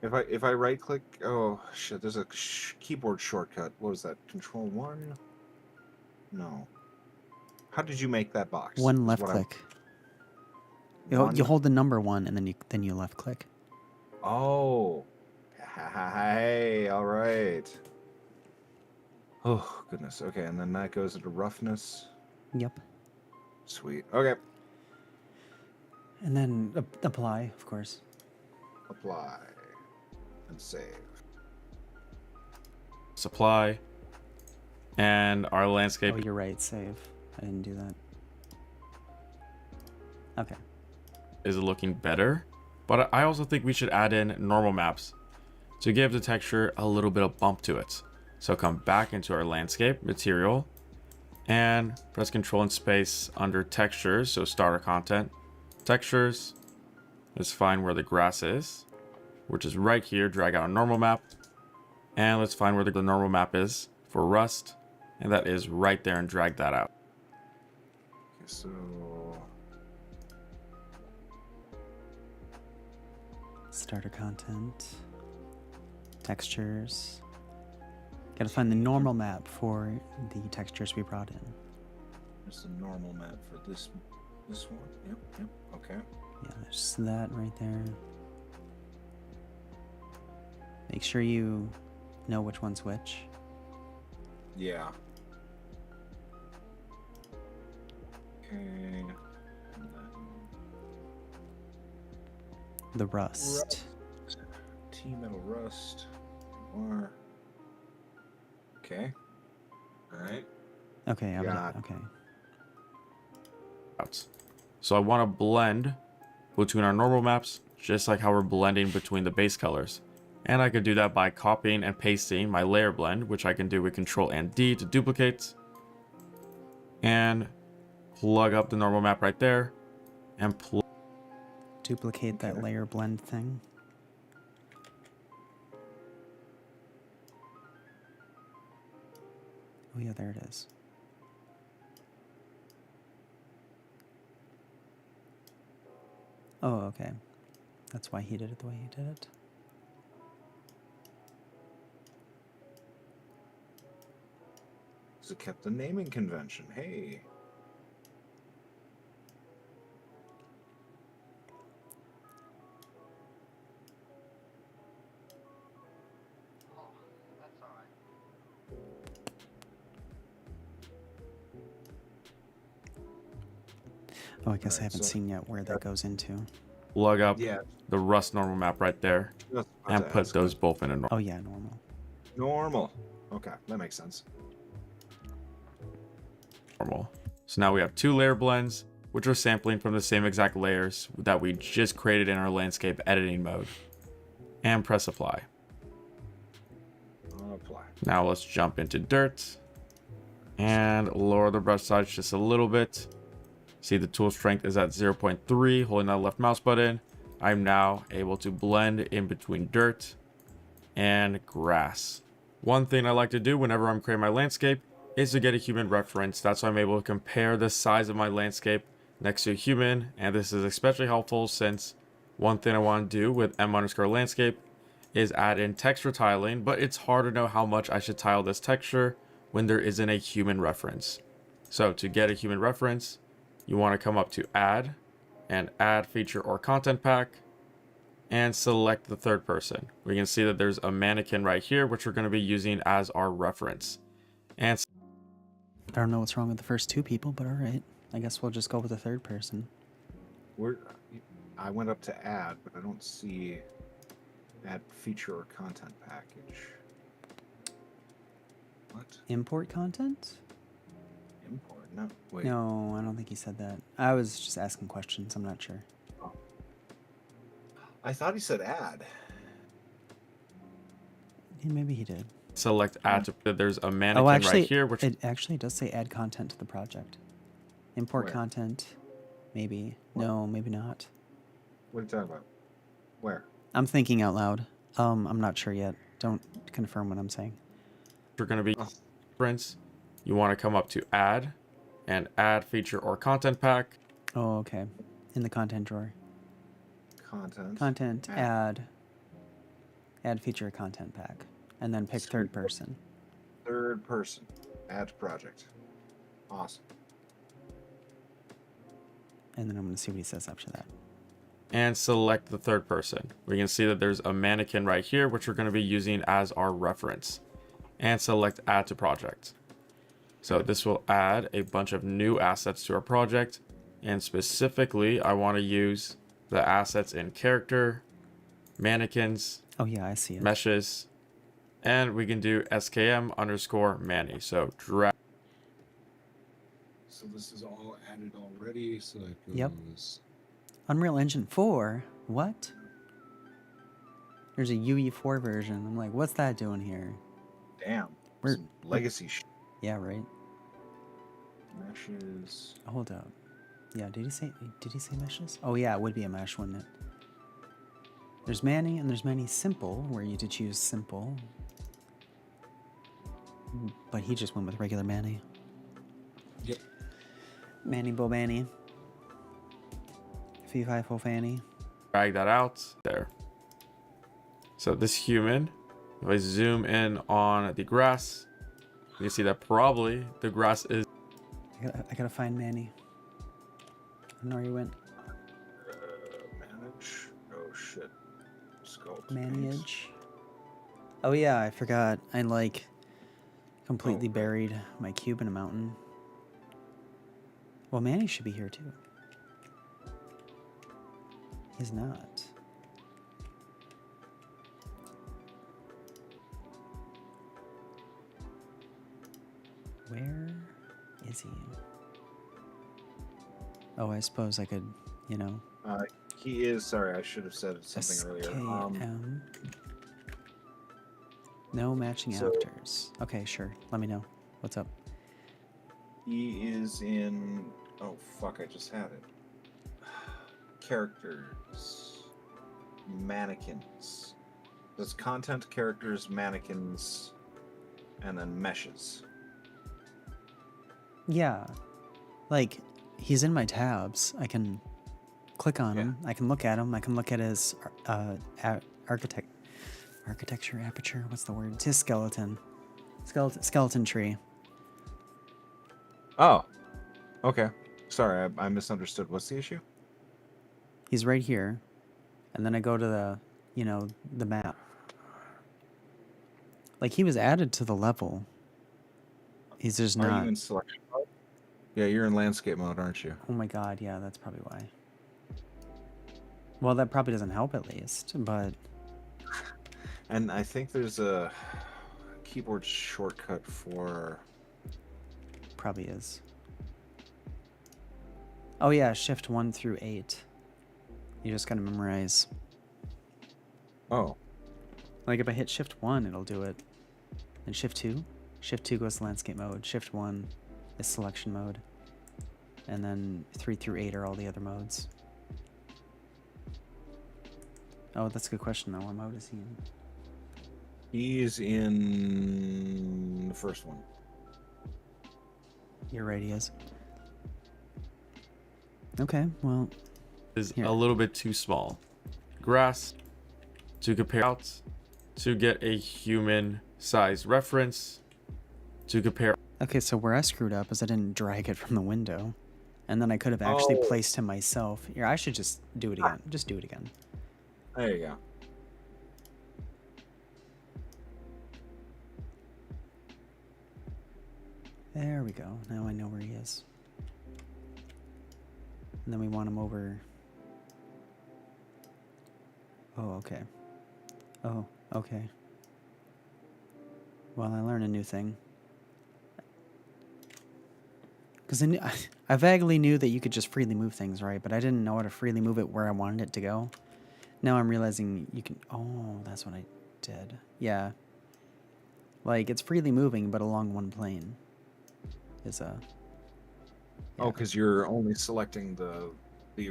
S2: If I right click, oh shit, there's a keyboard shortcut. What was that? Control 1? No. How did you make that box?
S3: One
S2: Is
S3: left
S2: what
S3: click.
S2: One?
S3: You hold the number 1 and then you left click.
S2: Oh. Hey, all right. Oh, goodness. Okay, and then that goes into roughness.
S3: Yep.
S2: Sweet. Okay.
S3: And then apply, of course.
S2: Apply. And save.
S1: Supply. And our landscape
S3: Oh, you're right. Save. I didn't do that. Okay.
S1: is looking better. But I also think we should add in normal maps to give the texture a little bit of bump to it. So come back into our landscape material and press Control and space under textures. So starter content, textures. Let's find where the grass is, which is right here. Drag out a normal map. And let's find where the normal map is for rust. And that is right there, and drag that out.
S2: Okay, so
S3: Starter content. Textures. Gotta find the normal map for the textures we brought in.
S2: there's the normal map for this one. Yep. Okay.
S3: Yeah, there's that right there. Make sure you know which one's which.
S2: Yeah. Okay. And then
S3: The rust.
S2: T-metal rust. More. Okay. All right.
S3: Okay, I'm
S2: Got
S3: done. Okay.
S1: So I want to blend between our normal maps, just like how we're blending between the base colors. And I could do that by copying and pasting my layer blend, which I can do with Control and D to duplicate. And plug up the normal map right there. And
S3: Duplicate that layer blend thing. Oh yeah, there it is. Oh, okay. That's why he did it the way he did it.
S2: So it kept the naming convention. Hey.
S3: Oh, I guess I
S2: Alright,
S3: haven't
S2: so-
S3: seen yet where that goes into.
S1: plug up
S2: Yeah.
S1: the rust normal map right there.
S2: Just about
S1: And
S2: to
S1: put
S2: ask.
S1: those both in a
S3: Oh yeah, normal.
S2: Normal. Okay, that makes sense.
S1: normal. So now we have two layer blends, which are sampling from the same exact layers that we just created in our landscape editing mode. And press apply.
S2: Apply.
S1: Now let's jump into dirt and lower the brush size just a little bit. See, the tool strength is at 0.3. Holding that left mouse button, I'm now able to blend in between dirt and grass. One thing I like to do whenever I'm creating my landscape is to get a human reference. That's why I'm able to compare the size of my landscape next to a human. And this is especially helpful since one thing I want to do with m_landscape is add in texture tiling, but it's hard to know how much I should tile this texture when there isn't a human reference. So to get a human reference, you want to come up to add and add feature or content pack and select the third person. We can see that there's a mannequin right here, which we're going to be using as our reference. And
S3: I don't know what's wrong with the first two people, but all right. I guess we'll just go with the third person.
S2: I went up to add, but I don't see add feature or content package. What?
S3: Import content?
S2: Import? No. Wait.
S3: No, I don't think he said that. I was just asking questions. I'm not sure.
S2: I thought he said add.
S3: Yeah, maybe he did.
S1: select add to, there's a mannequin
S3: Oh, actually,
S1: right here, which
S3: it actually does say add content to the project. Import
S2: Where?
S3: content. Maybe.
S2: What?
S3: No, maybe not.
S2: What are you talking about? Where?
S3: I'm thinking out loud. I'm not sure yet. Don't confirm what I'm saying.
S1: are going to be
S2: Oh.
S1: prints. You want to come up to add and add feature or content pack.
S3: Oh, okay. in the content drawer.
S2: Content.
S3: Content, add feature content pack, and then pick third person.
S2: Third person. Add to project. Awesome.
S3: And then I'm going to see what he says after that.
S1: And select the third person. We can see that there's a mannequin right here, which we're going to be using as our reference. And select add to project. So this will add a bunch of new assets to our project. And specifically, I want to use the assets in character, mannequins,
S3: Oh yeah, I see it.
S1: meshes, and we can do skm_Manny. So drag.
S4: So this is all added already. So that goes.
S3: Yep. Unreal Engine 4? What? There's a UE4 version. I'm like, what's that doing here?
S2: Damn.
S3: We're-
S2: Some legacy shit.
S3: Yeah, right.
S2: Meshes.
S3: Hold up. Yeah, did he say meshes? Oh yeah, it would be a mesh, wouldn't it? There's Manny and there's Manny Simple, where you to choose simple. But he just went with regular Manny.
S4: Yep.
S3: Manny Bo Manny. Fee Fi Fo Fanny.
S1: Drag that out there. So this human, if I zoom in on the grass, you can see that probably the grass is.
S3: I gotta find Manny. I don't know where he went.
S2: Manage. Oh shit. Sculpt.
S3: Manage. Oh yeah, I forgot. I completely
S2: Oh.
S3: buried my cube in a mountain. Well, Manny should be here too. He's not. Where is he? Oh, I suppose I could,
S2: He is. Sorry, I should have said something earlier.
S3: SKM. No matching
S2: so-
S3: actors. Okay, sure. Let me know. What's up?
S2: He is in. Oh fuck! I just had it. Characters, mannequins. There's content, characters, mannequins, and then meshes.
S3: Yeah. He's in my tabs. I can click on him. I can look at him. I can look at his architecture aperture. What's the word? It's his skeleton. Skeleton tree.
S2: Oh, okay. Sorry, I misunderstood. What's the issue?
S3: He's right here. And then I go to the map. He was added to the level. He's just
S2: Are
S3: not.
S2: you in selection mode? Yeah, you're in landscape mode, aren't you?
S3: Oh my god, yeah, that's probably why. Well, that probably doesn't help at least, but
S2: And I think there's a keyboard shortcut for.
S3: probably is. Oh yeah, shift 1 through 8. You just gotta memorize.
S2: Oh,
S3: If I hit shift 1, it'll do it. And shift 2? Shift 2 goes to landscape mode. Shift 1 is selection mode. And then 3 through 8 are all the other modes. Oh, that's a good question though. What mode is he in?
S2: he's in the first one.
S3: You're right, he is. Okay, well,
S1: Is
S3: Here.
S1: a little bit too small. Grass to compare out to get a human size reference to compare.
S3: okay, so where I screwed up is I didn't drag it from the window. And then I could have actually
S2: Oh.
S3: placed him myself. Here, I should just do it again. Just do it again.
S2: There you go.
S3: There we go. Now I know where he is. And then we want him over. Oh, okay. Oh, okay. Well, I learned a new thing. Because I vaguely knew that you could just freely move things, right? But I didn't know how to freely move it where I wanted it to go. Now I'm realizing you can... Oh, that's what I did. Yeah. It's freely moving, but along one plane. Is a...
S2: Oh, because you're only selecting the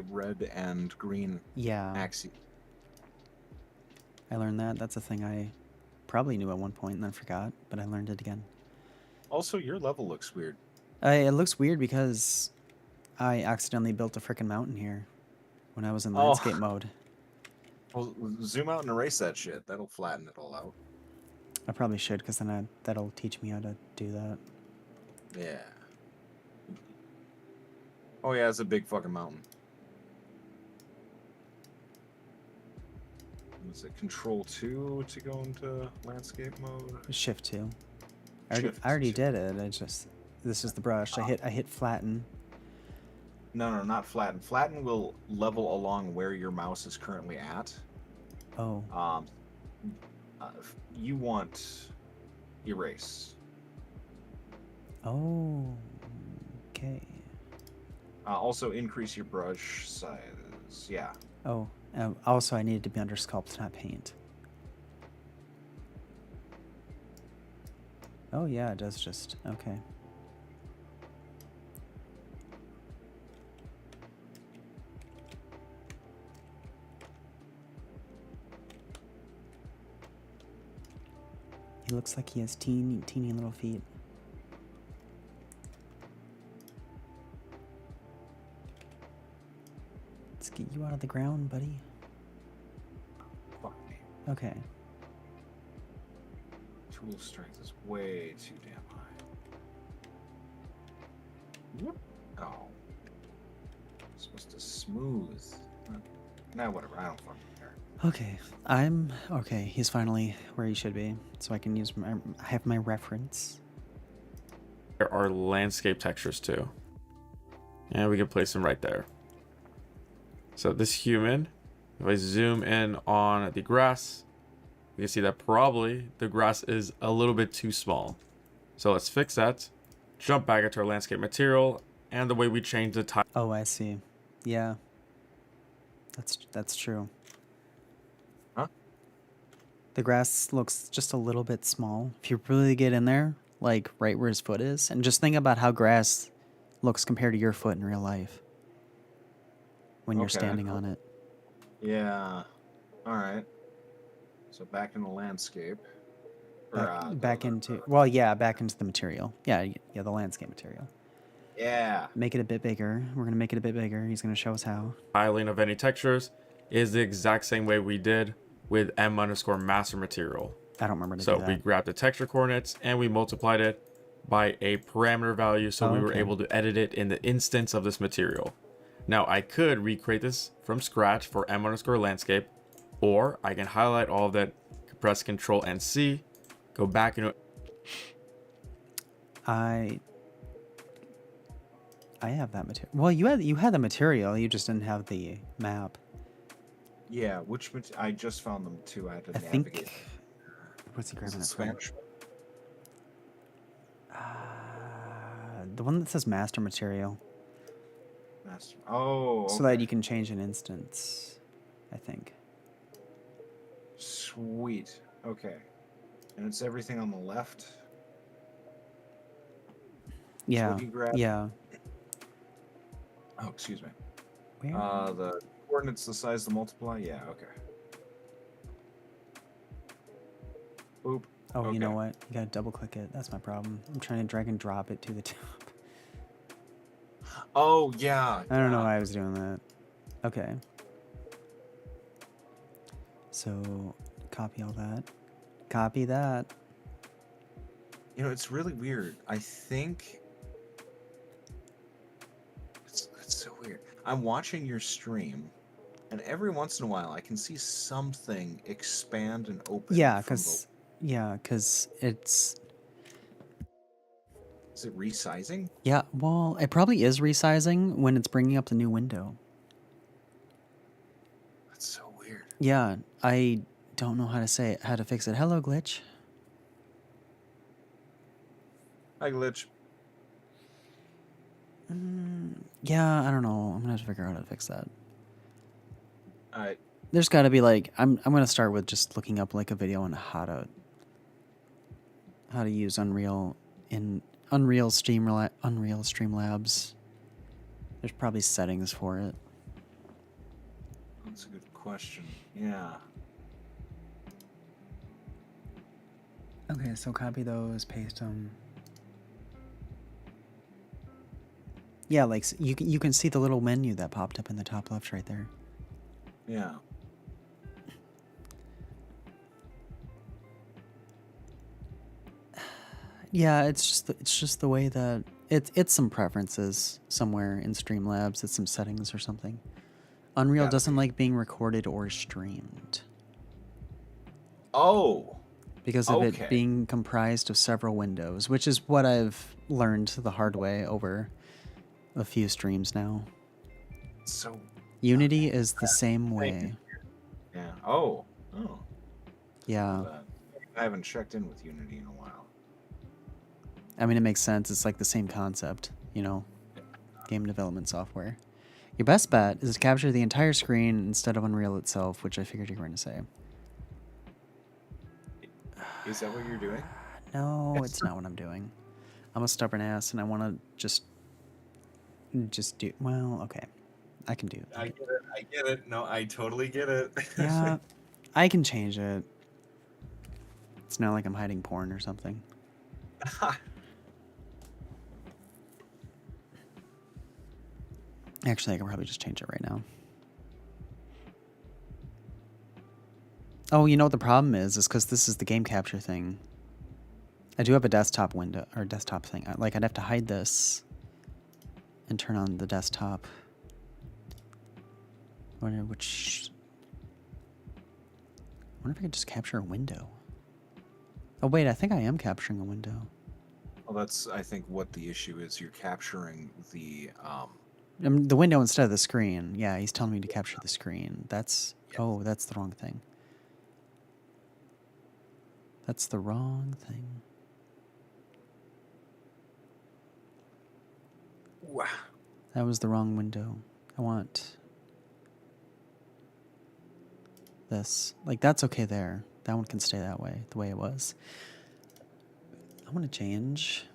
S2: red and green
S3: Yeah.
S2: axis.
S3: I learned that. That's a thing I probably knew at one point and then forgot, but I learned it again.
S2: Also, your level looks weird.
S3: It looks weird because I accidentally built a frickin' mountain here. when I was in
S2: Oh.
S3: landscape mode.
S2: Well, zoom out and erase that shit. That'll flatten it all out.
S3: I probably should, because then that'll teach me how to do that.
S2: Yeah. Oh yeah, it's a big fucking mountain. Was it Control 2 to go into landscape mode?
S3: Shift 2.
S2: Shift
S3: I already
S2: 2.
S3: did it. I just, this is the brush. I hit flatten.
S2: No, not flatten. Flatten will level along where your mouse is currently at.
S3: Oh.
S2: You want erase.
S3: Oh. Okay.
S2: Also increase your brush size. Yeah.
S3: Oh. Also, I needed to be under sculpt, not paint. Oh yeah, it does just okay. He looks like he has teeny little feet. Let's get you out of the ground, buddy.
S2: Fuck me.
S3: Okay.
S2: Tool strength is way too damn high. Whoop. Oh. Supposed to smooth. Nah, whatever. I don't fucking care.
S3: Okay. Okay. He's finally where he should be, so I can use I have my reference.
S1: There are landscape textures too. And we can place them right there. So this human, if I zoom in on the grass, you can see that probably the grass is a little bit too small. So let's fix that. Jump back into our landscape material and the way we change the type.
S3: Oh, I see. Yeah. That's true.
S2: Huh?
S3: The grass looks just a little bit small. If you really get in there, like right where his foot is, and just think about how grass looks compared to your foot in real life when you're
S2: Okay.
S3: standing on it.
S2: Yeah. All right. So back in the landscape.
S3: Back into the material. Yeah, the landscape material.
S2: Yeah.
S3: Make it a bit bigger. We're gonna make it a bit bigger. He's gonna show us how.
S1: Tiling of any textures is the exact same way we did with m_master material.
S3: I don't remember to
S1: So
S3: do that.
S1: we grabbed the texture coordinates and we multiplied it by a parameter value, so we were
S3: okay.
S1: able to edit it in the instance of this material. Now I could recreate this from scratch for m_landscape, or I can highlight all of that, press Control and C, go back into.
S3: I have that material. Well, you had the material. You just didn't have the map.
S2: Yeah. I just found them too. I had to
S3: I
S2: navigate.
S3: think. What's he
S2: Is
S3: grabbing
S2: it
S3: it from?
S2: Spanish?
S3: The one that says master material,
S2: Master. Oh.
S3: so that
S2: okay.
S3: you can change an instance. I think.
S2: Sweet. Okay. And it's everything on the left.
S3: Yeah.
S2: what you grabbed?
S3: Yeah.
S2: Oh, excuse me.
S3: Where?
S2: The coordinates the size to multiply? Yeah, okay. Boop.
S3: Oh, you know
S2: okay.
S3: what? You gotta double click it. That's my problem. I'm trying to drag and drop it to the top.
S2: Oh, yeah.
S3: I don't know why I was doing that. Okay. So, copy all that. Copy that.
S2: You know, it's really weird. I think... It's so weird. I'm watching your stream, and every once in a while I can see something expand and open.
S3: Yeah,
S2: from
S3: because it's...
S2: Is it resizing?
S3: Yeah, well, it probably is resizing when it's bringing up the new window.
S2: That's so weird.
S3: Yeah, I don't know how to fix it. Hello, glitch.
S2: Hi, Glitch.
S3: Yeah, I don't know. I'm gonna have to figure out how to fix that.
S2: Alright.
S3: There's got to be like I'm gonna start with just looking up like a video on how to use Unreal in Unreal Streamlabs. There's probably settings for it.
S2: That's a good question. Yeah.
S3: Okay, so copy those, paste them. Yeah, like you can see the little menu that popped up in the top left right there.
S2: Yeah.
S3: Yeah, it's just the way that it's some preferences somewhere in Streamlabs. It's some settings or something. Unreal
S2: Gotta
S3: doesn't
S2: be.
S3: like being recorded or streamed
S2: Oh.
S3: because of it
S2: Okay.
S3: being comprised of several windows, which is what I've learned the hard way over a few streams now.
S2: So.
S3: Unity is the same
S2: Thank you.
S3: way.
S2: Yeah. Oh. Oh.
S3: Yeah.
S2: I haven't checked in with Unity in a while.
S3: I mean, it makes sense. It's like the same concept, you know, game development software. Your best bet is to capture the entire screen instead of Unreal itself, which I figured you were going to say.
S2: Is that what you're doing?
S3: No, it's not what I'm doing. I'm a stubborn ass, and I want to just do. Well, okay, I can do.
S2: I get it. I get it. No, I totally get it.
S3: Yeah, I can change it. It's not like I'm hiding porn or something. Actually, I can probably just change it right now. Oh, you know what the problem is because this is the game capture thing. I do have a desktop window, or desktop thing. Like, I'd have to hide this and turn on the desktop. I wonder if I could just capture a window. Oh, wait, I think I am capturing a window.
S2: Well, that's, I think, what the issue is. You're capturing the,
S3: The window instead of the screen. Yeah, he's telling me to capture the screen. That's...
S2: Yes.
S3: Oh, that's the wrong thing. That's the wrong thing.
S2: Wow.
S3: That was the wrong window. I want this. Like, that's okay there. That one can stay that way, the way it was. I want to change.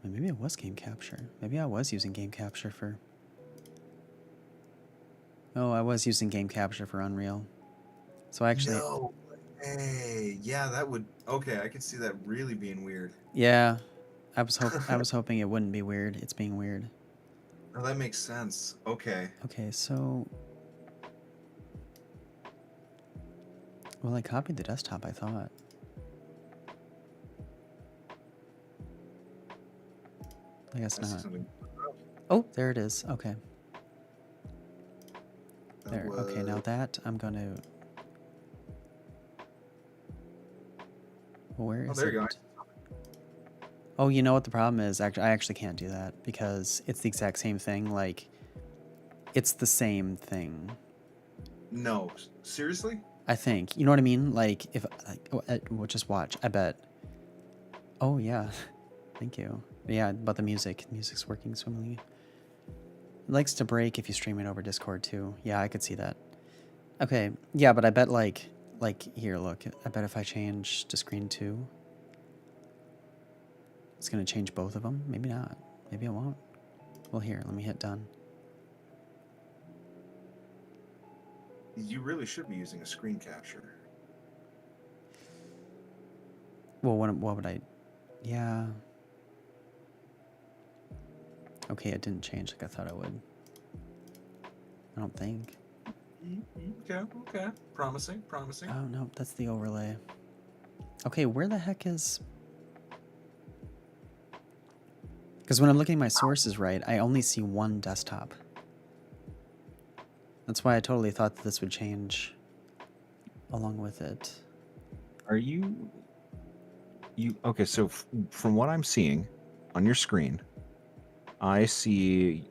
S3: Maybe it was game capture. Maybe I was using game capture for... Oh, I was using game capture for Unreal. So I actually...
S2: No. Hey, yeah, that would... Okay, I could see that really being weird.
S3: Yeah. I was hoping it wouldn't be weird. It's being weird.
S2: Oh, that makes sense. Okay.
S3: Okay, so... Well, I copied the desktop, I thought. I guess
S2: I see
S3: not.
S2: something.
S3: Oh, there it is. Okay.
S2: That
S3: There. Okay, now
S2: was-
S3: that I'm gonna... Where
S2: Oh,
S3: is
S2: there
S3: it?
S2: you go.
S3: Oh, you know what the problem is? I actually can't do that because it's the exact same thing. Like, it's the same thing.
S2: No, seriously?
S3: I think. You know what I mean? Like, if... well, just watch. I bet. Oh, yeah. Thank you. Yeah, but the music. Music's working swimmingly. It likes to break if you stream it over Discord, too. Yeah, I could see that. Okay. Yeah, but I bet, like, here, look. I bet if I change to screen 2, it's going to change both of them. Maybe not. Maybe it won't. Well, here, let me hit done.
S2: You really should be using a screen capture.
S3: Well, what would I... Yeah. Okay, it didn't change like I thought it would. I don't think.
S2: Okay, okay. Promising, promising.
S3: Oh, no, that's the overlay. Okay, where the heck is... Because when I'm looking at my sources right, I only see one desktop. That's why I totally thought that this would change along with it.
S2: Are you... Okay, so from what I'm seeing on your screen, I see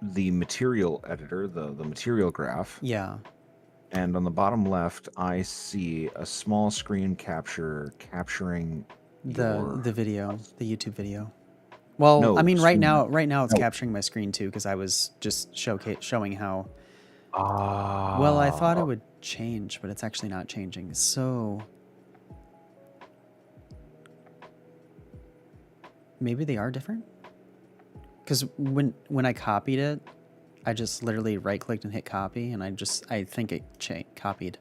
S2: the material editor, the material graph,
S3: Yeah,
S2: and on the bottom left, I see a small screen capture capturing
S3: the video, the YouTube video. Well,
S2: No,
S3: I mean, right
S2: screen-
S3: now it's
S2: no.
S3: capturing my screen too, because I was just showing how...
S2: Ah.
S3: Well, I thought it would change, but it's actually not changing. So maybe they are different? Because when I copied it, I just literally right-clicked and hit copy, and I think it copied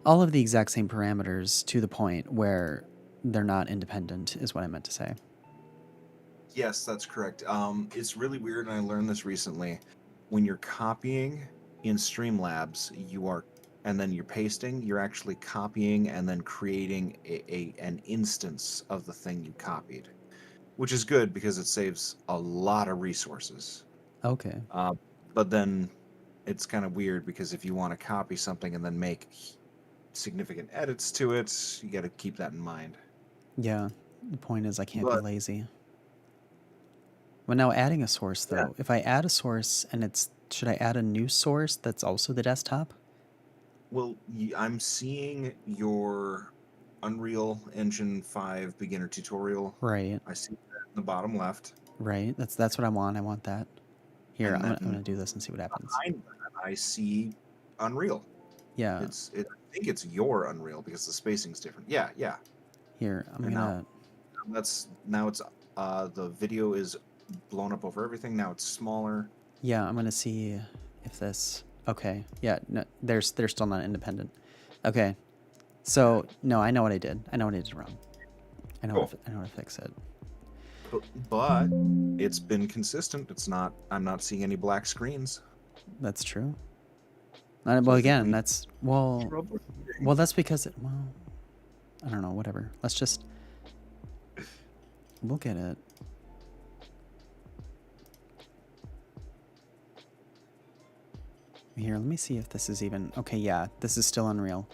S3: all of the exact same parameters to the point where they're not independent, is what I meant to say.
S2: Yes, that's correct. It's really weird, and I learned this recently. When you're copying in Streamlabs, and then you're pasting, you're actually copying and then creating an instance of the thing you copied, which is good because it saves a lot of resources.
S3: Okay.
S2: Uh, but then it's kind of weird because if you want to copy something and then make significant edits to it, you got to keep that in mind.
S3: Yeah. The point is I can't be
S2: But
S3: lazy. Well, now adding a source
S2: yeah,
S3: though. If I add a source and should I add a new source that's also the desktop?
S2: well, I'm seeing your Unreal Engine 5 beginner tutorial.
S3: Right.
S2: I see that in the bottom left,
S3: Right. That's what I want. I want that. Here,
S2: and
S3: I'm
S2: then
S3: gonna do this and see what happens.
S2: behind that, I see Unreal.
S3: Yeah.
S2: I think it's your Unreal because the spacing's different. Yeah, yeah.
S3: Here, I'm
S2: And
S3: gonna.
S2: now it's the video is blown up over everything. Now it's smaller.
S3: Yeah, I'm gonna see if this. Okay. Yeah. No, they're still not independent. Okay. So no, I know what I did. I know what I did wrong.
S2: Cool.
S3: I know how to fix it.
S2: But it's been consistent. It's not. I'm not seeing any black screens.
S3: That's true.
S2: So
S3: Well,
S2: I think we
S3: again,
S2: need
S3: that's well.
S2: trouble.
S3: Well, that's because it. Well, I don't know. Whatever. Let's just. We'll get it. Here, let me see if this is even. Okay, yeah, this is still Unreal.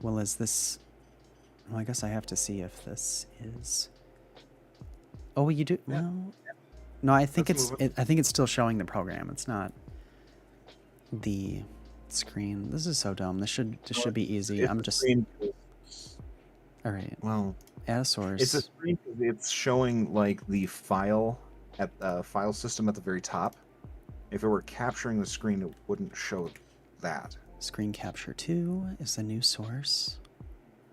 S3: Well, is this. Well, I guess I have to see if this is. Oh, you do.
S2: Yeah.
S3: Well, no, I think
S2: Let's move
S3: I think it's still showing the program. It's not the screen. This is so dumb. This should be easy.
S2: It's
S3: I'm
S2: a
S3: just.
S2: screen.
S3: All right.
S2: Well,
S3: Add a
S2: it's
S3: source.
S2: a screen. It's showing like the file at the file system at the very top. If it were capturing the screen, it wouldn't show that.
S3: Screen capture 2 is the new source.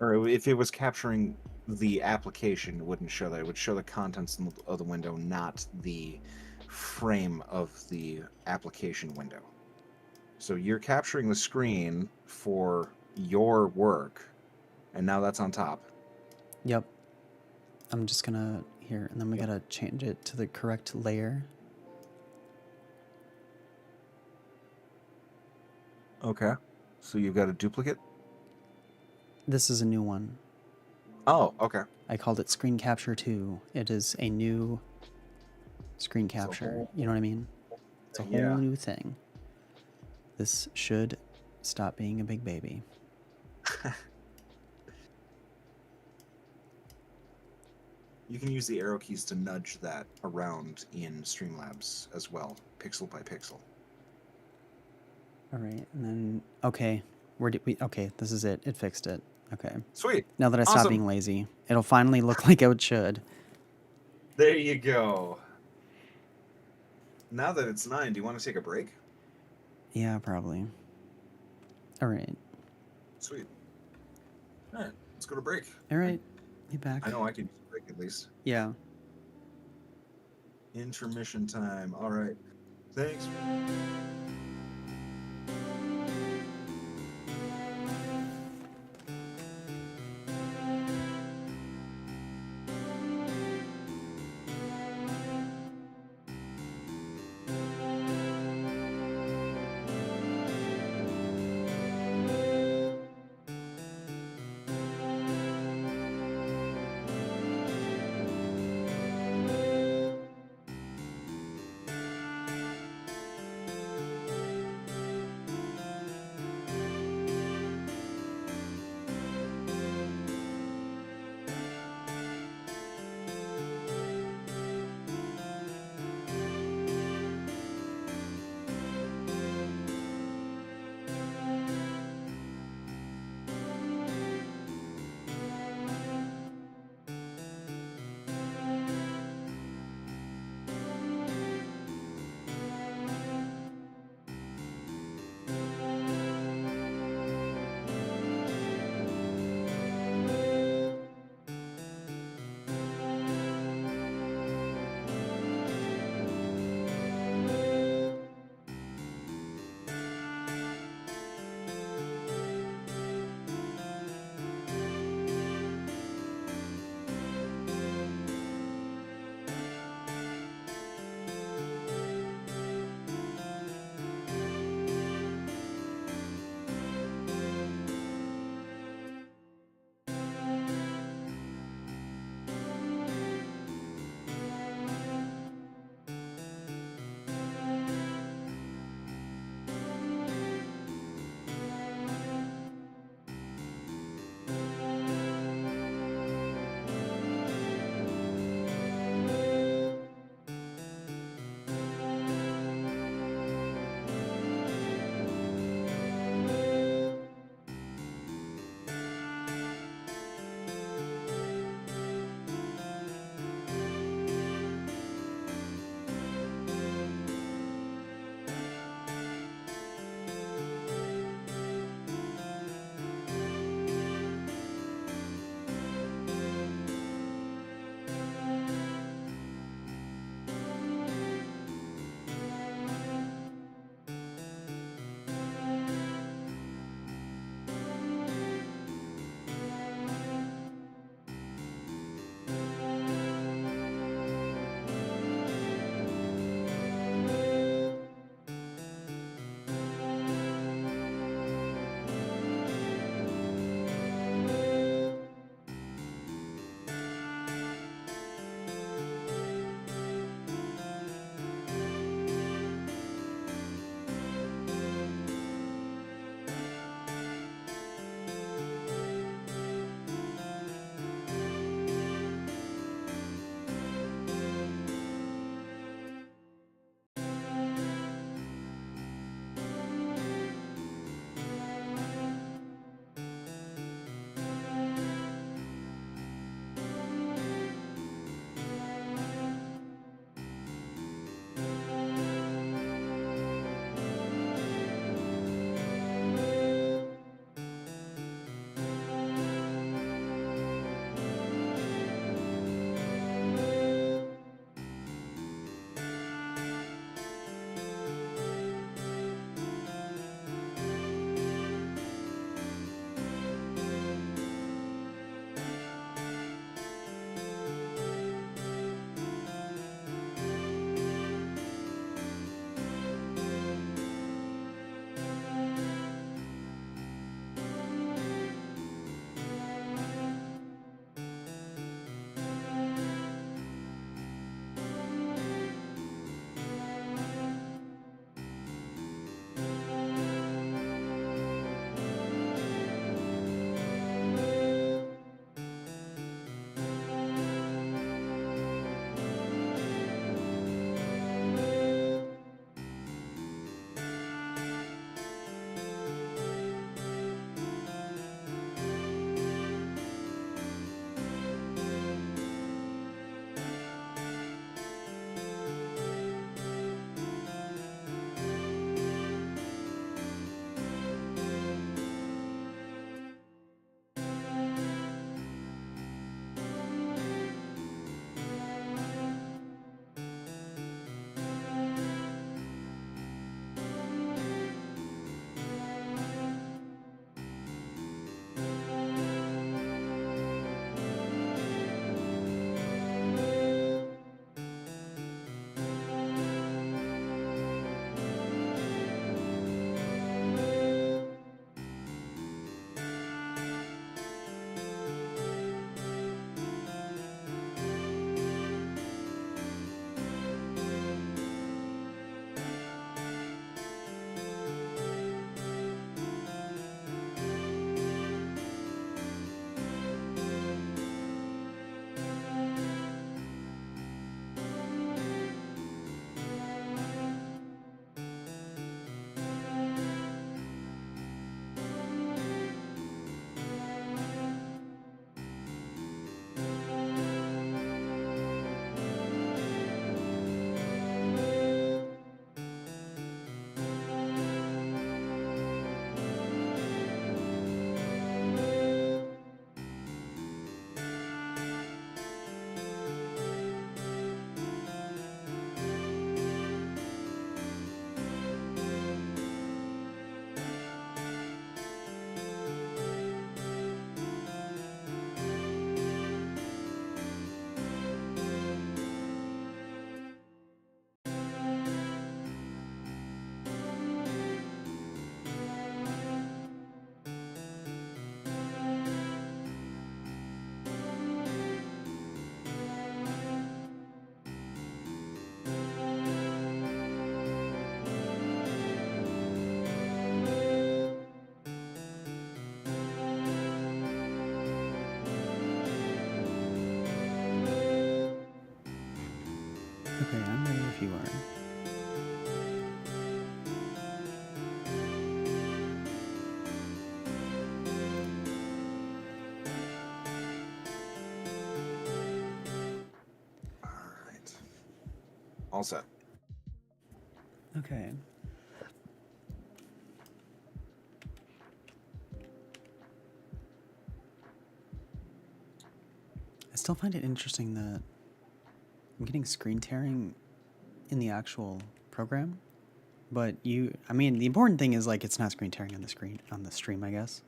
S2: Or if it was capturing the application, it wouldn't show that. It would show the contents of the window, not the frame of the application window. So you're capturing the screen for your work, and now that's on top.
S3: Yep. I'm just gonna here, and then we gotta change it to the correct layer.
S2: Okay. So you've got a duplicate?
S3: This is a new one.
S2: Oh, okay.
S3: I called it Screen Capture 2. It is a new screen
S2: It's a
S3: capture.
S2: whole
S3: You know what I mean? It's a whole
S2: yeah.
S3: new thing. This should stop being a big baby.
S2: You can use the arrow keys to nudge that around in Streamlabs as well, pixel by pixel.
S3: All right, and then okay, okay, this is it. It fixed it. Okay.
S2: Sweet.
S3: Now that I stopped
S2: Awesome.
S3: being lazy, it'll finally look like it should.
S2: There you go. Now that it's 9, do you want to take a break?
S3: Yeah, probably. All right.
S2: Sweet. All right, let's go to break.
S3: All right. Be back.
S2: I know I can use a break at least.
S3: Yeah.
S2: Intermission time. All right. Thanks.
S3: Okay, I'm ready if you are.
S2: All right. All set.
S3: Okay. I still find it interesting that I'm getting screen tearing in the actual program, but I mean, the important thing is like it's not screen tearing on the stream, I guess.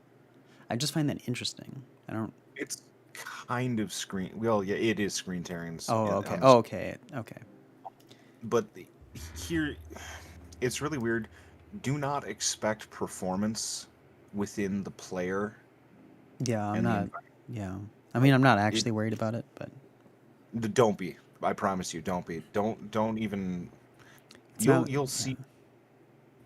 S3: I just find that interesting. I don't.
S2: It's kind of screen. Well, yeah, it is screen tearings.
S3: Oh, okay.
S2: On the
S3: Oh, okay. Okay.
S2: but here it's really weird. Do not expect performance within the player
S3: Yeah, I'm
S2: and the
S3: not.
S2: environment.
S3: Yeah. I mean, I'm not
S2: It,
S3: actually worried about it, but
S2: don't be. I promise you, don't be. Don't even.
S3: it's not.
S2: You'll
S3: Yeah.
S2: see.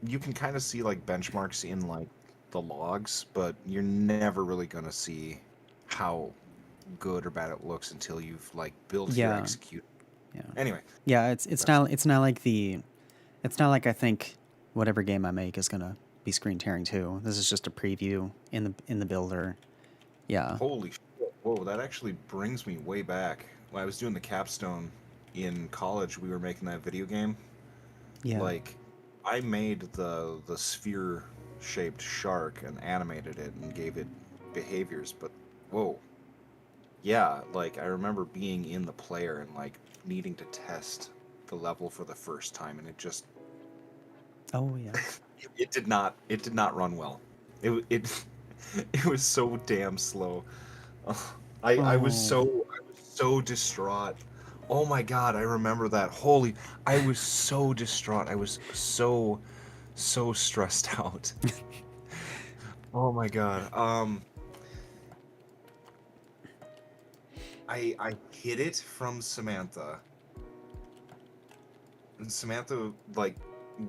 S2: You can kind of see like benchmarks in like the logs, but you're never really gonna see how good or bad it looks until you've like built your
S3: Yeah.
S2: execute.
S3: Yeah.
S2: Anyway,
S3: Yeah. It's not like I think whatever game I make is gonna be screen tearing too. This is just a preview in the builder. Yeah.
S2: holy shit. Whoa, that actually brings me way back. When I was doing the capstone in college, we were making that video game.
S3: Yeah.
S2: Like, I made the sphere shaped shark and animated it and gave it behaviors, but whoa. Yeah, like I remember being in the player and like needing to test the level for the first time and it just
S3: Oh yeah.
S2: it did not run well. It it was so damn slow. Ugh. I was
S3: Oh.
S2: so distraught. Oh my god, I remember that. Holy, I was so distraught. I was so stressed out. Oh my god. I hid it from Samantha. And Samantha like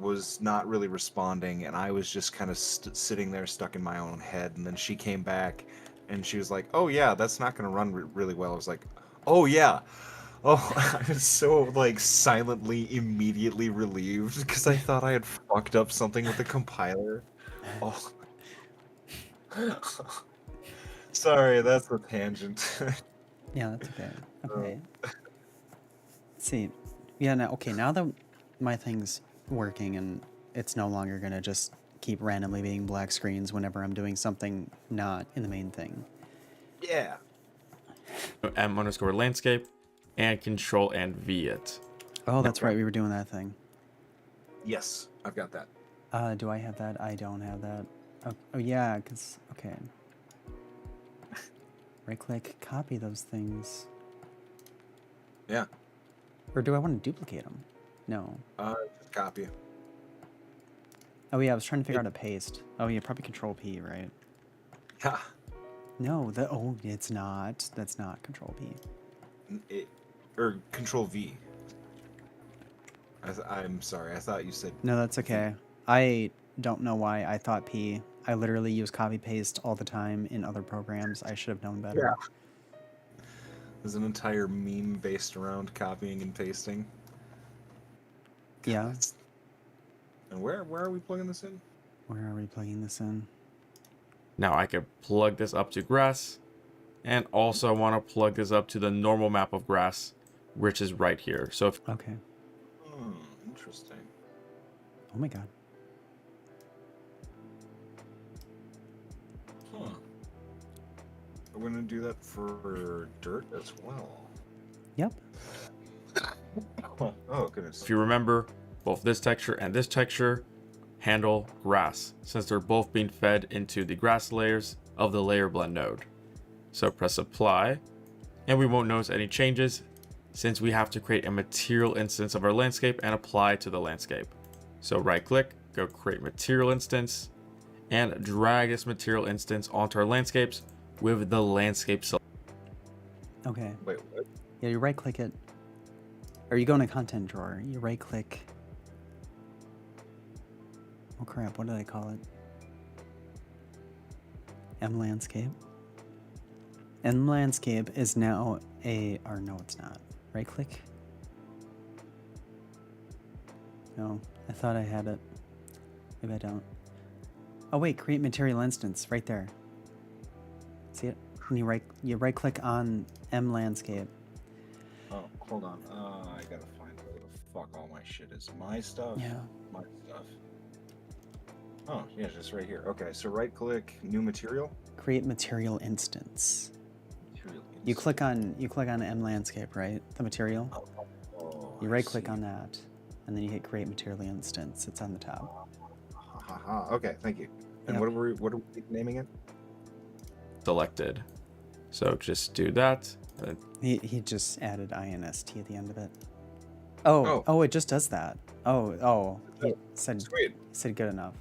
S2: was not really responding and I was just kind of sitting there stuck in my own head and then she came back and she was like, "Oh yeah, that's not going to run really well." I was like, "Oh yeah." Oh, I was so like silently immediately relieved because I thought I had fucked up something with the compiler. Oh. Sorry, that's a tangent.
S3: Yeah, that's okay.
S2: Uh,
S3: Okay. Let's see. Yeah, now okay, now that my thing's working and it's no longer gonna just keep randomly being black screens whenever I'm doing something not in the main thing.
S2: yeah.
S1: M_landscape and control and V it.
S3: Oh, that's
S2: Okay.
S3: right, we were doing that thing.
S2: Yes, I've got that.
S3: Do I have that? I don't have that. Oh yeah, cause okay. Right click, copy those things.
S2: Yeah.
S3: Or do I want to duplicate them? No.
S2: Just copy.
S3: Oh yeah, I was trying to figure out how to paste. Oh yeah, probably Control P, right?
S2: Yeah.
S3: No, it's not. That's not Control P.
S2: Or Control V. I'm sorry. I thought you said.
S3: No, that's okay. I don't know why I thought P. I literally use copy paste all the time in other programs. I should have known better.
S2: Yeah. There's an entire meme based around copying and pasting. God,
S3: Yeah.
S2: And where are we plugging this in?
S3: Where are we plugging this in?
S1: Now I can plug this up to grass, and also I want to plug this up to the normal map of grass, which is right here. So if
S3: Okay.
S2: Interesting.
S3: Oh my god.
S2: Huh. We're gonna do that for dirt as well.
S3: Yep.
S2: Oh goodness.
S1: if you remember, both this texture and this texture handle grass, since they're both being fed into the grass layers of the layer blend node. So press apply, and we won't notice any changes since we have to create a material instance of our landscape and apply to the landscape. So right click, go create material instance, and drag this material instance onto our landscapes with the landscape select.
S3: Okay.
S2: Wait, what?
S3: Yeah, you right click it. Or you go in a content drawer. You right click. Oh crap, what did I call it? M_landscape. M_landscape is now or no, it's not. Right click. No, I thought I had it. Maybe I don't. Oh wait, create material instance right there. See it? When you right click on M landscape.
S2: Oh, hold on. I gotta find where the fuck all my shit is. My stuff.
S3: Yeah.
S2: My stuff. Oh, yeah, just right here. Okay, so right click, new material.
S3: Create material instance.
S2: Material.
S3: You click on M landscape, right? The material. You right click on that, and then you hit create material instance. It's on the top.
S2: Okay, thank you. And
S3: Yep.
S2: what are we naming it?
S1: Selected. So just do that.
S3: He just added inst at the end of it. Oh, it just does that. Oh, he said
S2: Sweet.
S3: good enough.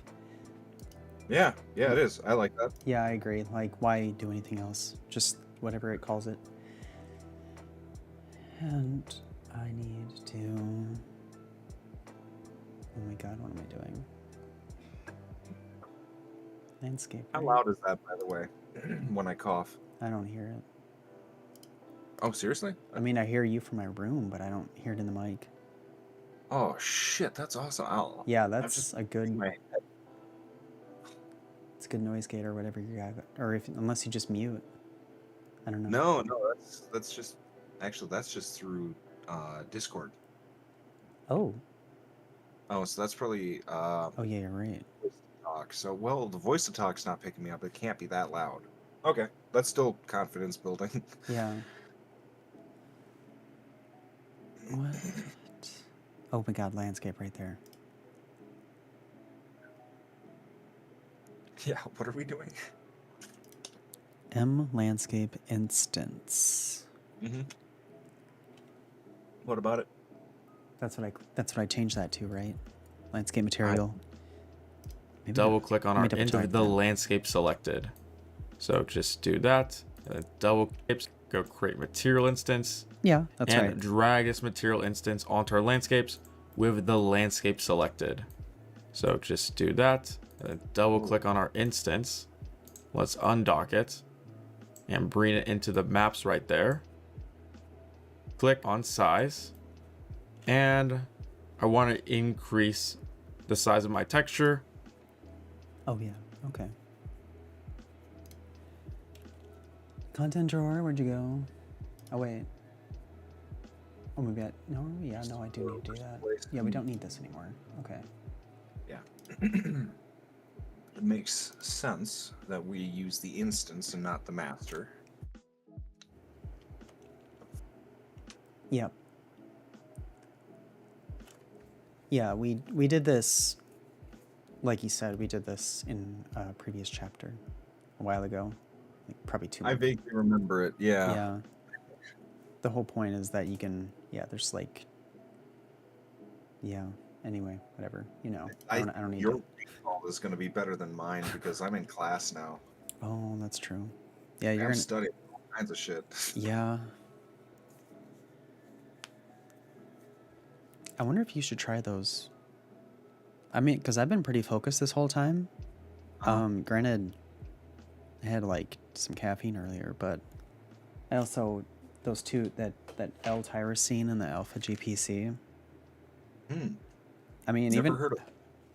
S2: Yeah, it is. I like that.
S3: Yeah, I agree. Like, why do anything else? Just whatever it calls it. And I need to... Oh my god, what am I doing? Landscape.
S2: How
S3: right?
S2: loud is that, by the way, when I cough?
S3: I don't hear it.
S2: Oh, seriously?
S3: I mean, I hear you from my room, but I don't hear it in the mic.
S2: Oh, shit, that's awesome.
S3: Yeah,
S2: I've
S3: that's
S2: just
S3: a good...
S2: my
S3: It's a good noise gate or whatever you got. Or unless you just mute. I don't know.
S2: No, that's just actually that's just through Discord.
S3: Oh.
S2: Oh, so that's probably
S3: Oh, yeah, you're right.
S2: voice to talk. So well, the voice to talk's not picking me up. It can't be that loud. Okay, that's still confidence building.
S3: Yeah. What? Oh my god, landscape right there.
S2: Yeah, what are we doing?
S3: M landscape instance.
S2: Mm-hmm. What about it?
S3: That's what I changed that to, right? Landscape material. Maybe
S1: Double
S3: not.
S1: click on
S3: Let me
S1: our
S3: double
S1: into
S3: check
S1: the
S3: that.
S1: landscape selected. So just do that. And then double click, go create material instance.
S3: Yeah, that's
S1: and
S3: right.
S1: drag this material instance onto our landscapes with the landscape selected. So just do that. And then double click on our instance. Let's undock it and bring it into the maps right there. Click on size. And I want to increase the size of my texture.
S3: Oh yeah, okay. Content drawer, where'd you go? Oh wait. Oh maybe I no I do need to do that. Yeah, we don't need this anymore. Okay.
S2: Yeah. It makes sense that we use the instance and not the master.
S3: Yep. Yeah, we did this, like you said, we did this in a previous chapter a while ago, like probably 2
S2: I
S3: months.
S2: vaguely remember it. Yeah.
S3: Yeah. The whole point is that you can, there's like, anyway, whatever, I don't need
S2: your
S3: to.
S2: recall is going to be better than mine because I'm in class now.
S3: Oh, that's true. Yeah, you're
S2: I'm
S3: gonna,
S2: studying all kinds of shit.
S3: yeah. I wonder if you should try those. I mean, because I've been pretty focused this whole time. Granted, I had like some caffeine earlier, but I also, those two, that L-tyrosine and the alpha GPC. I mean,
S2: Never
S3: even
S2: heard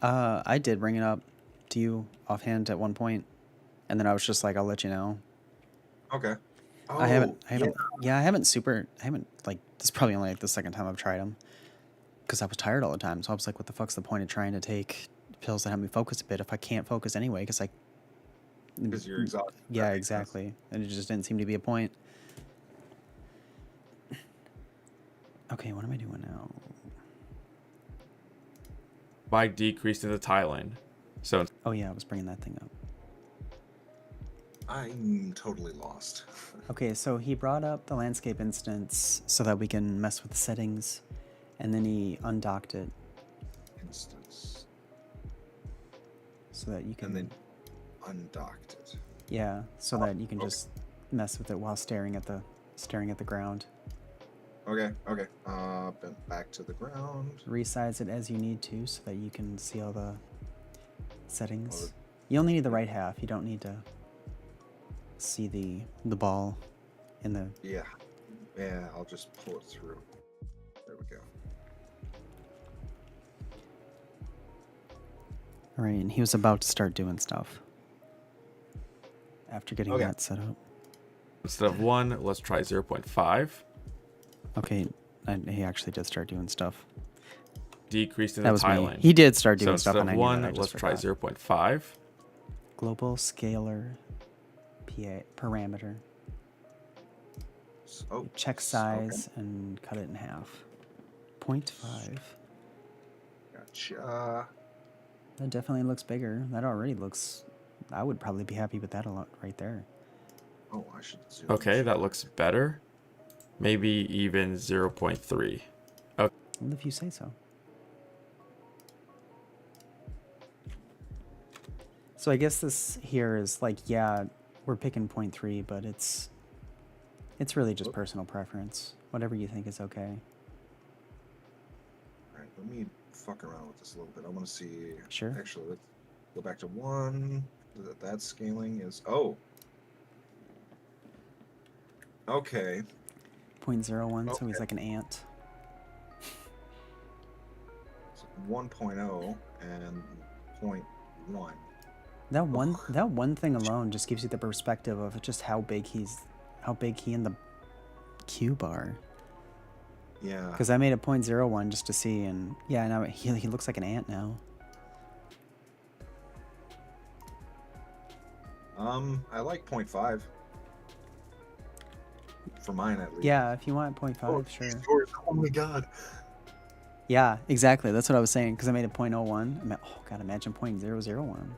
S2: of
S3: I did bring it up to you offhand at one point, and then I was just like, I'll let you know.
S2: Okay. Oh,
S3: I haven't like, this is probably only like the second time I've tried them because I was tired all the time. So I was like, what the fuck's the point of trying to take pills that help me focus a bit if I can't focus anyway? Because
S2: you're exhausted.
S3: yeah,
S2: That makes sense.
S3: exactly. And it just didn't seem to be a point. Okay, what am I doing now?
S1: By decreasing the tiling. So
S3: Oh yeah, I was bringing that thing up.
S2: I'm totally lost.
S3: Okay, so he brought up the landscape instance so that we can mess with the settings, and then he undocked it
S2: Instance.
S3: so that you can.
S2: And then undocked it.
S3: Yeah, so that you can just mess with it while staring at the ground.
S2: Okay. Bent back to the ground.
S3: Resize it as you need to so that you can see all the settings.
S2: Or-
S3: You only need the right half. You don't need to see the ball in the.
S2: Yeah. I'll just pull it through. There we go.
S3: All right, and he was about to start doing stuff after getting
S2: Okay.
S3: that set up.
S1: Instead of 1, let's try 0.5.
S3: Okay, and he actually did start doing stuff.
S1: Decrease in
S3: That
S1: the
S3: was me.
S1: tiling.
S3: He did start
S1: So
S3: doing
S1: instead
S3: stuff,
S1: of
S3: and I knew that.
S1: 1,
S3: I just
S1: let's try
S3: forgot.
S1: 0.5.
S3: Global scalar parameter.
S2: Oh,
S3: Check size and cut it in half. 0.5.
S2: Gotcha.
S3: That definitely looks bigger. That already looks... I would probably be happy with that a lot right there.
S2: Oh, I should zoom.
S1: Okay, that looks better. Maybe even 0.3.
S3: Well, if you say so. So I guess this here is like, yeah, we're picking 0.3, but it's really just personal preference. Whatever you think is okay.
S2: All right, let me fuck around with this a little bit. I want to see.
S3: Sure.
S2: Actually, let's go back to 1. That scaling is. Oh. Okay.
S3: 0.01, so he's like an ant.
S2: So 1.0 and 0.1.
S3: That one thing alone just gives you the perspective of just how big he and the cube are.
S2: Yeah.
S3: Because I made a 0.01 just to see, and yeah, now he looks like an ant now.
S2: I like 0.5. For mine, at least.
S3: Yeah, if you want 0.5,
S2: Oh,
S3: sure.
S2: George, oh my god.
S3: Yeah, exactly. That's what I was saying. Because I made a 0.01. Oh god, imagine 0.001.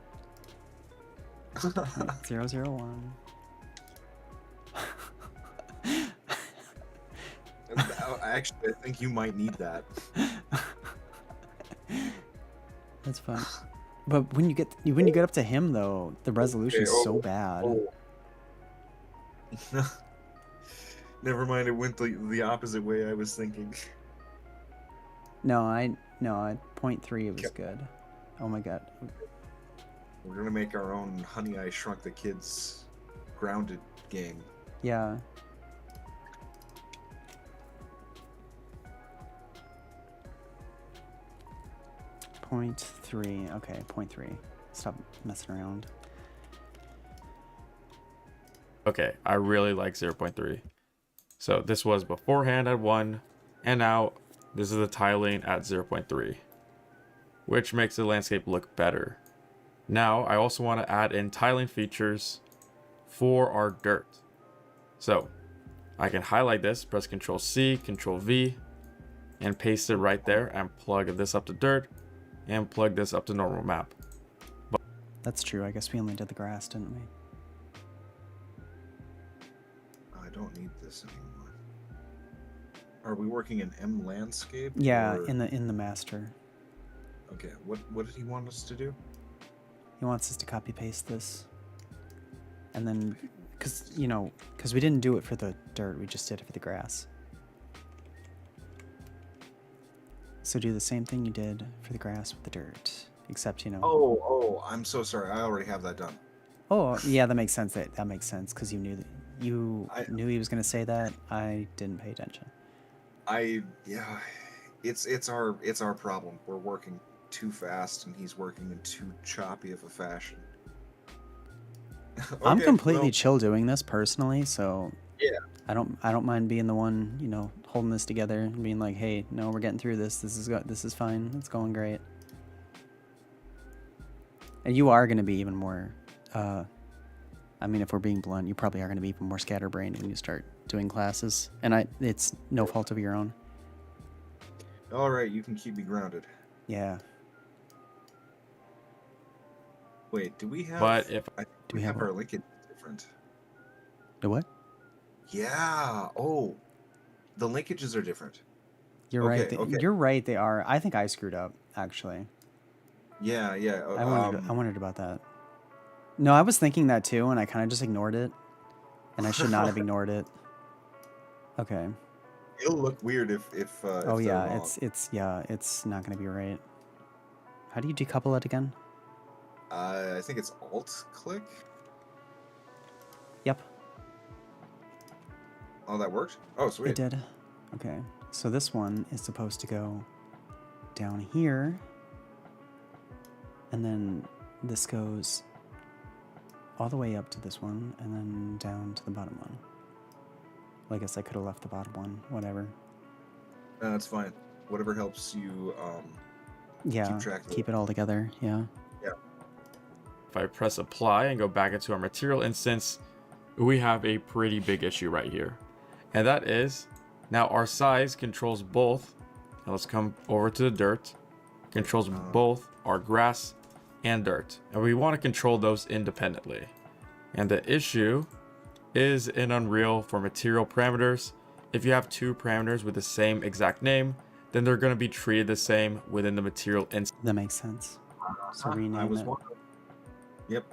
S3: 0.001.
S2: Actually, I think you might need that.
S3: That's fun. But when you get up to him though, the resolution's so bad.
S2: Oh. Never mind, it went the opposite way I was thinking.
S3: No, 0.3 was good. Oh my god.
S2: We're gonna make our own Honey I Shrunk the Kids grounded game.
S3: Yeah. .3. Okay, 0.3. Stop messing around.
S1: Okay, I really like 0.3. So this was beforehand at 1, and now this is the tiling at 0.3, which makes the landscape look better. Now I also want to add in tiling features for our dirt. So I can highlight this, press Ctrl C, Ctrl V, and paste it right there, and plug this up to dirt, and plug this up to normal map.
S3: That's true. I guess we only did the grass, didn't we?
S2: I don't need this anymore. Are we working in M landscape?
S3: Yeah,
S2: or-
S3: in the master.
S2: Okay, what did he want us to do?
S3: He wants us to copy paste this. And then because we didn't do it for the dirt, we just did it for the grass. So do the same thing you did for the grass with the dirt, except
S2: Oh, I'm so sorry. I already have that done.
S3: Oh, yeah, that makes sense. That makes sense because you knew
S2: I-
S3: knew he was going to say that. I didn't pay attention.
S2: Yeah, it's our problem. We're working too fast, and he's working in too choppy of a fashion.
S3: I'm
S2: Okay,
S3: completely
S2: well,
S3: chill doing this personally, so
S2: Yeah.
S3: I don't mind being the one, holding this together and being like, "Hey, no, we're getting through this. This is fine. It's going great." And you are going to be even more I mean, if we're being blunt, you probably are going to be even more scatterbrained when you start doing classes, and it's no fault of your own.
S2: All right, you can keep me grounded.
S3: Yeah.
S2: Wait, do we have?
S1: But if
S2: I think
S3: Do
S2: we
S3: we
S2: have
S3: have
S2: our linkage different.
S3: The what?
S2: Yeah. Oh, the linkages are different.
S3: You're right.
S2: Okay.
S3: You're right. They are. I think I screwed up actually.
S2: Yeah.
S3: I wondered about that. No, I was thinking that too, and I kind of just ignored it, and I should not have ignored it. Okay.
S2: It'll look weird if
S3: Oh
S2: they're
S3: yeah,
S2: wrong.
S3: it's not gonna be right. How do you decouple it again?
S2: I think it's Alt click.
S3: Yep,
S2: Oh, that worked. Oh, sweet.
S3: it did. Okay, so this one is supposed to go down here, And then this goes all the way up to this one, and then down to the bottom one. Well, I guess I could have left the bottom one, whatever.
S2: That's fine. Whatever helps you
S3: Yeah,
S2: keep track of
S3: keep it all together, yeah.
S1: If I press apply and go back into our material instance, we have a pretty big issue right here. And that is, now our size controls both, now let's come over to the dirt, controls both our grass and dirt. And we want to control those independently. And the issue is in Unreal for material parameters. If you have two parameters with the same exact name, then they're going to be treated the same within the material instance.
S3: That makes sense. So
S2: I
S3: rename
S2: was
S3: it.
S2: wondering. Yep.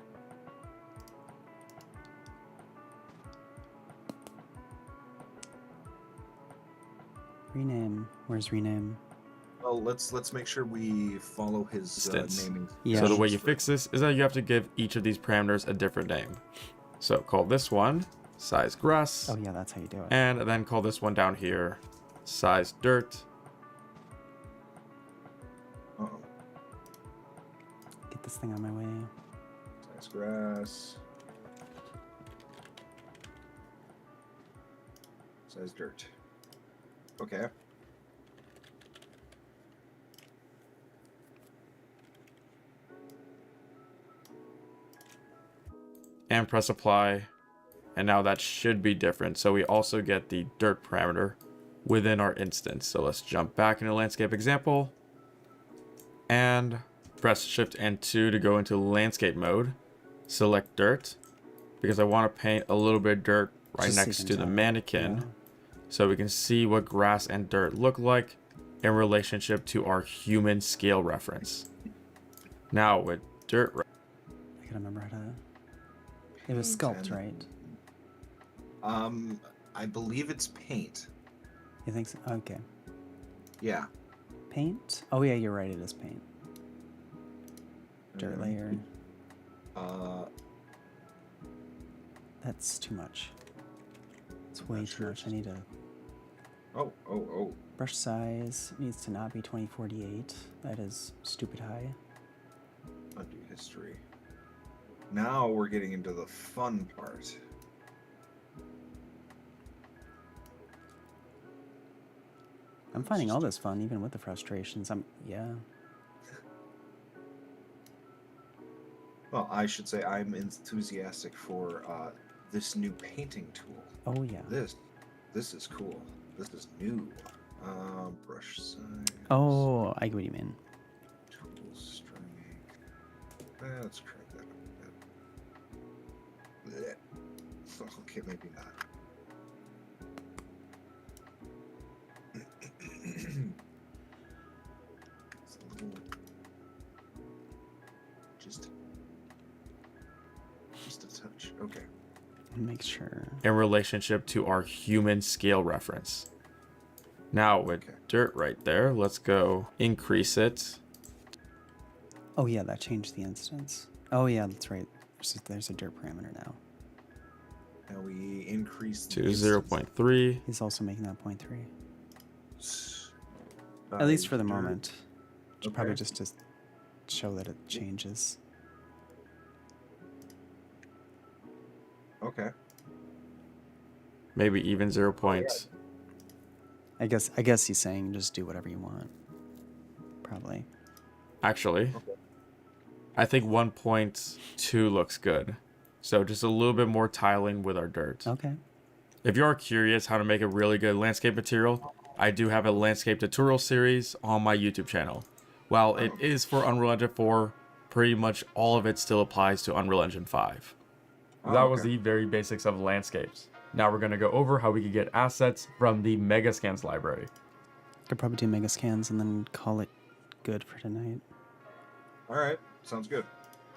S3: Rename. Where's rename?
S2: Well, let's make sure we follow his
S1: Instance.
S2: naming.
S3: Yeah.
S1: So the way you
S2: instructions
S1: fix this is that you have to give each of these parameters a different name. So call this one size grass,
S3: Oh yeah, that's how you do it.
S1: and then call this one down here size dirt.
S2: first. Uh-oh.
S3: Get this thing on my way.
S2: Size grass. Size dirt. Okay.
S1: And press apply, and now that should be different. So we also get the dirt parameter within our instance. So let's jump back into landscape example and press shift and 2 to go into landscape mode. Select dirt because I want to paint a little bit of dirt right
S3: Just so you
S1: next
S3: can
S1: to the
S3: tell.
S1: mannequin,
S3: Yeah.
S1: so we can see what grass and dirt look like in relationship to our human scale reference. Now with dirt,
S3: I gotta remember how to. It was
S2: Paint
S3: sculpt,
S2: and-
S3: right?
S2: I believe it's paint.
S3: You think so? Okay.
S2: Yeah.
S3: Paint? Oh yeah, you're right. It is paint. Dirt
S2: Mhm.
S3: layer.
S2: Uh,
S3: That's too much. It's way
S2: not
S3: too
S2: sure.
S3: much. I need a
S2: oh.
S3: brush size. Needs to not be 2048. That is stupid high.
S2: Undo history. Now we're getting into the fun part.
S3: I'm finding all this fun, even with the frustrations. Yeah.
S2: Well, I should say I'm enthusiastic for this new painting tool.
S3: Oh yeah.
S2: This is cool. This is new. Brush size.
S3: Oh, I get what you mean.
S2: Tool strength. Let's crank that up a bit. Blech. Okay, maybe not. It's a little. Just a touch. Okay.
S3: Make sure.
S1: in relationship to our human scale reference. Now with
S2: Okay.
S1: dirt right there, let's go increase it
S3: Oh yeah, that changed the instance. Oh yeah, that's right. There's a dirt parameter now.
S2: Now we increase the
S1: to
S2: instance
S1: 0.3.
S3: He's also making that 0.3.
S2: by
S3: At least for the
S2: dirt.
S3: moment. Probably
S2: Okay.
S3: just to show that it changes.
S2: Okay.
S1: Maybe even 0.
S3: I guess he's saying just do whatever you want. Probably.
S1: Actually,
S2: Okay.
S1: I think 1.2 looks good. So just a little bit more tiling with our dirt.
S3: Okay.
S1: If you are curious how to make a really good landscape material, I do have a landscape tutorial series on my YouTube channel. While it is for Unreal Engine 4, pretty much all of it still applies to Unreal Engine 5.
S2: Oh,
S1: That was
S2: okay.
S1: the very basics of landscapes. Now we're going to go over how we can get assets from the Megascans library.
S3: Could probably do mega scans and then call it good for tonight.
S2: All right. Sounds good.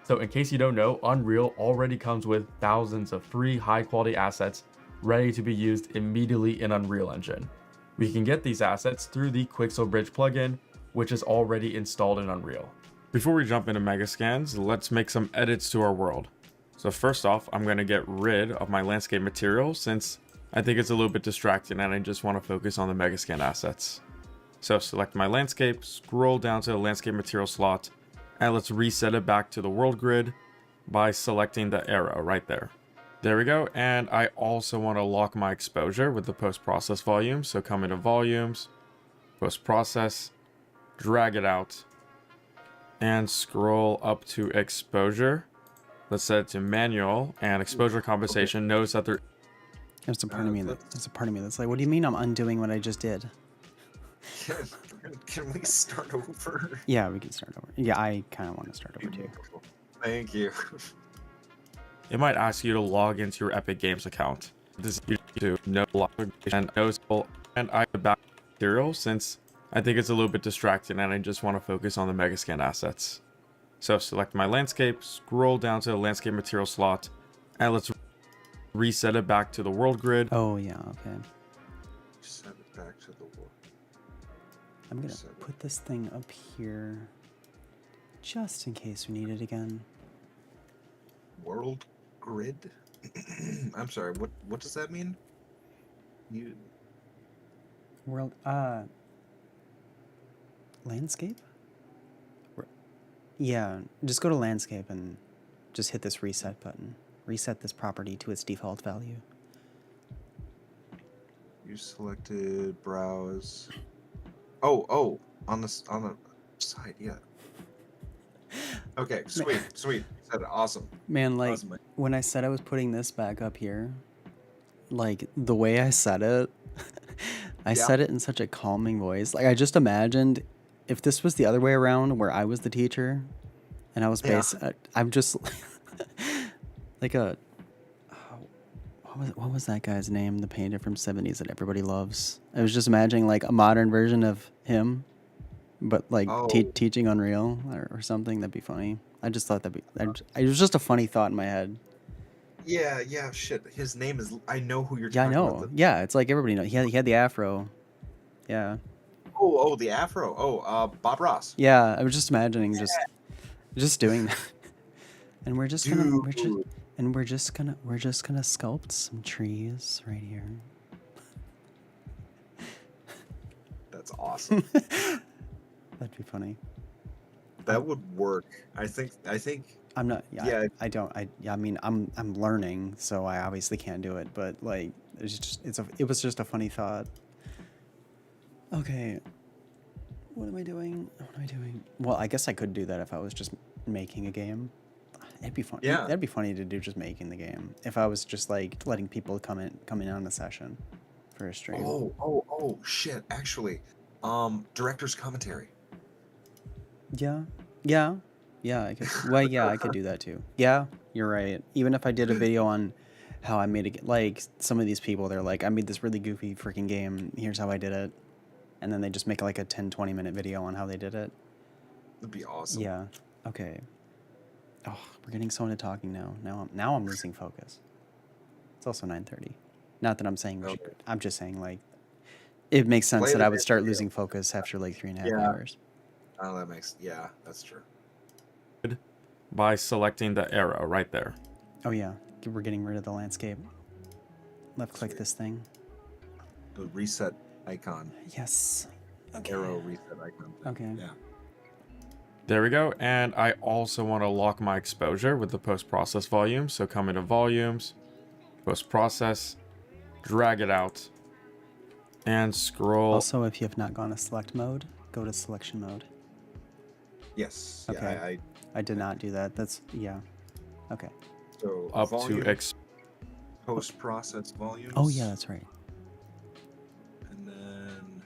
S1: So in case you don't know, Unreal already comes with thousands of free high quality assets ready to be used immediately in Unreal Engine. We can get these assets through the Quixel Bridge plugin, which is already installed in Unreal. Before we jump into Megascans, let's make some edits to our world. So first off, I'm going to get rid of my landscape material since I think it's a little bit distracting and I just want to focus on the Megascan assets. So select my landscape, scroll down to the landscape material slot, And let's reset it back to the world grid by selecting the arrow right there. There we go. And I also want to lock my exposure with the post-process volume. So come into volumes, post-process, drag it out, and scroll up to exposure. Let's set it to manual and exposure compensation. Notice that there
S3: There's a part of me that's like, what do you mean I'm undoing what I just did?
S2: Can we start over?
S3: Yeah, we can start over. Yeah, I kind of want to start over too.
S2: Thank you.
S1: it might ask you to log into your Epic Games account. This is to no login and noticeable, and I have back material since I think it's a little bit distracting and I just want to focus on the Megascan assets. So select my landscape, scroll down to the landscape material slot, and let's reset it back to the world grid.
S3: Oh yeah, okay.
S2: Set it back to the wall.
S3: I'm gonna put this thing up here just in case we need it again.
S2: World grid? I'm sorry, what does that mean? You
S3: World landscape? Yeah, just go to landscape and just hit this reset button. Reset this property to its default value.
S2: You selected browse. Oh, on the side, yeah. Okay, sweet. You said it. Awesome.
S3: Man, like
S2: Awesome.
S3: when I said I was putting this back up here, like the way I said it, I said it in such a calming voice. Like I just imagined if this was the other way around, where I was the teacher, and I was I'm just like a what was that guy's name? The painter from '70s that everybody loves. I was just imagining like a modern version of him, but like teaching Unreal or something. That'd be funny. I just thought it was just a funny thought in my head.
S2: Yeah, shit. His name is. I know who you're
S3: Yeah, I
S2: talking
S3: know.
S2: about.
S3: Yeah, it's like everybody knows. He had the afro. Yeah.
S2: Oh, the afro. Oh, Bob Ross.
S3: Yeah, I was just imagining just doing that. And we're just gonna sculpt some trees right here.
S2: That's awesome.
S3: That'd be funny.
S2: That would work. I think.
S3: I'm not.
S2: Yeah.
S3: I mean, I'm learning, so I obviously can't do it. But like, it was just a funny thought. Okay. What am I doing? Well, I guess I could do that if I was just making a game. It'd be fun.
S2: Yeah.
S3: That'd be funny to do, just making the game. If I was just like letting people come in on the session for a stream.
S2: Oh, shit. Actually, director's commentary.
S3: Yeah. I could. Well, yeah, I could do that too. Yeah, you're right. Even if I did a video on how I made it, like some of these people, they're like, I made this really goofy freaking game. Here's how I did it, and then they just make like a 10-20 minute video on how they did it.
S2: That'd be awesome.
S3: Yeah. Okay. Oh, we're getting so into talking now. Now I'm losing focus. It's also 9:30. Not that I'm saying I'm just saying like it makes sense that I would start losing focus after like 3.5 hours.
S2: Oh, that's true.
S1: By selecting the arrow right there.
S3: Oh yeah, we're getting rid of the landscape. Left click this thing.
S2: The reset icon.
S3: Yes. Okay.
S2: Arrow reset icon.
S3: Okay.
S2: Yeah.
S1: There we go. And I also want to lock my exposure with the post-process volume. So come into volumes, post-process, drag it out, and scroll.
S3: Also, if you have not gone to select mode, go to selection mode.
S2: Yes.
S3: Okay.
S2: Yeah,
S3: I did not do that. Yeah. Okay.
S2: So
S1: Up
S2: volume,
S1: to
S2: post-process volumes.
S3: Oh yeah, that's right.
S2: And then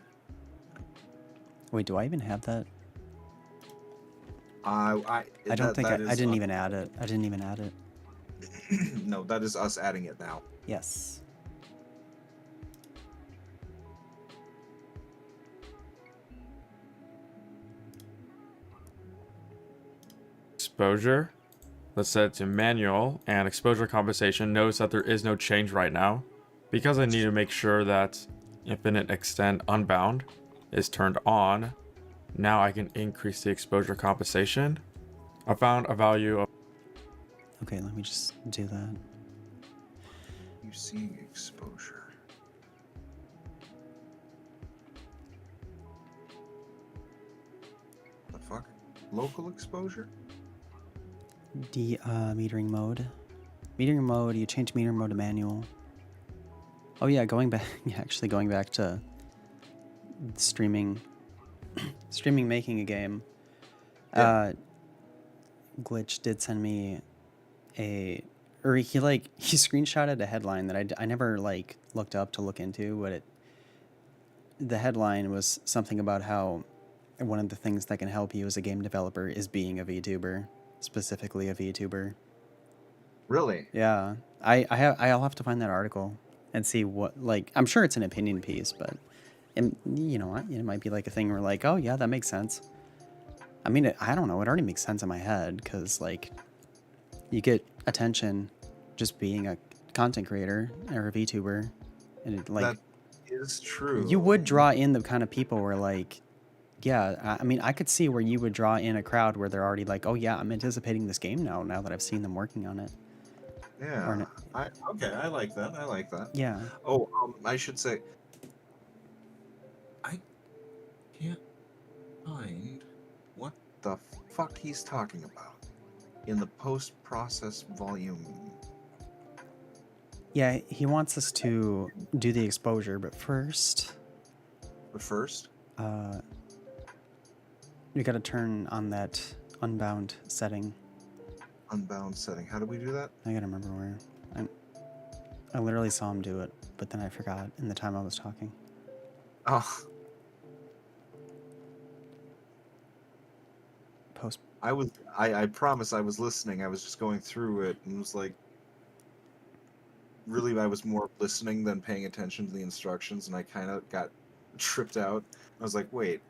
S3: Wait, do I even have that?
S2: I
S3: don't think I didn't even add it. I didn't even add it.
S2: No, that is us adding it now.
S3: Yes.
S1: exposure. Let's set it to manual and exposure compensation. Notice that there is no change right now because I need to make sure that infinite extend unbound is turned on. Now I can increase the exposure compensation. I found a value of.
S3: Okay, let me just do that.
S2: You seeing exposure. The fuck? Local exposure?
S3: Metering mode. Metering mode, you change metering mode to manual. Oh yeah, going back, yeah, actually going back to streaming, streaming making a game.
S2: Yeah.
S3: Glitch did send me he screenshotted a headline that I never like looked up to look into, but the headline was something about how one of the things that can help you as a game developer is being a VTuber, specifically a VTuber.
S2: Really?
S3: Yeah, I'll have to find that article and see what, like, I'm sure it's an opinion piece, but you know, it might be like a thing where like, oh yeah, that makes sense. I mean, I don't know, it already makes sense in my head because like you get attention just being a content creator or a VTuber, and it, like,
S2: That is true.
S3: you would draw in the kind of people where like, yeah, I mean, I could see where you would draw in a crowd where they're already like, oh yeah, I'm anticipating this game now that I've seen them working on it.
S2: Yeah. Okay, I like that. I like that.
S3: Yeah.
S2: Oh, I should say, I can't find what the fuck he's talking about in the post-process volume.
S3: Yeah, he wants us to do the exposure, but first,
S2: But first,
S3: we gotta turn on that unbound setting.
S2: unbound setting. How do we do that?
S3: I gotta remember where. I literally saw him do it, but then I forgot in the time I was talking.
S2: Oh,
S3: Post.
S2: I promise I was listening. I was just going through it and was like, really, I was more listening than paying attention to the instructions, and I kind of got tripped out. I was like, wait,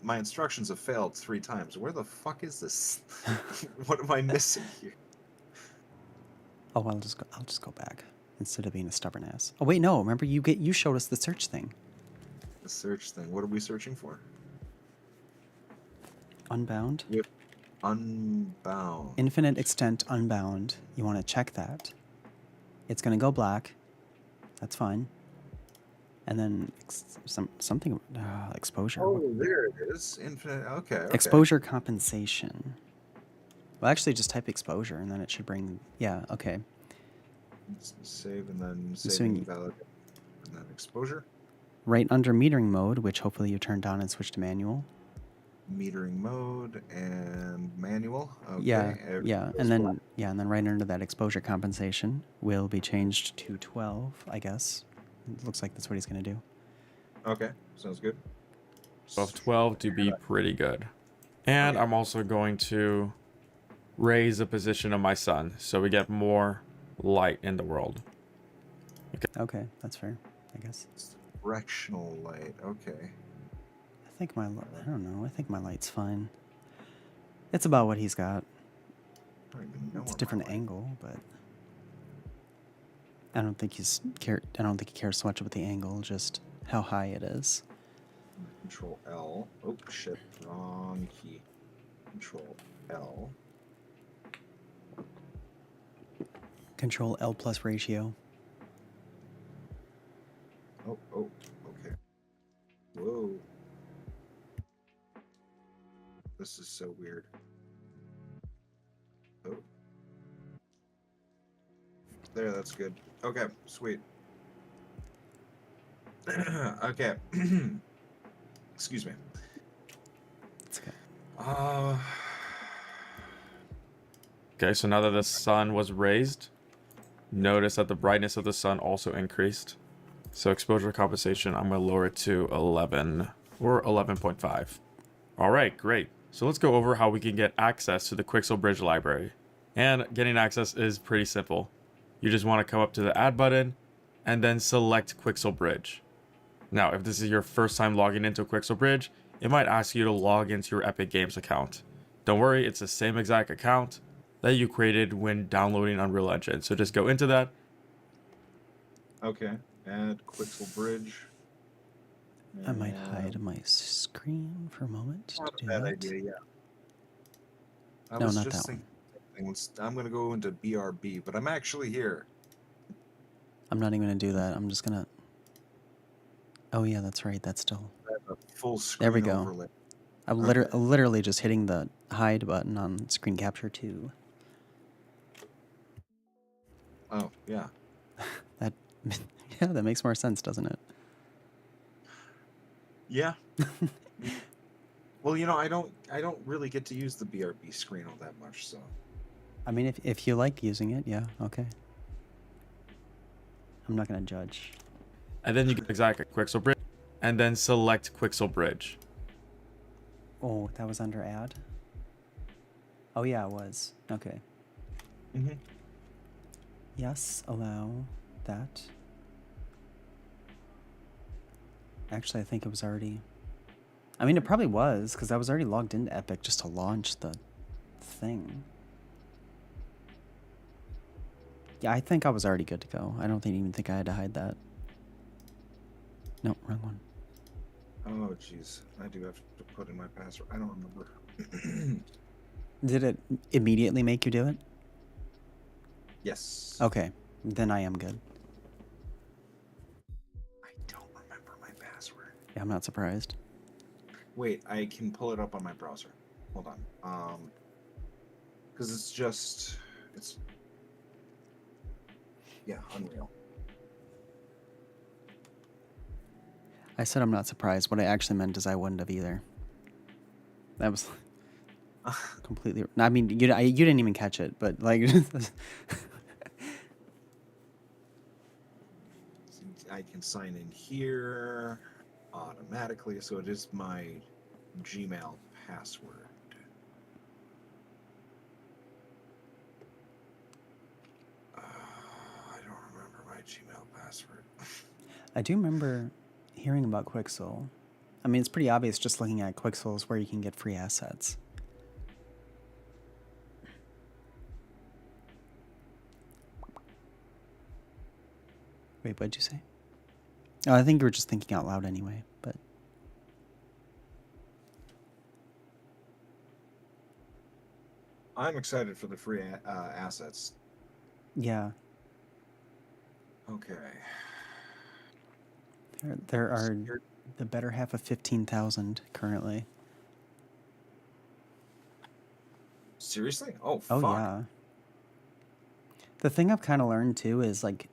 S2: my instructions have failed 3 times. Where the fuck is this? What am I missing here?
S3: Oh, I'll just go back instead of being a stubborn ass. Oh wait, no. Remember you showed us the search thing.
S2: The search thing. What are we searching for?
S3: Unbound.
S2: Yep. Unbound.
S3: Infinite extent unbound. You want to check that. It's gonna go black. That's fine. And then something exposure.
S2: Oh, there it is. Infinite. Okay.
S3: Exposure compensation. Well, actually, just type exposure, and then it should bring. Yeah. Okay.
S2: Save and then save
S3: Assuming-
S2: and validate. And then exposure.
S3: Right under metering mode, which hopefully you turned on and switched to manual.
S2: Metering mode and manual. Okay.
S3: Yeah,
S2: everything
S3: yeah,
S2: goes
S3: and then
S2: black.
S3: right under that exposure compensation will be changed to 12, I guess. It looks like that's what he's gonna do.
S2: Okay, sounds good.
S1: Above 12 to be pretty good. And I'm also going to raise the position of my sun so we get more light in the world.
S3: Okay, that's fair, I guess.
S2: Directional light. Okay.
S3: I think I don't know. I think my light's fine. It's about what he's got.
S2: I don't even know
S3: It's a
S2: where my
S3: different
S2: light-
S3: angle, but I don't think I don't think he cares so much about the angle, just how high it is.
S2: Control L. Oh shit, wrong key. Control L.
S3: Control L plus ratio.
S2: Oh, okay. Whoa. This is so weird. Oh. There, that's good. Okay, sweet. Okay. Excuse me.
S3: It's okay.
S1: Okay, so now that the sun was raised, notice that the brightness of the sun also increased. So exposure compensation, I'm going to lower it to 11 or 11.5. All right, great. So let's go over how we can get access to the Quixel Bridge library. And getting access is pretty simple. You just want to come up to the add button and then select Quixel Bridge. Now, if this is your first time logging into Quixel Bridge, it might ask you to log into your Epic Games account. Don't worry, it's the same exact account that you created when downloading Unreal Engine. So just go into that.
S2: Okay. Add Quixel Bridge.
S3: I might hide my screen for a moment to
S2: Not a
S3: do
S2: bad
S3: that.
S2: idea, yeah. I
S3: No,
S2: was
S3: not
S2: just
S3: that one.
S2: thinking, I'm going to go into BRB, but I'm actually here.
S3: I'm not even gonna do that. I'm just gonna. Oh yeah, that's right. That's still.
S2: I have a full screen
S3: There we go.
S2: overlay.
S3: I'm
S2: Okay.
S3: literally just hitting the hide button on screen capture 2.
S2: Oh, yeah.
S3: That yeah, that makes more sense, doesn't it?
S2: Yeah. Well, I don't really get to use the BRB screen all that much, so.
S3: I mean, if you like using it, yeah, okay. I'm not gonna judge.
S1: And then you get exactly Quixel Bridge, and then select Quixel Bridge.
S3: Oh, that was under add? Oh yeah, it was. Okay.
S2: Mm-hmm.
S3: Yes, allow that. Actually, I think it was already... I mean, it probably was, because I was already logged into Epic just to launch the thing. Yeah, I think I was already good to go. I don't even think I had to hide that. No, wrong one.
S2: Oh, jeez. I do have to put in my password. I don't remember.
S3: Did it immediately make you do it?
S2: Yes.
S3: Okay, then I am good.
S2: I don't remember my password.
S3: Yeah, I'm not surprised.
S2: Wait, I can pull it up on my browser. Hold on. Because it's yeah, Unreal.
S3: I said I'm not surprised. What I actually meant is I wouldn't have either. That was completely... I mean, you didn't even catch it, but like...
S2: I can sign in here automatically, so it is my Gmail password. I don't remember my Gmail password.
S3: I do remember hearing about Quixel. I mean, it's pretty obvious just looking at Quixels where you can get free assets. Wait, what'd you say? Oh, I think you were just thinking out loud anyway, but...
S2: I'm excited for the free assets.
S3: Yeah.
S2: Okay.
S3: There are the better half of 15,000 currently.
S2: Seriously? Oh,
S3: Oh,
S2: fuck.
S3: yeah. The thing I've kind of learned, too, is, like,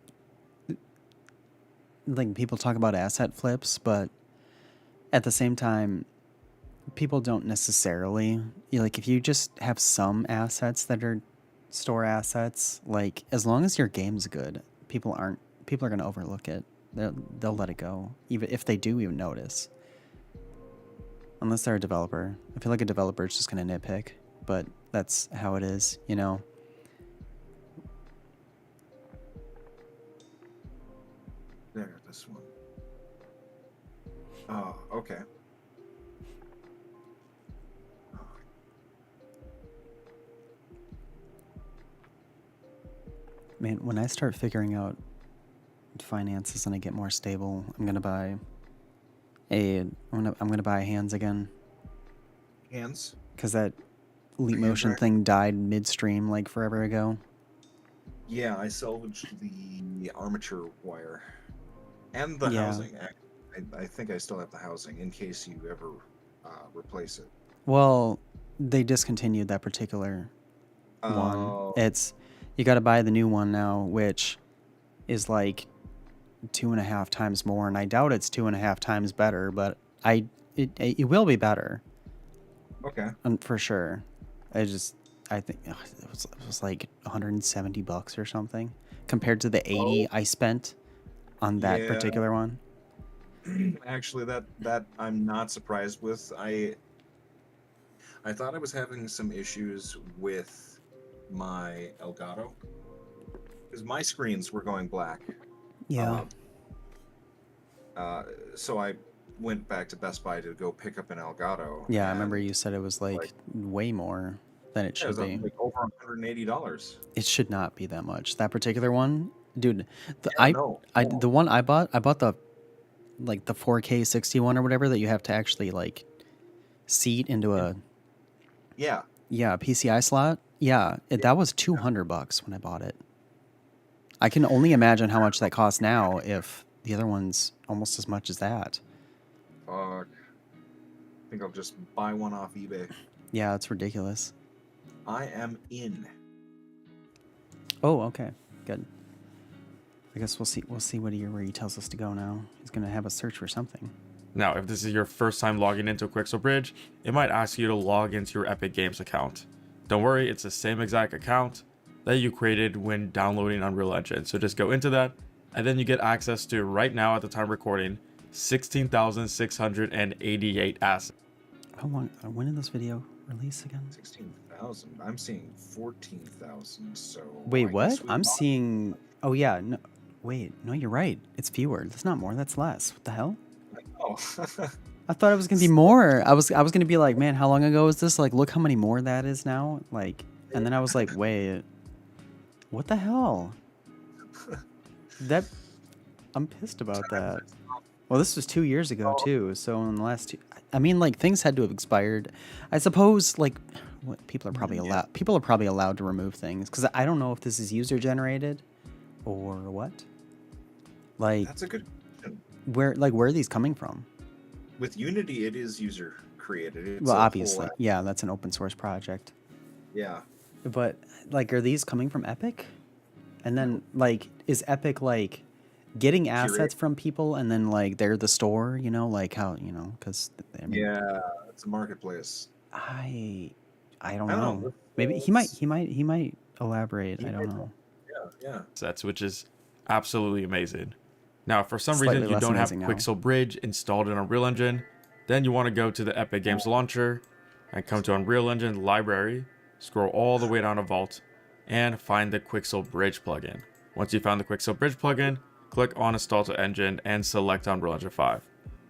S3: people talk about asset flips, but at the same time, people don't necessarily... Like, if you just have some assets that are store assets, like, as long as your game's good, people are going to overlook it. They'll let it go, even if they do even notice. Unless they're a developer. I feel like a developer is just going to nitpick, but that's how it is, you know?
S2: There, this one. Oh, okay.
S3: Man, when I start figuring out finances and I get more stable, I'm gonna buy hands again.
S2: Hands?
S3: Because that Leap
S2: Hand
S3: Motion
S2: rack?
S3: thing died midstream like forever ago.
S2: Yeah, I salvaged the armature wire. And the
S3: Yeah.
S2: housing. I think I still have the housing in case you ever replace it.
S3: Well, they discontinued that particular one.
S2: Oh.
S3: You gotta buy the new one now, which is like 2.5 times more, and I doubt it's 2.5 times better, but it will be better.
S2: Okay.
S3: For sure. I think it was like $170 or something compared to the 80 I spent on that
S2: Yeah.
S3: particular one.
S2: Actually, that I'm not surprised with. I thought I was having some issues with my Elgato because my screens were going black.
S3: Yeah.
S2: So I went back to Best Buy to go pick up an Elgato.
S3: Yeah, I
S2: and
S3: remember you said it was like way more than it
S2: it
S3: should
S2: was
S3: be.
S2: like over $180.
S3: It should not be that much. That particular one, dude,
S2: Yeah, no.
S3: the one I bought the like the 4K 61 or whatever that you have to actually like seat into a
S2: Yeah.
S3: PCI slot. Yeah, that was $200 when I bought it. I can only imagine how much that costs now if the other one's almost as much as that.
S2: Fuck. think I'll just buy one off eBay.
S3: Yeah, it's ridiculous.
S2: I am in.
S3: Oh, okay, good. I guess we'll see. We'll see where he tells us to go now. He's gonna have us search for something.
S1: Now, if this is your first time logging into Quixel Bridge, it might ask you to log into your Epic Games account. Don't worry, it's the same exact account that you created when downloading Unreal Engine. So just go into that, and then you get access to, right now at the time of recording, 16,688 assets.
S3: How long? When did this video release again?
S2: 16,000. I'm seeing 14,000. So.
S3: Wait,
S2: I
S3: what?
S2: guess we
S3: I'm
S2: bought-
S3: seeing. Oh yeah. No, wait. No, you're right. It's fewer. That's not more. That's less. What the hell?
S2: Oh.
S3: I thought it was gonna be more. I was gonna be like, man, how long ago was this? Like, look how many more that is now. Like, and then I was like, wait, what the hell? That I'm pissed about that. Well, this was 2 years ago too. So in the last two, I mean, like things had to have expired. I suppose like what people are probably allowed. People are probably allowed to remove things because I don't know if this is user generated or what. Like,
S2: That's a good question.
S3: where are these coming from?
S2: With Unity, it is user created. It's
S3: Well,
S2: a whole
S3: obviously, yeah, that's an open source project.
S2: Yeah.
S3: But like, are these coming from Epic? And then like, is Epic like getting assets from people and then like they're the store? You know, like how because I mean,
S2: Yeah, it's a marketplace.
S3: I don't
S2: I don't
S3: know.
S2: know.
S3: Maybe he might elaborate.
S2: He
S3: I don't
S2: might.
S3: know.
S2: Yeah.
S1: Assets, which is absolutely amazing. Now, if for some
S3: Slightly
S1: reason you
S3: less
S1: don't have
S3: amazing now.
S1: Quixel Bridge installed in Unreal Engine, then you want to go to the Epic Games Launcher and come to Unreal Engine Library, scroll all the way down to Vault, and find the Quixel Bridge plugin. Once you found the Quixel Bridge plugin, click on Install to Engine and select Unreal Engine 5.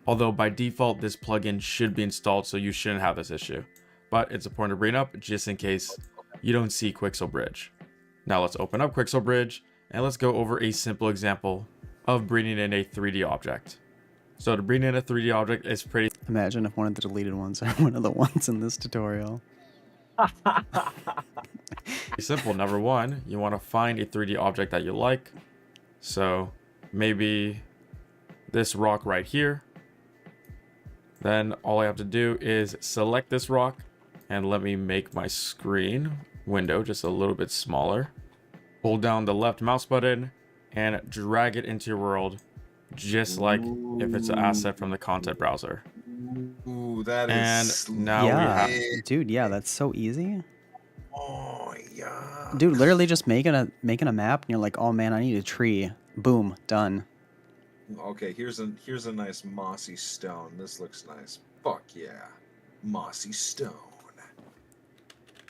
S1: Although by default this plugin should be installed, so you shouldn't have this issue. But it's important to bring up just in case you don't see Quixel Bridge. Now let's open up Quixel Bridge and let's go over a simple example of bringing in a 3D object. So to bring in a 3D object is pretty
S3: Imagine if one of the deleted ones are one of the ones in this tutorial.
S1: simple. Number one, you want to find a 3D object that you like. So maybe this rock right here. Then all I have to do is select this rock and let me make my screen window just a little bit smaller. Hold down the left mouse button and drag it into your world, just like if it's an asset from the content browser.
S2: Ooh, that
S1: And
S2: is.
S1: now we
S3: Yeah,
S1: have
S3: dude. Yeah, that's so easy.
S2: Oh yeah.
S3: Dude, literally just making a map, and you're like, oh man, I need a tree. Boom, done.
S2: Okay, here's a nice mossy stone. This looks nice. Fuck yeah, mossy stone.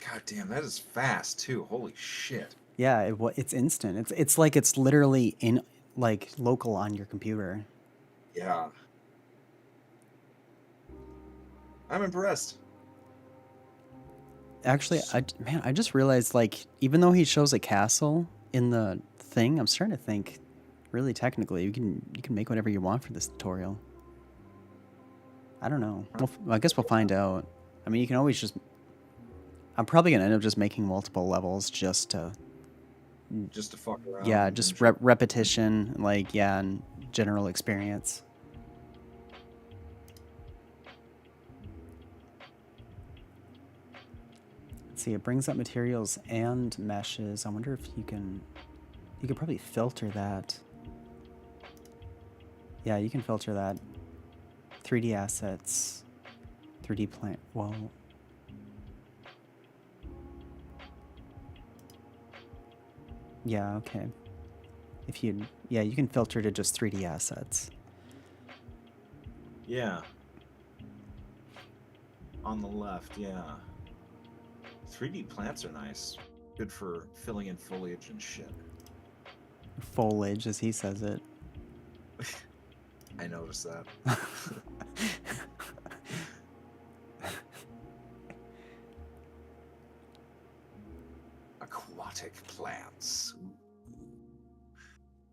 S2: God damn, that is fast too. Holy shit.
S3: Yeah, it's instant. It's like it's literally in like local on your computer.
S2: Yeah. I'm impressed.
S3: Actually, I just realized like even though he shows a castle in the thing, I'm starting to think really technically you can make whatever you want for this tutorial. I don't know. I guess we'll find out. I mean, you can always just. I'm probably gonna end up just making multiple levels just to.
S2: Just to fuck around.
S3: Yeah, just repetition, like yeah, and general experience. Let's see, it brings up materials and meshes. I wonder if you can probably filter that. Yeah, you can filter that. 3D assets, 3D plant. Well, yeah, okay. Yeah, you can filter to just 3D assets.
S2: Yeah. On the left, yeah. 3D plants are nice. Good for filling in foliage and shit.
S3: Foliage, as he says it.
S2: I noticed that. Aquatic plants. Ooh.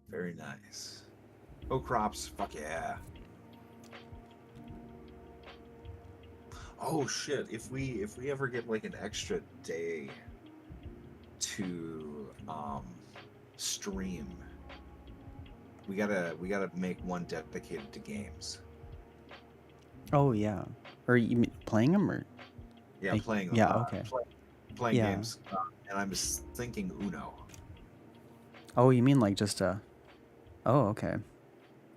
S2: Very nice. Oh, crops. Fuck yeah. Oh shit! If we ever get like an extra day to stream, we gotta make one dedicated to games.
S3: Oh yeah. Or you mean playing them, or
S2: Yeah, playing them.
S3: yeah, okay.
S2: Playing
S3: Yeah.
S2: games, and I was thinking Uno.
S3: Oh, you mean like just a? Oh, okay.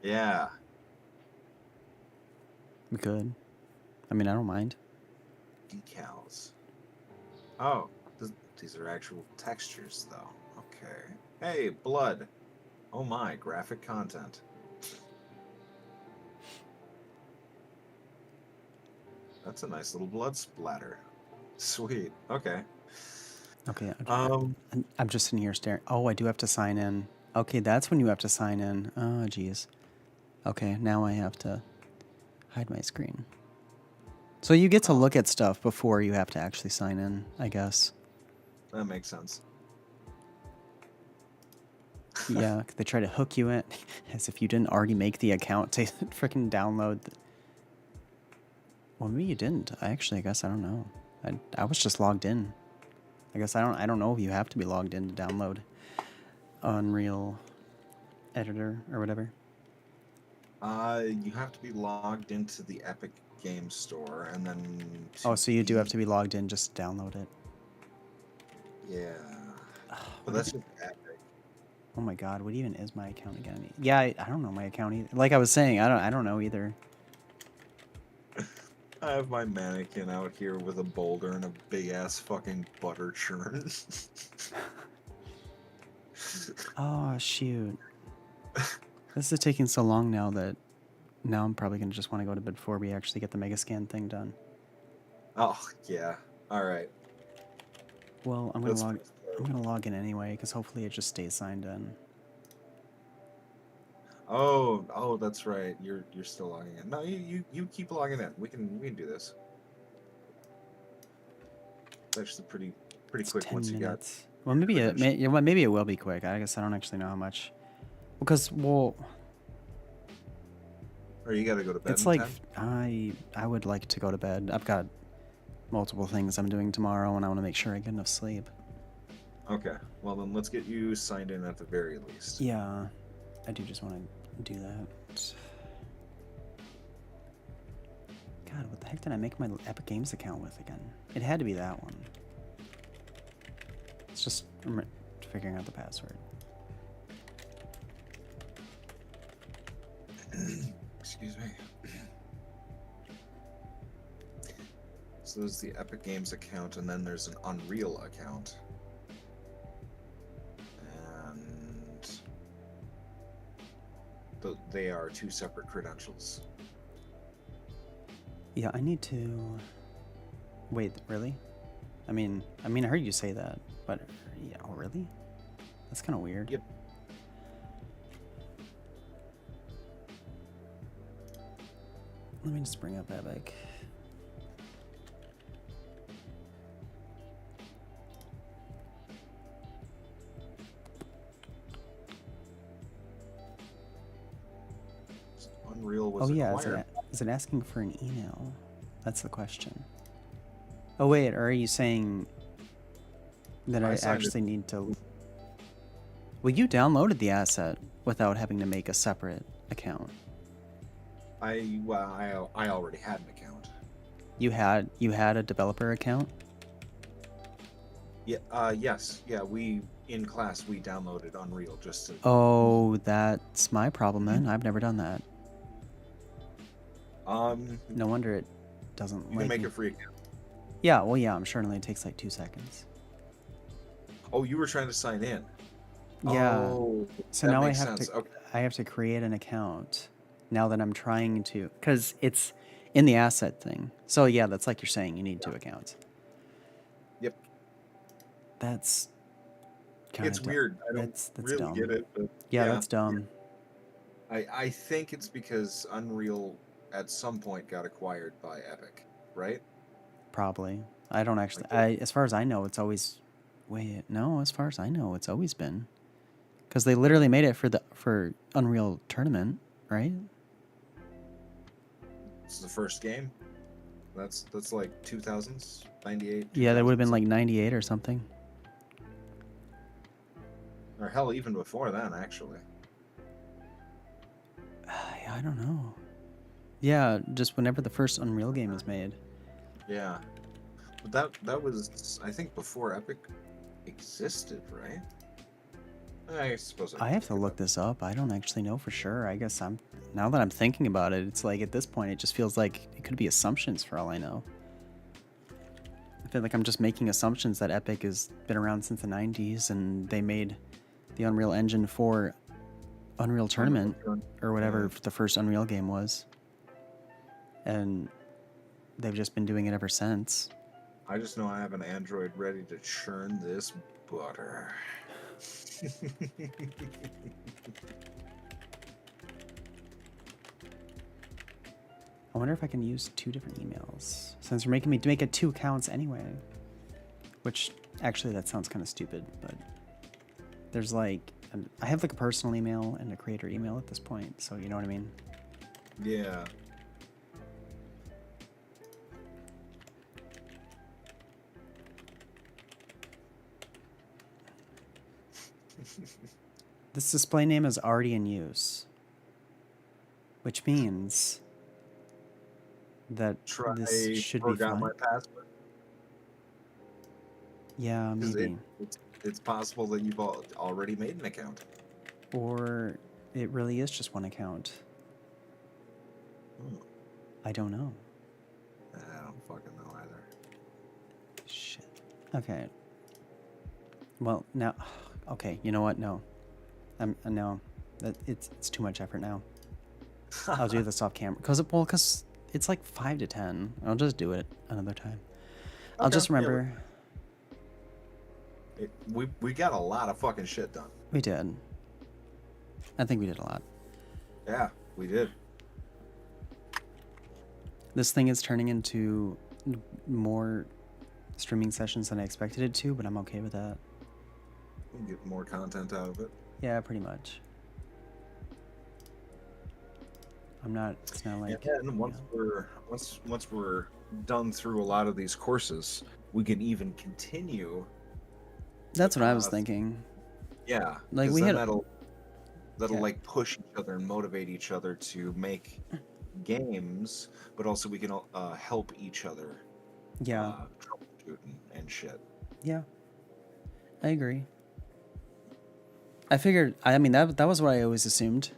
S2: Yeah.
S3: We could. I mean, I don't mind.
S2: Decals. Oh, these are actual textures, though. Okay. Hey, blood. Oh my, graphic content. That's a nice little blood splatter. Sweet. Okay.
S3: Okay.
S2: Um.
S3: I'm just sitting here staring. Oh, I do have to sign in. Okay, that's when you have to sign in. Oh, geez. Okay, now I have to hide my screen. So you get to look at stuff before you have to actually sign in, I guess.
S2: That makes sense.
S3: Yeah, they try to hook you in as if you didn't already make the account to freaking download. Well, maybe you didn't. I guess I don't know. I was just logged in. I guess I don't know if you have to be logged in to download Unreal Editor or whatever.
S2: You have to be logged into the Epic Game Store, and then.
S3: Oh, so you do have to be logged in just to download it.
S2: Yeah. But that's just Epic.
S3: Oh my God, what even is my account again? Yeah, I don't know my account either. Like I was saying, I don't know either.
S2: I have my mannequin out here with a boulder and a big ass fucking butter churn.
S3: Oh shoot. This is taking so long now that now I'm probably gonna just want to go to bed before we actually get the mega scan thing done.
S2: Oh yeah. All right.
S3: Well, I'm gonna log in anyway because hopefully it just stays signed in.
S2: Oh, that's right. You're still logging in. No, you keep logging in. We can do this. It's actually pretty
S3: It's
S2: quick
S3: 10
S2: once you got.
S3: minutes. Well, maybe maybe it will be quick. I guess I don't actually know how much. Because
S2: Or you gotta go to bed.
S3: it's
S2: in
S3: like
S2: 10?
S3: I would like to go to bed. I've got multiple things I'm doing tomorrow, and I want to make sure I get enough sleep.
S2: Okay. Well then, let's get you signed in at the very least.
S3: Yeah, I do just want to do that. God, what the heck did I make my Epic Games account with again? It had to be that one. It's just figuring out the password.
S2: Excuse me. So there's the Epic Games account, and then there's an Unreal account. And they are two separate credentials.
S3: Yeah, I need to. Wait, really? I mean, I heard you say that, but yeah, oh really? That's kind of weird.
S2: Yep.
S3: Let me just bring up Epic.
S2: Unreal was
S3: Oh yeah,
S2: acquired.
S3: is it asking for an email? That's the question. Oh wait, or are you saying that I
S2: signed
S3: actually need to? Well, you downloaded the asset without having to make a separate account.
S2: I already had an account.
S3: You had a developer account?
S2: Yeah. Yes. Yeah. We in class we downloaded Unreal just to.
S3: Oh, that's my problem then. I've never done that.
S2: You
S3: No wonder it doesn't
S2: can
S3: like
S2: make
S3: me.
S2: a free account.
S3: Yeah, well, yeah, I'm sure it only takes like 2 seconds.
S2: Oh, you were trying to sign in.
S3: Yeah.
S2: Oh,
S3: So
S2: that
S3: now
S2: makes sense. Okay.
S3: I have to create an account now that I'm trying to, because it's in the asset thing. So yeah, that's like you're saying, you need 2 accounts.
S2: Yep.
S3: That's kind
S2: It's
S3: of
S2: weird. I don't
S3: That's
S2: really
S3: dumb.
S2: get it. But
S3: Yeah, that's dumb.
S2: I think it's because Unreal at some point got acquired by Epic, right?
S3: Probably. I don't actually. As far as I know, it's always. Wait, no. As far as I know, it's always been. Because they literally made it for Unreal Tournament, right?
S2: It's the first game. That's like 2000s, 98.
S3: Yeah, that would have been
S2: 2000s.
S3: like 98 or something.
S2: Or hell, even before then, actually.
S3: I don't know. Yeah, just whenever the first Unreal game was made.
S2: Yeah, but that was, I think, before Epic existed, right? I suppose I
S3: I
S2: can
S3: have to
S2: look it
S3: look
S2: up.
S3: this up. I don't actually know for sure. I guess now that I'm thinking about it, it's like at this point it just feels like it could be assumptions for all I know. I feel like I'm just making assumptions that Epic has been around since the 90s and they made the Unreal Engine for Unreal Tournament or whatever
S2: Yeah.
S3: the first Unreal game was. And they've just been doing it ever since.
S2: I just know I have an Android ready to churn this butter.
S3: I wonder if I can use 2 different emails since you're making me make it 2 accounts anyway. Which actually that sounds kind of stupid, but there's like I have like a personal email and a creator email at this point, so you know what I mean?
S2: Yeah.
S3: This display name is already in use, which means that
S2: Try
S3: this should be
S2: forgot
S3: fine.
S2: my password.
S3: Yeah,
S2: 'Cause
S3: maybe.
S2: it's possible that you've already made an account.
S3: Or it really is just one account.
S2: Hmm.
S3: I don't know.
S2: I don't fucking know either.
S3: Shit. Okay. Well, now, okay. You know what? No, no. It's too much effort now. I'll do this off camera because it's like 5 to 10. I'll just do it another time. I'll
S2: Okay,
S3: just
S2: yeah,
S3: remember
S2: we got a lot of fucking shit done.
S3: we did. I think we did a lot.
S2: Yeah, we did.
S3: This thing is turning into more streaming sessions than I expected it to, but I'm okay with that.
S2: We can get more content out of it.
S3: Yeah, pretty much. It's not like
S2: And once we're done through a lot of these courses, we can even continue.
S3: that's what I was
S2: uh,
S3: thinking.
S2: Yeah,
S3: Like
S2: 'cause
S3: we
S2: then
S3: had
S2: that'll
S3: yeah.
S2: like push each other and motivate each other to make games, but also we can help each other
S3: Yeah.
S2: troubleshoot and shit.
S3: Yeah. I agree. I figured I mean that was what I always assumed.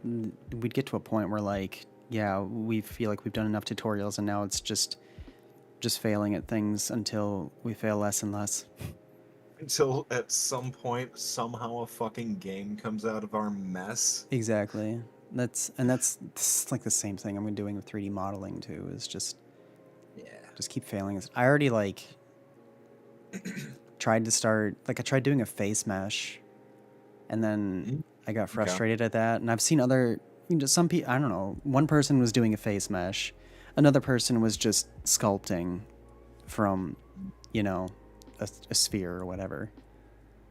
S3: We'd get to a point where like, yeah, we feel like we've done enough tutorials and now it's just failing at things until we fail less and less.
S2: Until at some point, somehow a fucking game comes out of our mess.
S3: Exactly. That's like the same thing I'm doing with 3D modeling too, is just keep failing. I already like tried to start I tried doing a face mesh and then I got frustrated at that, and I've seen other some people, I don't know, one person was doing a face mesh, another person was just sculpting from, a sphere or whatever.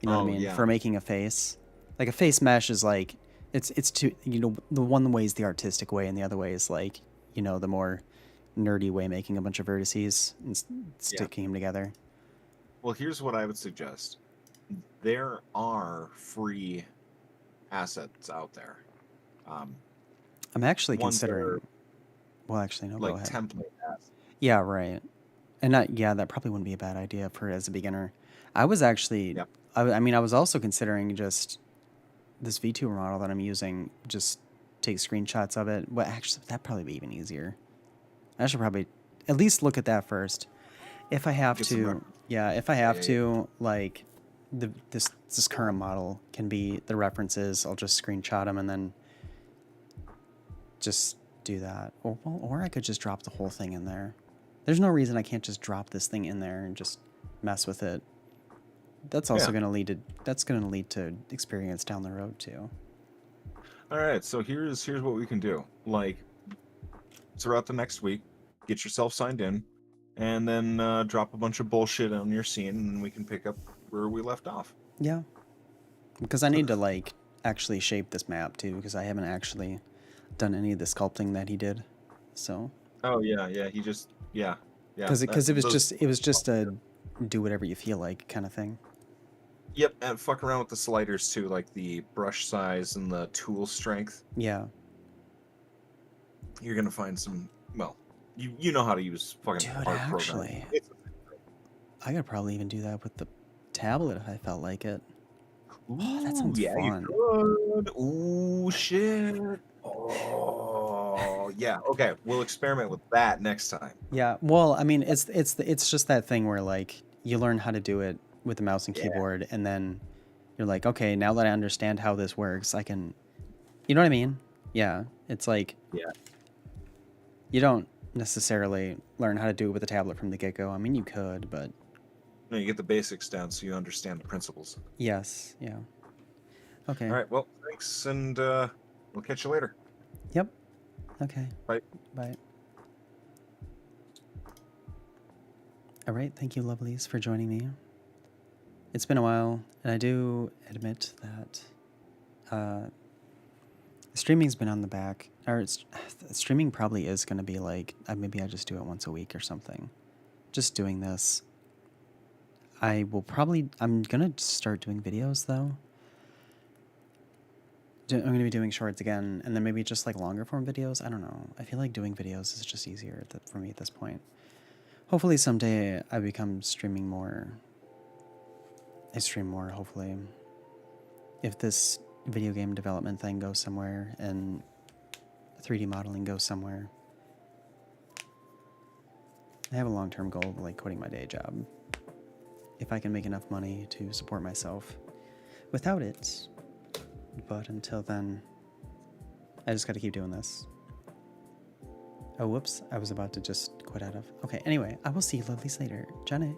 S3: You know what I mean?
S2: Yeah.
S3: For making a face. Like a face mesh is like it's two, the one way is the artistic way and the other way is like, the more nerdy way, making a bunch of vertices and sticking them together.
S2: Well, here's what I would suggest. There are free assets out there.
S3: I'm actually
S2: ones that
S3: considering
S2: are
S3: well, actually no, go
S2: like
S3: ahead.
S2: template assets.
S3: Yeah, right. And that probably wouldn't be a bad idea for as a beginner. I was actually,
S2: Yep.
S3: I mean, I was also considering just this VTuber model that I'm using, just take screenshots of it. Well, actually, that'd probably be even easier. I should probably at least look at that first. If I have
S2: Get some
S3: to, if I have
S2: Yeah.
S3: to, like, this current model can be the references. I'll just screenshot them and then just do that. Or I could just drop the whole thing in there. There's no reason I can't just drop this thing in there and just mess with it. That's also going to lead to experience down the road too.
S2: All right, so here's what we can do. Like, throughout the next week, get yourself signed in, and then drop a bunch of bullshit on your scene, and we can pick up where we left off.
S3: Yeah, because I need to like actually shape this map too, because I haven't actually done any of the sculpting that he did. So.
S2: Oh yeah, he just yeah.
S3: Because it was just a do whatever you feel like kind of thing.
S2: Yep, and fuck around with the sliders too, like the brush size and the tool strength.
S3: Yeah.
S2: you're gonna find some. Well, you know how to use fucking
S3: Dude,
S2: art
S3: actually,
S2: programs.
S3: I could probably even do that with the tablet if I felt like it. Oh, that
S2: Ooh,
S3: sounds
S2: yeah,
S3: fun.
S2: you could. Ooh, shit. Oh, yeah. Okay, we'll experiment with that next time.
S3: Yeah, well, I mean, it's just that thing where like you learn how to do it with the mouse and
S2: Yeah.
S3: keyboard, and then you're like, okay, now that I understand how this works, I can, you know what I mean? Yeah, it's like
S2: Yeah.
S3: you don't necessarily learn how to do it with a tablet from the get-go. I mean, you could, but
S2: No, you get the basics down so you understand the principles.
S3: yes, yeah. Okay.
S2: All right. Well, thanks, and we'll catch you later.
S3: Yep. Okay.
S2: Bye.
S3: Bye. All right. Thank you, lovelies, for joining me. It's been a while, and I do admit that streaming's been on the back. Streaming probably is going to be like, maybe I just do it once a week or something. Just doing this. I'm going to start doing videos, though. I'm going to be doing shorts again, and then maybe just like longer form videos. I don't know. I feel like doing videos is just easier for me at this point. Hopefully someday I become streaming more. I stream more, hopefully. If this video game development thing goes somewhere and 3D modeling goes somewhere. I have a long-term goal of like quitting my day job. If I can make enough money to support myself without it. But until then, I just got to keep doing this. Oh, whoops. I was about to just quit out of. Okay, anyway, I will see you lovelies later. Jenny.